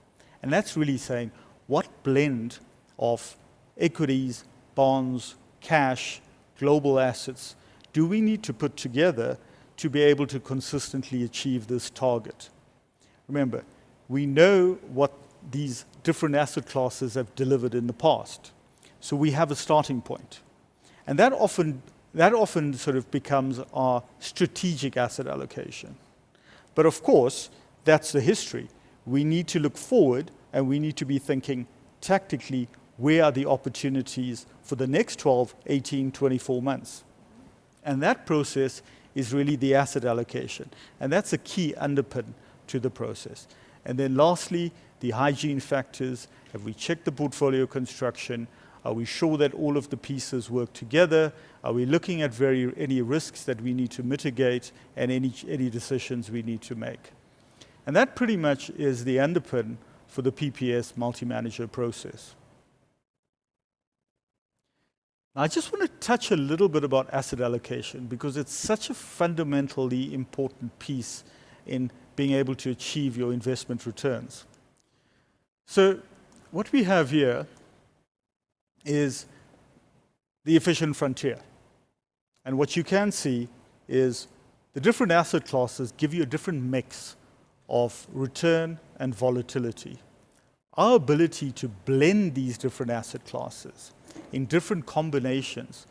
And that's really saying, what blend of equities, bonds, cash, global assets do we need to put together to be able to consistently achieve this target? Remember, we know what these different asset classes have delivered in the past. So we have a starting point. And that often sort of becomes our strategic asset allocation. But of course, that's the history. We need to look forward, and we need to be thinking tactically, where are the opportunities for the next 12, 18, 24 months? And that process is really the asset allocation. And that's a key underpin to the process. And then lastly, the hygiene factors. Have we checked the portfolio construction? Are we sure that all of the pieces work together? Are we looking at any risks that we need to mitigate, and any decisions we need to make? And that pretty much is the underpin for the PPS multi-manager process. Now, I just want to touch a little bit about asset allocation, because it's such a fundamentally important piece in being able to achieve your investment returns. So what we have here is the efficient frontier. And what you can see is the different asset classes give you a different mix of return and volatility. Our ability to blend these different asset classes in different combinations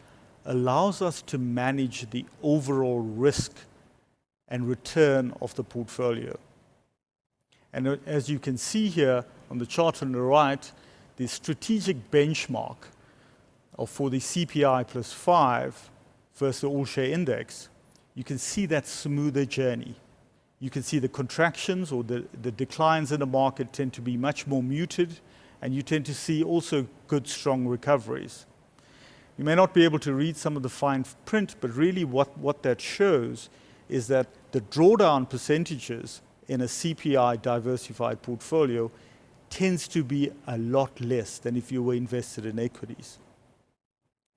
allows us to manage the overall risk and return of the portfolio. And as you can see here on the chart on the right, the strategic benchmark for the CPI plus 5 versus the all-share index, you can see that smoother journey. You can see the contractions or the declines in the market tend to be much more muted, and you tend to see also good, strong recoveries. You may not be able to read some of the fine print, but really what that shows is that the drawdown percentages in a CPI diversified portfolio tends to be a lot less than if you were invested in equities.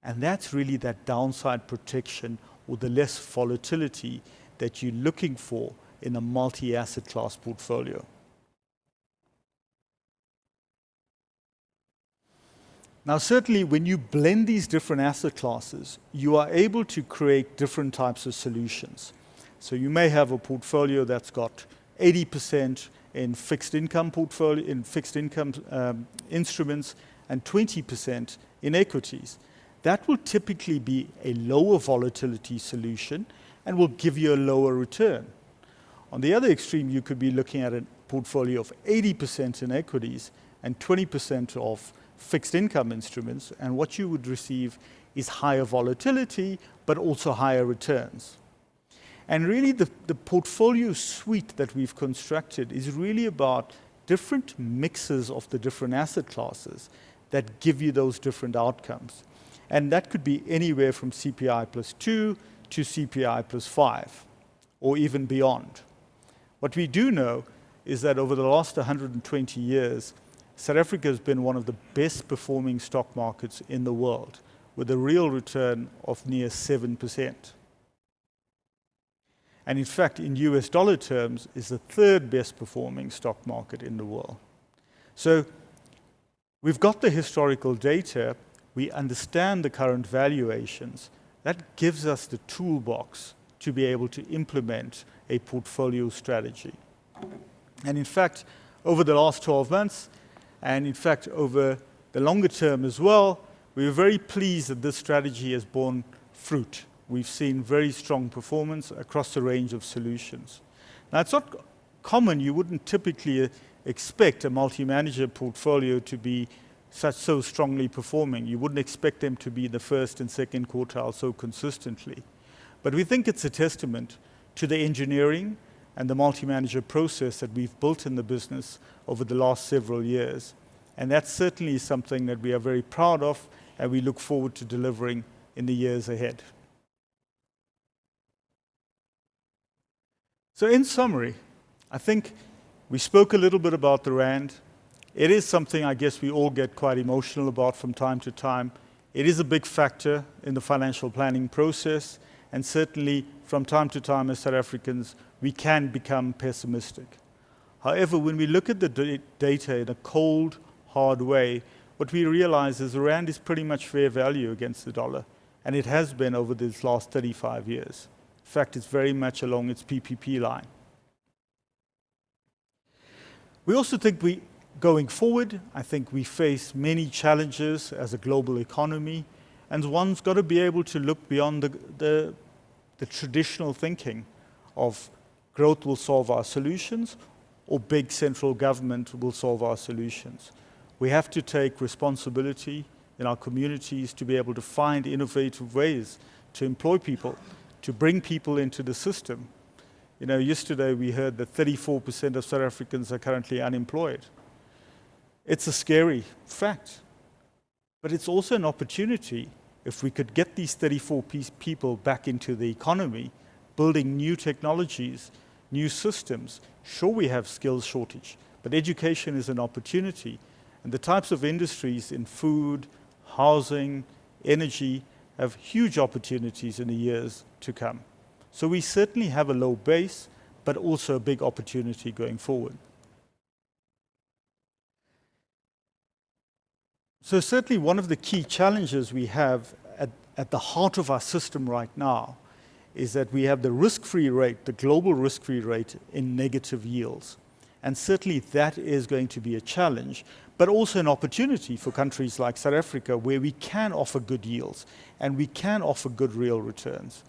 And that's really that downside protection or the less volatility that you're looking for in a multi-asset class portfolio. Now, certainly when you blend these different asset classes, you are able to create different types of solutions. So you may have a portfolio that's got 80% in fixed income portfolio, in fixed income instruments, and 20% in equities. That will typically be a lower volatility solution and will give you a lower return. On the other extreme, you could be looking at a portfolio of 80% in equities and 20% of fixed income instruments, and what you would receive is higher volatility, but also higher returns. And really the portfolio suite that we've constructed is really about different mixes of the different asset classes that give you those different outcomes. And that could be anywhere from CPI plus 2 to CPI plus 5, or even beyond. What we do know is that over the last 120 years, South Africa has been one of the best performing stock markets in the world, with a real return of near 7%. And in fact, in US dollar terms, is the third best performing stock market in the world. So we've got the historical data, we understand the current valuations. That gives us the toolbox to be able to implement a portfolio strategy. And in fact, over the last 12 months, and in fact over the longer term as well, we were very pleased that this strategy has borne fruit. We've seen very strong performance across a range of solutions. Now, it's not common, you wouldn't typically expect a multi-manager portfolio to be so strongly performing. You wouldn't expect them to be the first and second quartile so consistently. But we think it's a testament to the engineering and the multi-manager process that we've built in the business over the last several years. And that's certainly something that we are very proud of and we look forward to delivering in the years ahead. So in summary, I think we spoke a little bit about the Rand. It is something I guess we all get quite emotional about from time to time. It is a big factor in the financial planning process, and certainly from time to time as South Africans, we can become pessimistic. However, when we look at the data in a cold, hard way, what we realize is the Rand is pretty much fair value against the dollar, and it has been over these last 35 years. In fact, it's very much along its PPP line. We also think going forward, I think we face many challenges as a global economy, and one's got to be able to look beyond the traditional thinking of growth will solve our solutions or big central government will solve our solutions. We have to take responsibility in our communities to be able to find innovative ways to employ people, to bring people into the system. You know, yesterday we heard that 34% of South Africans are currently unemployed. It's a scary fact, but it's also an opportunity. If we could get these 34 people back into the economy, building new technologies, new systems, sure we have skills shortage, but education is an opportunity. And the types of industries in food, housing, energy have huge opportunities in the years to come. So we certainly have a low base, but also a big opportunity going forward. So certainly one of the key challenges we have at the heart of our system right now is that we have the risk-free rate, the global risk-free rate in negative yields. And certainly that is going to be a challenge, but also an opportunity for countries like South Africa where we can offer good yields and we can offer good real returns.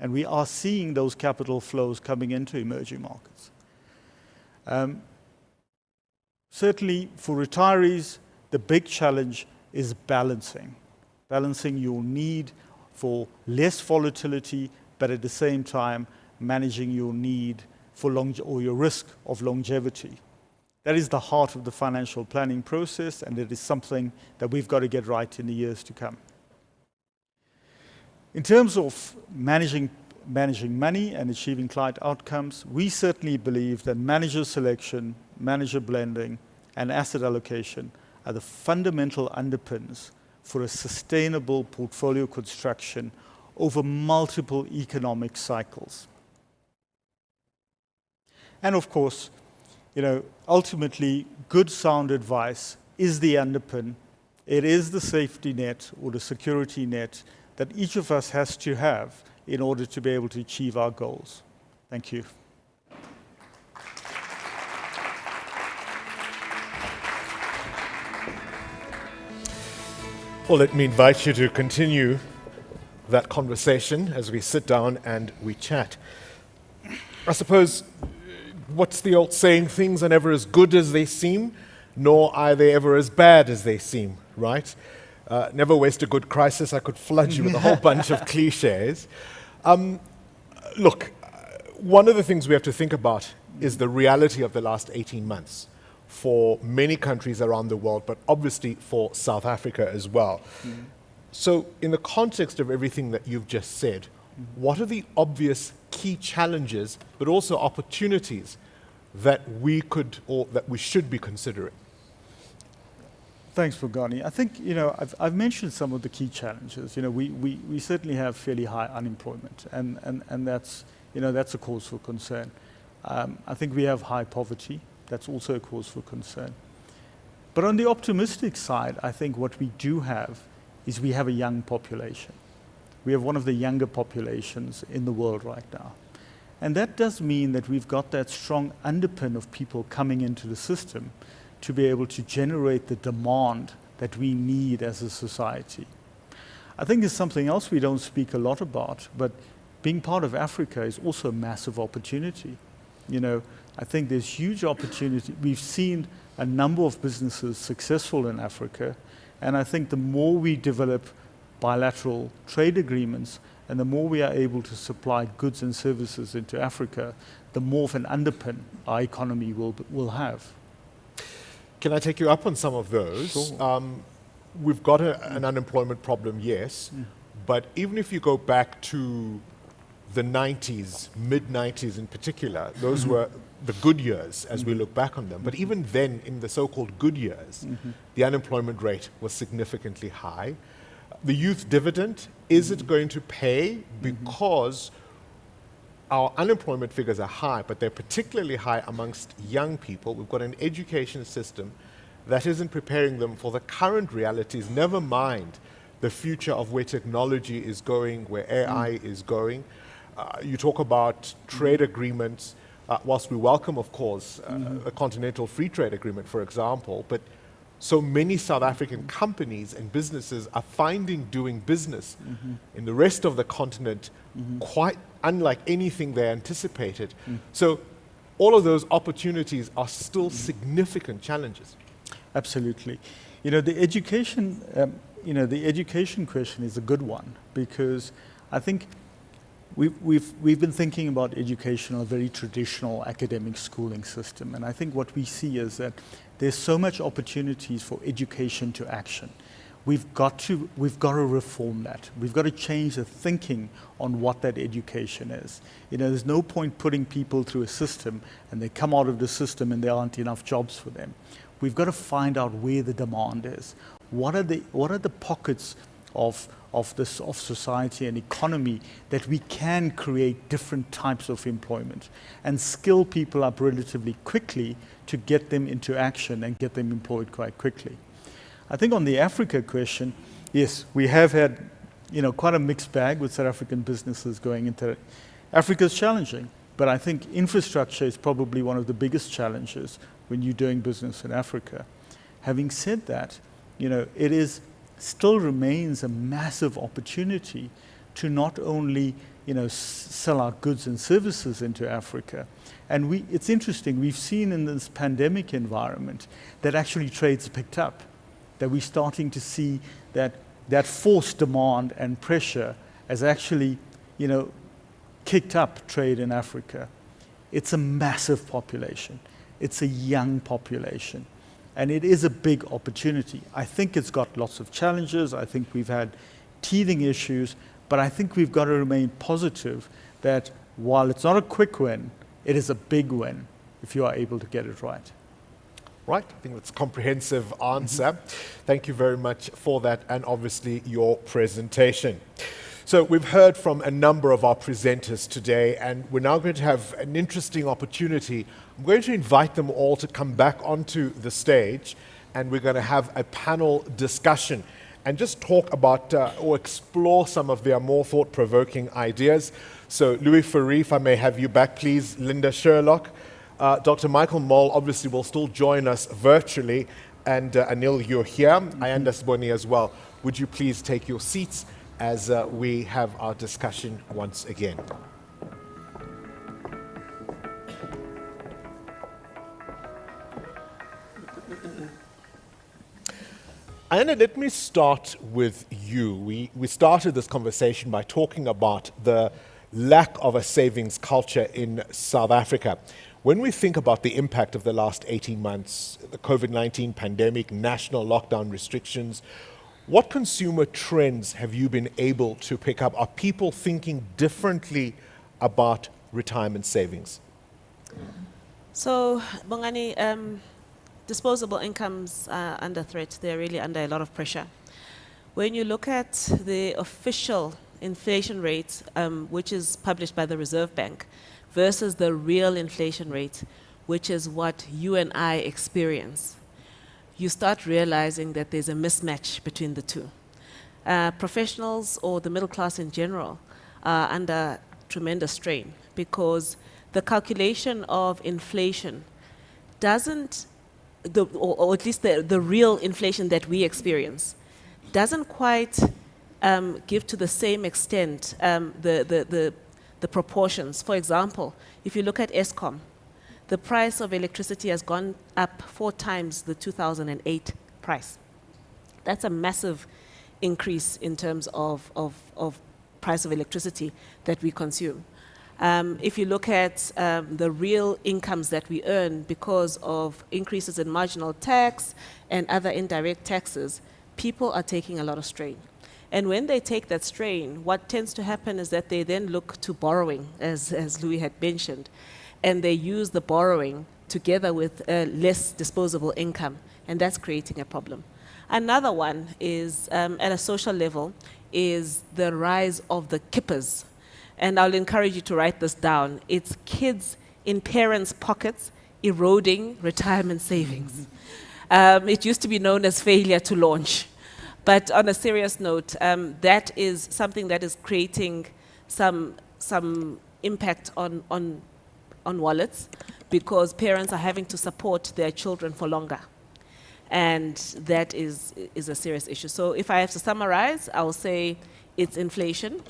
And we are seeing those capital flows coming into emerging markets. Certainly for retirees, the big challenge is balancing your need for less volatility, but at the same time managing your need for or your risk of longevity. That is the heart of the financial planning process, and it is something that we've got to get right in the years to come. In terms of managing money and achieving client outcomes, we certainly believe that manager selection, manager blending, and asset allocation are the fundamental underpins for a sustainable portfolio construction over multiple economic cycles. And of course, ultimately, good sound advice is the underpin. It is the safety net or the security net that each of us has to have in order to be able to achieve our goals. Thank you. Well, let me invite you to continue that conversation as we sit down and we chat. I suppose, what's the old saying? Things are never as good as they seem, nor are they ever as bad as they seem, right? Never waste a good crisis. I could flood you with a whole bunch of cliches. Look, one of the things we have to think about is the reality of the last 18 months for many countries around the world, but obviously for South Africa as well. So in the context of everything that you've just said, what are the obvious key challenges, but also opportunities that we could or that we should be considering? Thanks, Bongani. I think, I've mentioned some of the key challenges. We certainly have fairly high unemployment, and that's a cause for concern. I think we have high poverty. That's also a cause for concern. But on the optimistic side, I think what we do have is we have a young population. We have one of the younger populations in the world right now. And that does mean that we've got that strong underpin of people coming into the system to be able to generate the demand that we need as a society. I think there's something else we don't speak a lot about, but being part of Africa is also a massive opportunity. I think there's huge opportunity. We've seen a number of businesses successful in Africa, and I think the more we develop bilateral trade agreements and the more we are able to supply goods and services into Africa, the more of an underpin our economy will have. Can I take you up on some of those? Sure. We've got an unemployment problem, yes, but even if you go back to the 90s, mid-90s in particular, those were the good years as we look back on them. But even then, in the so-called good years, the unemployment rate was significantly high. The youth dividend, is it going to pay? Because our unemployment figures are high, but they're particularly high amongst young people. We've got an education system that isn't preparing them for the current realities, never mind the future of where technology is going, where AI is going. You talk about trade agreements, whilst we welcome, of course, a continental free trade agreement, for example, but so many South African companies and businesses are finding doing business in the rest of the continent quite unlike anything they anticipated. So all of those opportunities are still significant challenges. Absolutely. The education question is a good one, because I think we've been thinking about education on a very traditional academic schooling system, and I think what we see is that there's so much opportunities for education to action. We've got to reform that. We've got to change the thinking on what that education is. There's no point putting people through a system and they come out of the system and there aren't enough jobs for them. We've got to find out where the demand is. What are the pockets of society and economy that we can create different types of employment and skill people up relatively quickly to get them into action and get them employed quite quickly. I think on the Africa question, yes, we have had quite a mixed bag with South African businesses going into it. Africa's challenging, but I think infrastructure is probably one of the biggest challenges when you're doing business in Africa. Having said that, it still remains a massive opportunity to not only sell our goods and services into Africa. And it's interesting, we've seen in this pandemic environment that actually trade's picked up, that we're starting to see that forced demand and pressure has actually, kicked up trade in Africa. It's a massive population. It's a young population. And it is a big opportunity. I think it's got lots of challenges. I think we've had teething issues, but I think we've got to remain positive that while it's not a quick win, it is a big win if you are able to get it right. Right, I think that's a comprehensive answer. Thank you very much for that, and obviously your presentation. So we've heard from a number of our presenters today, and we're now going to have an interesting opportunity. I'm going to invite them all to come back onto the stage, and we're going to have a panel discussion and just talk about or explore some of their more thought-provoking ideas. So Louis Fourie, if I may have you back, please. Linda Sherlock. Dr. Michael Moll obviously will still join us virtually, and Anil, you're here. Ayanda Siboni as well. Would you please take your seats as we have our discussion once again. Ayanda, let me start with you. We started this conversation by talking about the lack of a savings culture in South Africa. When we think about the impact of the last 18 months, the COVID-19 pandemic, national lockdown restrictions, what consumer trends have you been able to pick up? Are people thinking differently about retirement savings? So, Bongani, disposable incomes are under threat. They're really under a lot of pressure. When you look at the official inflation rate, which is published by the Reserve Bank, versus the real inflation rate, which is what you and I experience, you start realizing that there's a mismatch between the two. Professionals or the middle class in general are under tremendous strain because the calculation of inflation doesn't, or at least the real inflation that we experience, doesn't quite give to the same extent the proportions. For example, if you look at Eskom, the price of electricity has gone up 4 times the 2008 price. That's a massive increase in terms of price of electricity that we consume. If you look at the real incomes that we earn because of increases in marginal tax and other indirect taxes, people are taking a lot of strain. And when they take that strain, what tends to happen is that they then look to borrowing, as Louis had mentioned, and they use the borrowing together with less disposable income, and that's creating a problem. Another one is, at a social level, is the rise of the kippers. And I'll encourage you to write this down. It's kids in parents' pockets eroding retirement savings. It used to be known as failure to launch. But on a serious note, that is something that is creating some impact on wallets because parents are having to support their children for longer. And that is a serious issue. So if I have to summarize, I will say it's inflation,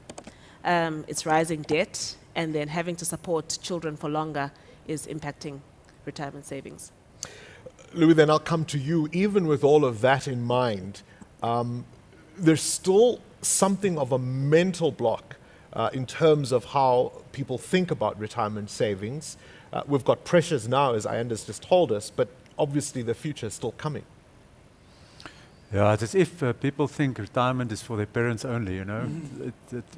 it's rising debt, and then having to support children for longer is impacting retirement savings. Louis, then I'll come to you. Even with all of that in mind, there's still something of a mental block in terms of how people think about retirement savings. We've got pressures now, as Ayanda's just told us, but obviously the future is still coming. Yeah, it's as if people think retirement is for their parents only, you know.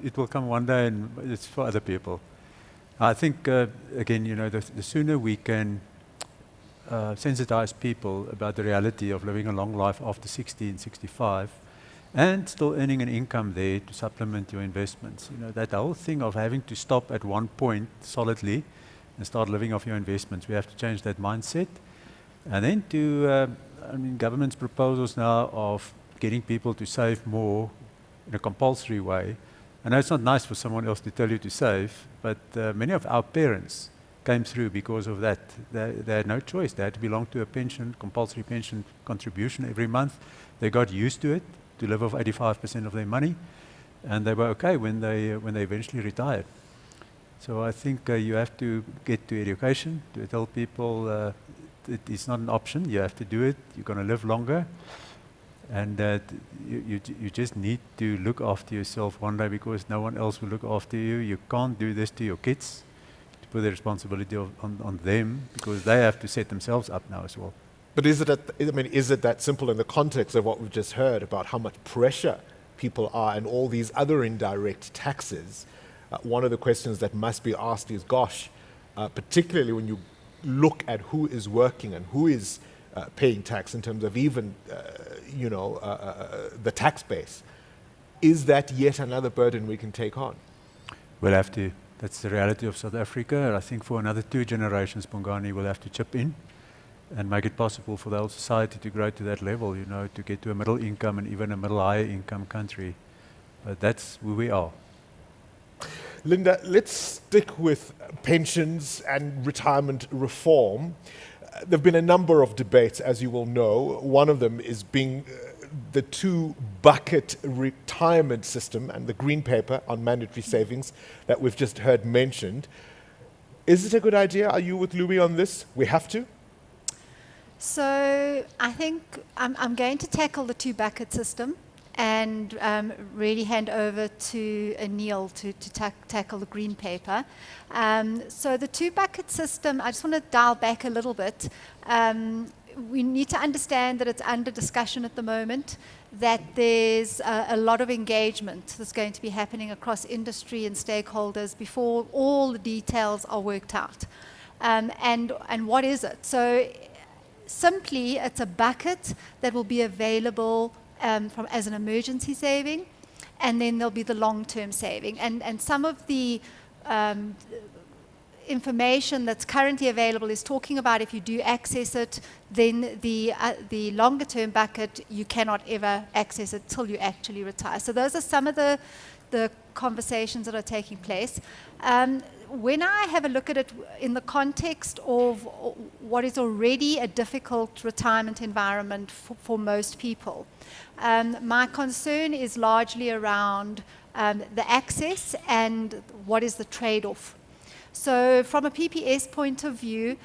It will come one day and it's for other people. I think, again, you know, the sooner we can sensitize people about the reality of living a long life after 60 and 65 and still earning an income there to supplement your investments. You know, that whole thing of having to stop at one point solidly and start living off your investments, we have to change that mindset. And then to I mean, government's proposals now of getting people to save more in a compulsory way. I know it's not nice for someone else to tell you to save, but many of our parents came through because of that. They had no choice. They had to belong to a pension, compulsory pension contribution every month. They got used to it, to live off 85% of their money, and they were okay when they eventually retired. So I think you have to get to education, to tell people it's not an option, you have to do it, you're going to live longer, and that you just need to look after yourself one day because no one else will look after you. You can't do this to your kids, to put the responsibility on them, because they have to set themselves up now as well. But is it that simple in the context of what we've just heard about how much pressure people are and all these other indirect taxes? One of the questions that must be asked is, gosh, particularly when you look at who is working and who is paying tax in terms of even, the tax base, is that yet another burden we can take on? We'll have to. That's the reality of South Africa. I think for another 2 generations, Bongani will have to chip in and make it possible for the whole society to grow to that level, to get to a middle income and even a middle higher income country. But that's who we are. Linda, let's stick with pensions and retirement reform. There have been a number of debates, as you will know. One of them is being the 2-bucket retirement system and the green paper on mandatory savings that we've just heard mentioned. Is it a good idea? Are you with Louis on this? We have to? So I think I'm going to tackle the 2-bucket system and really hand over to Anil to tackle the green paper. So the 2-bucket system, I just want to dial back a little bit. We need to understand that it's under discussion at the moment, that there's a lot of engagement that's going to be happening across industry and stakeholders before all the details are worked out. And what is it? So simply, it's a bucket that will be available as an emergency saving, and then there'll be the long-term saving. And some of the information that's currently available is talking about if you do access it, then the longer-term bucket, you cannot ever access it till you actually retire. So those are some of the conversations that are taking place. When I have a look at it in the context of what is already a difficult retirement environment for most people, my concern is largely around the access and what is the trade-off. So from a PPS point of view,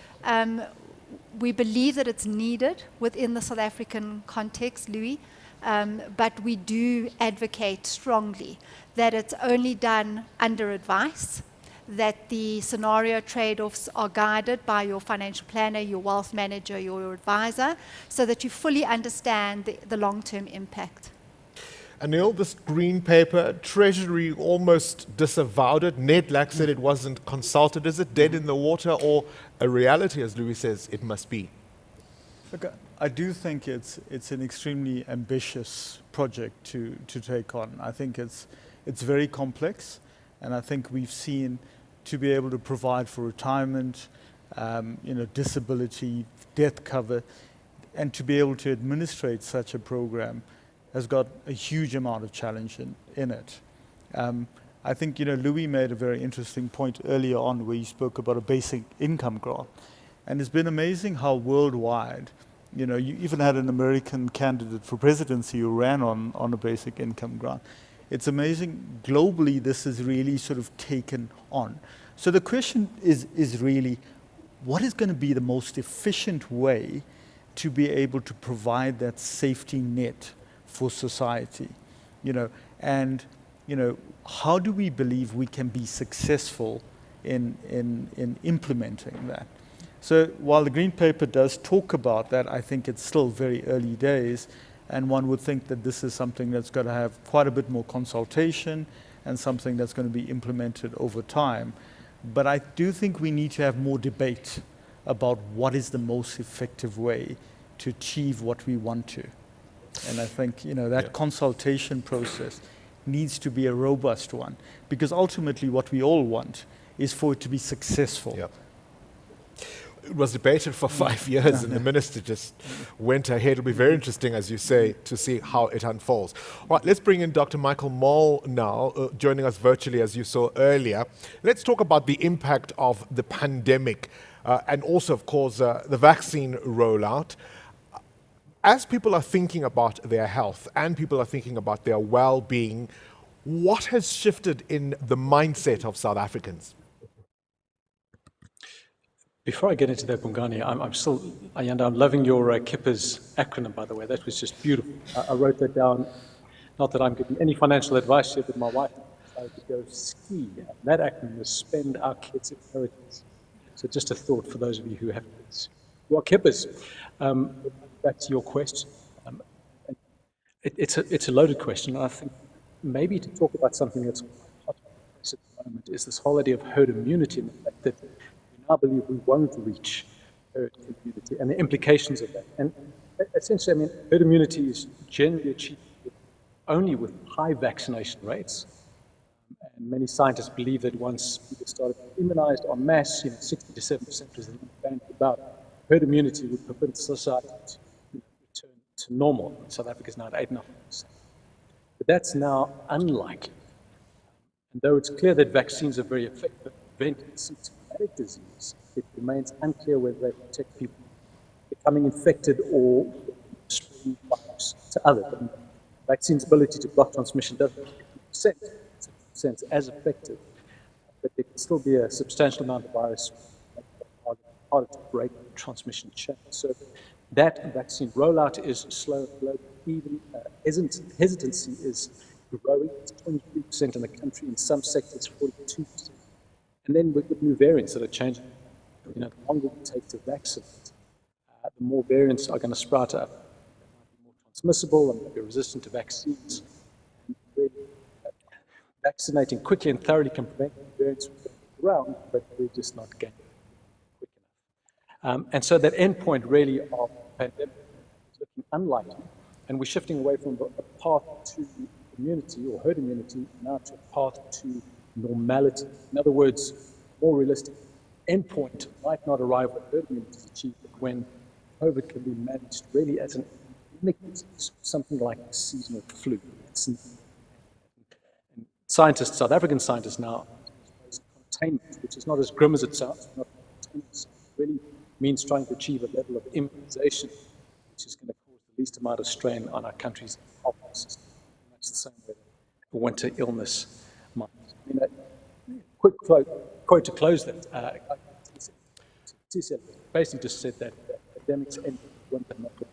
we believe that it's needed within the South African context, Louis, but we do advocate strongly that it's only done under advice, that the scenario trade-offs are guided by your financial planner, your wealth manager, your advisor, so that you fully understand the long-term impact. Anil, this green paper, Treasury almost disavowed it. Ned Lack said it wasn't consulted. Is it dead in the water, or a reality, as Louis says, it must be? Look, I do think it's an extremely ambitious project to take on. I think it's very complex, and I think we've seen to be able to provide for retirement, disability, death cover, and to be able to administrate such a program has got a huge amount of challenge in it. I think, Louis made a very interesting point earlier on where he spoke about a basic income grant. And it's been amazing how worldwide, you even had an American candidate for presidency who ran on a basic income grant. It's amazing, globally, this is really sort of taken on. So the question is really, what is going to be the most efficient way to be able to provide that safety net for society, and how do we believe we can be successful in implementing that? So while the green paper does talk about that, I think it's still very early days, and one would think that this is something that's going to have quite a bit more consultation and something that's going to be implemented over time. But I do think we need to have more debate about what is the most effective way to achieve what we want to. And I think, that consultation process needs to be a robust one, because ultimately what we all want is for it to be successful. Yep. it was debated for 5 years, and the minister just went ahead. It'll be very interesting, as you say, to see how it unfolds. All right, let's bring in Dr. Michael Moll now, joining us virtually, as you saw earlier. Let's talk about the impact of the pandemic and also, of course, the vaccine rollout. As people are thinking about their health and people are thinking about their well-being, what has shifted in the mindset of South Africans? Before I get into that, Bongani, I'm still, Ayanda, I'm loving your Kippers acronym, by the way. That was just beautiful. I wrote that down. Not that I'm giving any financial advice here, but my wife decided to go ski. And that acronym was Spend Our Kids' Inheritance. So just a thought for those of you who have kids. You are Kippers. Back to your question. It's a loaded question. And I think maybe to talk about something that's hot at the moment is this whole idea of herd immunity and the fact that I believe we won't reach herd immunity and the implications of that. And essentially, I mean, herd immunity is generally achieved only with high vaccination rates. And many scientists believe that once people started immunized en masse, 60 to 7% was the number about, herd immunity would permit society to return to normal. South Africa is now at 8.5%. But that's now unlikely. And though it's clear that vaccines are very effective at preventing symptomatic disease, it remains unclear whether they protect people becoming infected or spreading virus to others. I mean, vaccine's ability to block transmission doesn't 50% as effective, but there can still be a substantial amount of virus harder to break the transmission chain. So that vaccine rollout is slow and global. Even hesitancy is growing. It's 23% in the country, in some sectors 42%. And then with new variants that are changing, the longer it takes to vaccinate, the more variants are going to sprout up. They might be more transmissible and be resistant to vaccines. And really, vaccinating quickly and thoroughly can prevent variants from going around, but we're just not getting quick enough. And so that end point really of the pandemic is looking unlikely, and we're shifting away from a path to immunity or herd immunity now to a path to normality. In other words, more realistic endpoint might not arrive when herd immunity is achieved, but when COVID can be managed really as an endemic disease, something like seasonal flu. Scientists, South African scientists now, containment, which is not as grim as it sounds, not containment, really means trying to achieve a level of immunization which is going to cause the least amount of strain on our country's health system. That's the same way that winter illness might. I mean, a quick quote to close that. TCL basically just said that pandemics end winter, not winter.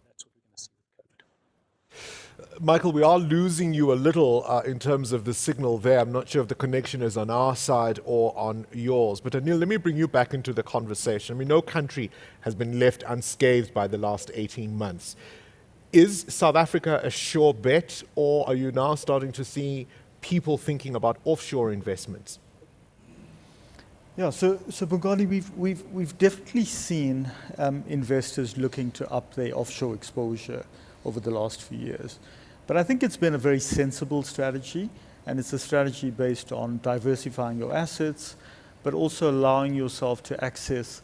That's what we're going to see with COVID. Michael, we are losing you a little in terms of the signal there. I'm not sure if the connection is on our side or on yours. But Anil, let me bring you back into the conversation. I mean, no country has been left unscathed by the last 18 months. Is South Africa a sure bet, or are you now starting to see people thinking about offshore investments? Yeah, so Bongani, we've definitely seen investors looking to up their offshore exposure over the last few years. But I think it's been a very sensible strategy, and it's a strategy based on diversifying your assets, but also allowing yourself to access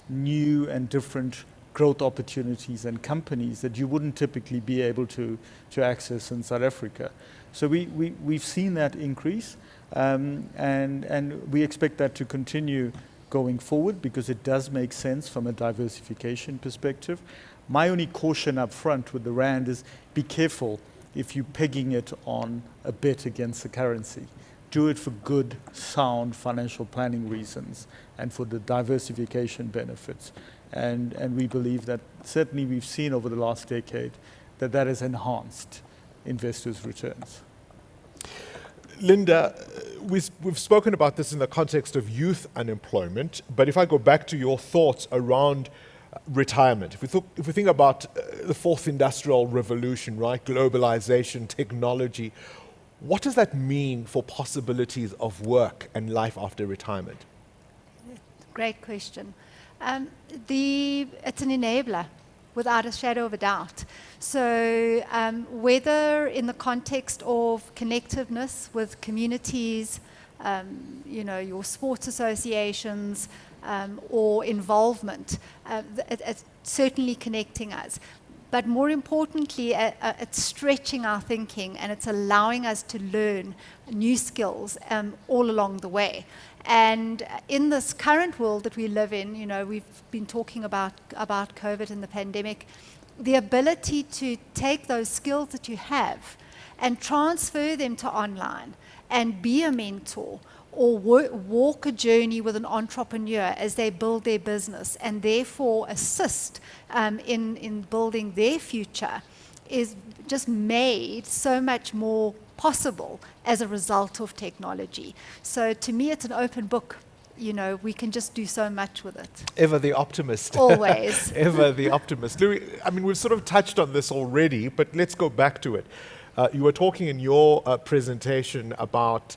new and different growth opportunities and companies that you wouldn't typically be able to access in South Africa. So we've seen that increase, and we expect that to continue going forward because it does make sense from a diversification perspective. My only caution up front with the rand is be careful if you're pegging it on a bet against the currency. Do it for good, sound financial planning reasons and for the diversification benefits. And we believe that certainly we've seen over the last decade that has enhanced investors' returns. Linda, we've spoken about this in the context of youth unemployment, but if I go back to your thoughts around retirement, if we think about the fourth industrial revolution, right, globalization, technology, what does that mean for possibilities of work and life after retirement? Great question. It's an enabler, without a shadow of a doubt. So whether in the context of connectiveness with communities, your sports associations, or involvement. It's certainly connecting us. But more importantly, it's stretching our thinking, and it's allowing us to learn new skills all along the way. And in this current world that we live in, you know, we've been talking about COVID and the pandemic, the ability to take those skills that you have and transfer them to online and be a mentor or walk a journey with an entrepreneur as they build their business and therefore assist in building their future is just made so much more possible as a result of technology. So to me, it's an open book. You know, we can just do so much with it. Ever the optimist. Always. Ever the optimist. Louis, I mean, we've sort of touched on this already, but let's go back to it. You were talking in your presentation about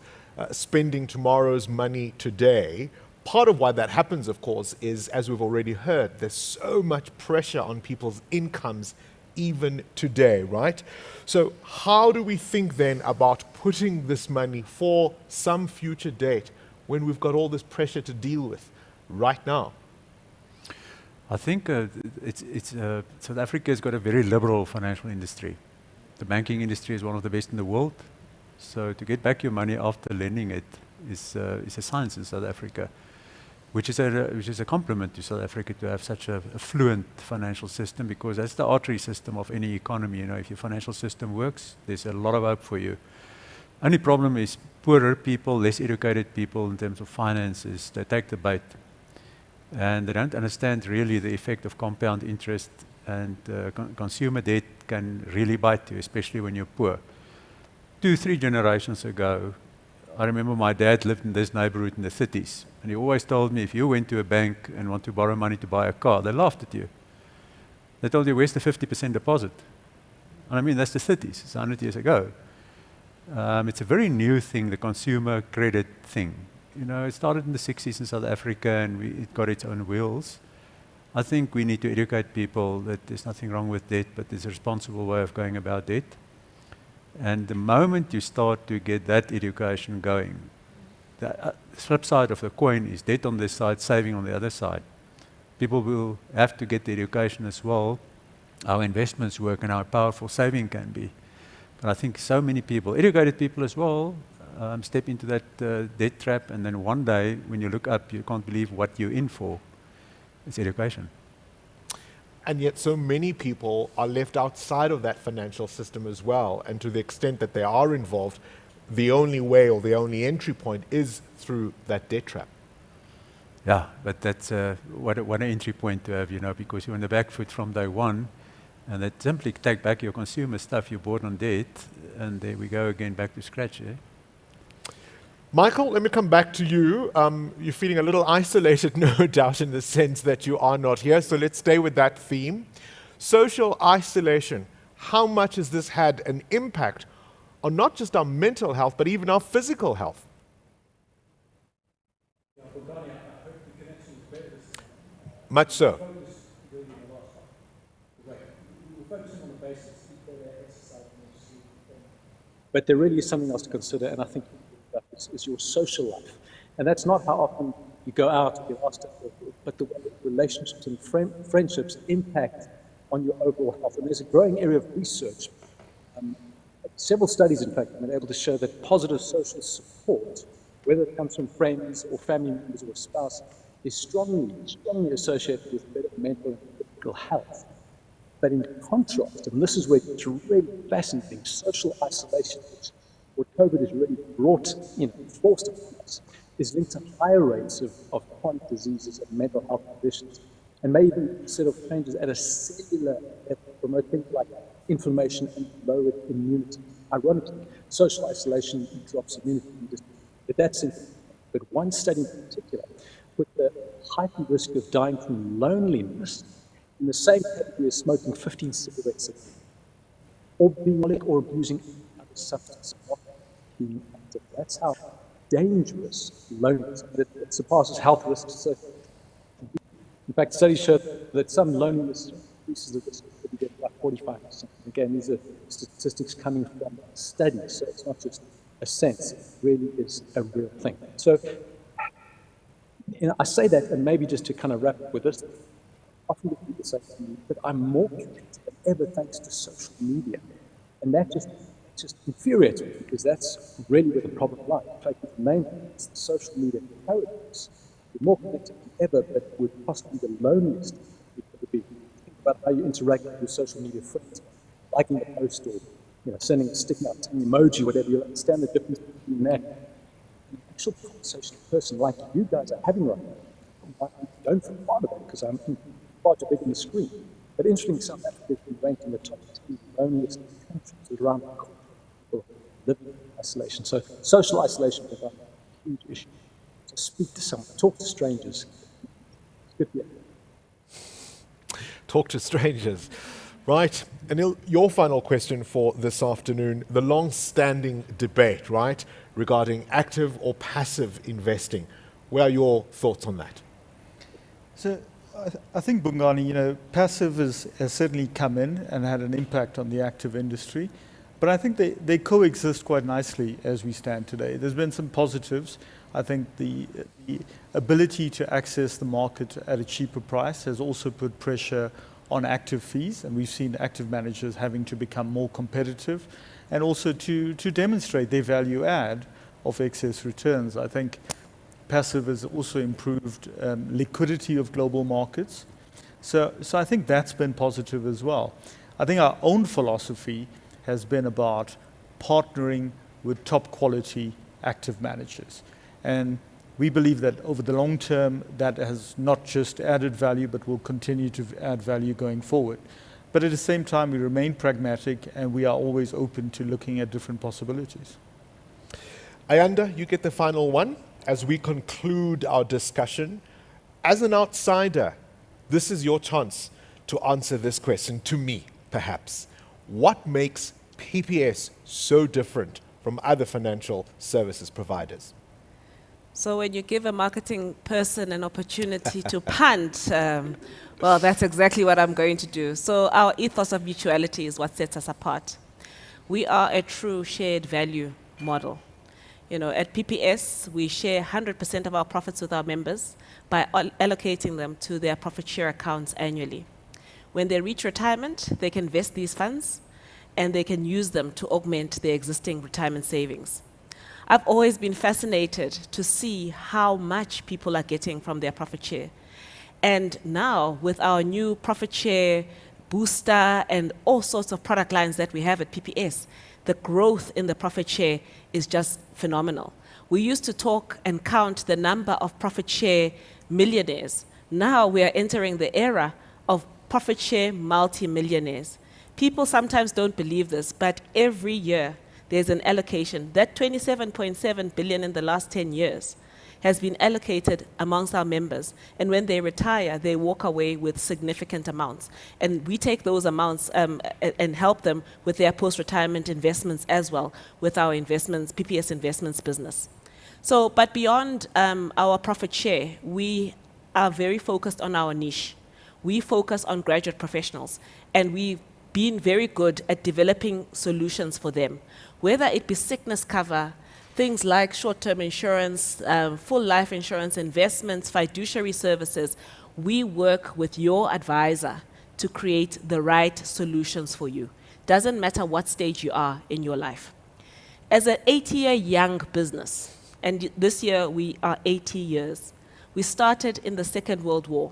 spending tomorrow's money today. Part of why that happens, of course, is, as we've already heard, there's so much pressure on people's incomes even today, right? So how do we think then about putting this money for some future date when we've got all this pressure to deal with right now? I think South Africa has got a very liberal financial industry. The banking industry is one of the best in the world. So to get back your money after lending it is a science in South Africa, which is a compliment to South Africa to have such a fluent financial system, because that's the artery system of any economy. You know, if your financial system works, there's a lot of hope for you. Only problem is poorer people, less educated people in terms of finances, they take the bait. And they don't understand really the effect of compound interest, and consumer debt can really bite you, especially when you're poor. 2-3 generations ago, I remember my dad lived in this neighborhood in the 30s, and he always told me, if you went to a bank and want to borrow money to buy a car, they laughed at you. They told you, where's the 50% deposit? And I mean, that's the 30s, it's 100 years ago. It's a very new thing, the consumer credit thing. You know, it started in the 60s in South Africa, and it got its own wheels. I think we need to educate people that there's nothing wrong with debt, but there's a responsible way of going about debt. And the moment you start to get that education going, the flip side of the coin is debt on this side, saving on the other side. People will have to get the education as well, how investments work and how powerful saving can be. But I think so many people, educated people as well, step into that debt trap, and then one day when you look up, you can't believe what you're in for. It's education. And yet so many people are left outside of that financial system as well. And to the extent that they are involved, the only way or the only entry point is through that debt trap. Yeah, but that's what an entry point to have, you know, because you're on the back foot from day one, and they simply take back your consumer stuff you bought on debt, and there we go again, back to scratch, eh? Michael, let me come back to you. You're feeling a little isolated, no doubt, in the sense that you are not here. So let's stay with that theme. Social isolation. How much has this had an impact on not just our mental health, but even our physical health? Much so. But there really is something else to consider, and I think is your social life. And that's not how often you go out, you're asked, but the way relationships and friendships impact on your overall health. And there's a growing area of research. Several studies, in fact, have been able to show that positive social support, whether it comes from friends or family members or a spouse, is strongly associated with better mental and physical health. But in contrast, and this is where it's really fascinating, social isolation, what COVID has really brought, forced upon us, is linked to higher rates of chronic diseases and mental health conditions, and may even set off changes at a cellular level, promote things like inflammation and lowered immunity. Ironically, social isolation drops immunity, but that's interesting. But one study in particular put the heightened risk of dying from loneliness in the same category as smoking 15 cigarettes a day, or being alcoholic or abusing other substances. Being active. That's how dangerous loneliness is. It surpasses health risks. So, in fact, studies show that some loneliness increases the risk of death by 45%. Again, these are statistics coming from studies, so it's not just a sense, it really is a real thing. So I say that, and maybe just to kind of wrap up with this, often get people say to me that I'm more curious than ever thanks to social media. And that just infuriates me, because that's really where the problem lies. In fact, the main thing is the social media paradox. We're more connected than ever, but we're possibly the loneliest we've ever been. Think about how you interact with your social media friends, liking the post, or sending, sticking out an emoji, whatever. You'll understand the difference between that and an actual conversational person like you guys are having right now. I don't feel part of it because I'm far too big on the screen. But interestingly, South Africa has been ranked in the top 10 loneliest countries around the world. People living in isolation. So social isolation is a huge issue. So speak to someone, talk to strangers. It's good for you. Talk to strangers. Right. Anil, your final question for this afternoon, the long-standing debate, right, regarding active or passive investing. What are your thoughts on that? So I think, Bongani, passive has certainly come in and had an impact on the active industry, but I think they coexist quite nicely as we stand today. There's been some positives. I think the ability to access the market at a cheaper price has also put pressure on active fees, and we've seen active managers having to become more competitive and also to demonstrate their value add of excess returns. I think passive has also improved liquidity of global markets. So I think that's been positive as well. I think our own philosophy has been about partnering with top quality active managers. And we believe that over the long term, that has not just added value, but will continue to add value going forward. But at the same time, we remain pragmatic, and we are always open to looking at different possibilities. Ayanda, you get the final one as we conclude our discussion. As an outsider, this is your chance to answer this question to me, perhaps. What makes PPS so different from other financial services providers? So when you give a marketing person an opportunity to punt, well, that's exactly what I'm going to do. So our ethos of mutuality is what sets us apart. We are a true shared value model. At PPS, we share 100% of our profits with our members by allocating them to their profit share accounts annually. When they reach retirement, they can vest these funds and they can use them to augment their existing retirement savings. I've always been fascinated to see how much people are getting from their profit share. And now, with our new profit share booster and all sorts of product lines that we have at PPS, the growth in the profit share is just phenomenal. We used to talk and count the number of profit share millionaires. Now we are entering the era of profit share multi-millionaires. People sometimes don't believe this, but every year, there's an allocation. That 27.7 billion in the last 10 years has been allocated amongst our members. And when they retire, they walk away with significant amounts. And we take those amounts and help them with their post-retirement investments as well, with our investments, PPS Investments business. So, but beyond our profit share, we are very focused on our niche. We focus on graduate professionals, and we've been very good at developing solutions for them, whether it be sickness cover, things like short-term insurance, full life insurance, investments, fiduciary services. We work with your advisor to create the right solutions for you. Doesn't matter what stage you are in your life. As an 80-year young business, and this year we are 80 years, we started in the Second World War.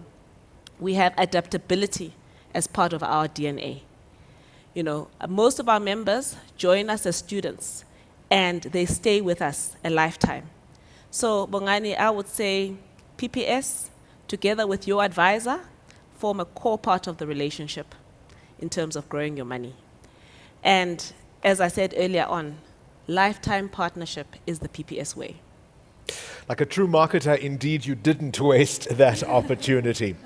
We have adaptability as part of our DNA. Most of our members join us as students, and they stay with us a lifetime. So, Bongani, I would say PPS, together with your advisor, form a core part of the relationship in terms of growing your money. And as I said earlier on, lifetime partnership is the PPS way. Like a true marketer, indeed, you didn't waste that opportunity.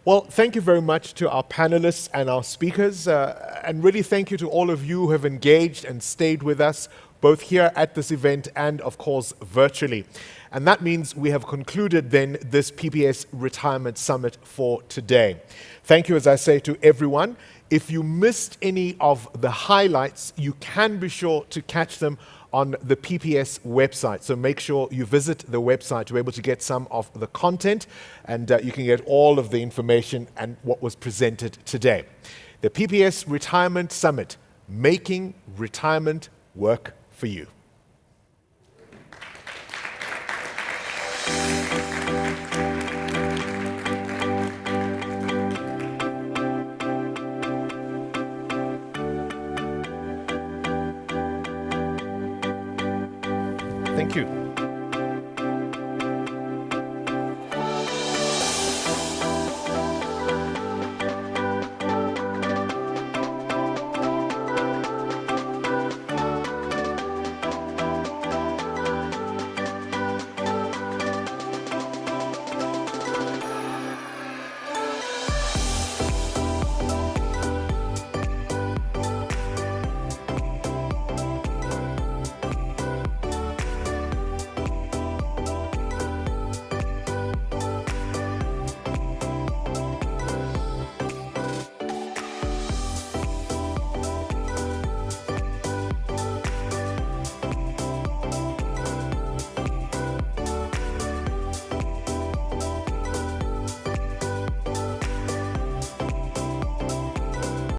Well, thank you very much to our panelists and our speakers, and really thank you to all of you who have engaged and stayed with us, both here at this event and, of course, virtually. And that means we have concluded then this PPS Retirement Summit for today. Thank you, as I say, to everyone. If you missed any of the highlights, you can be sure to catch them on the PPS website. So make sure you visit the website to be able to get some of the content, and you can get all of the information and what was presented today. The PPS Retirement Summit, making retirement work for you. Thank you.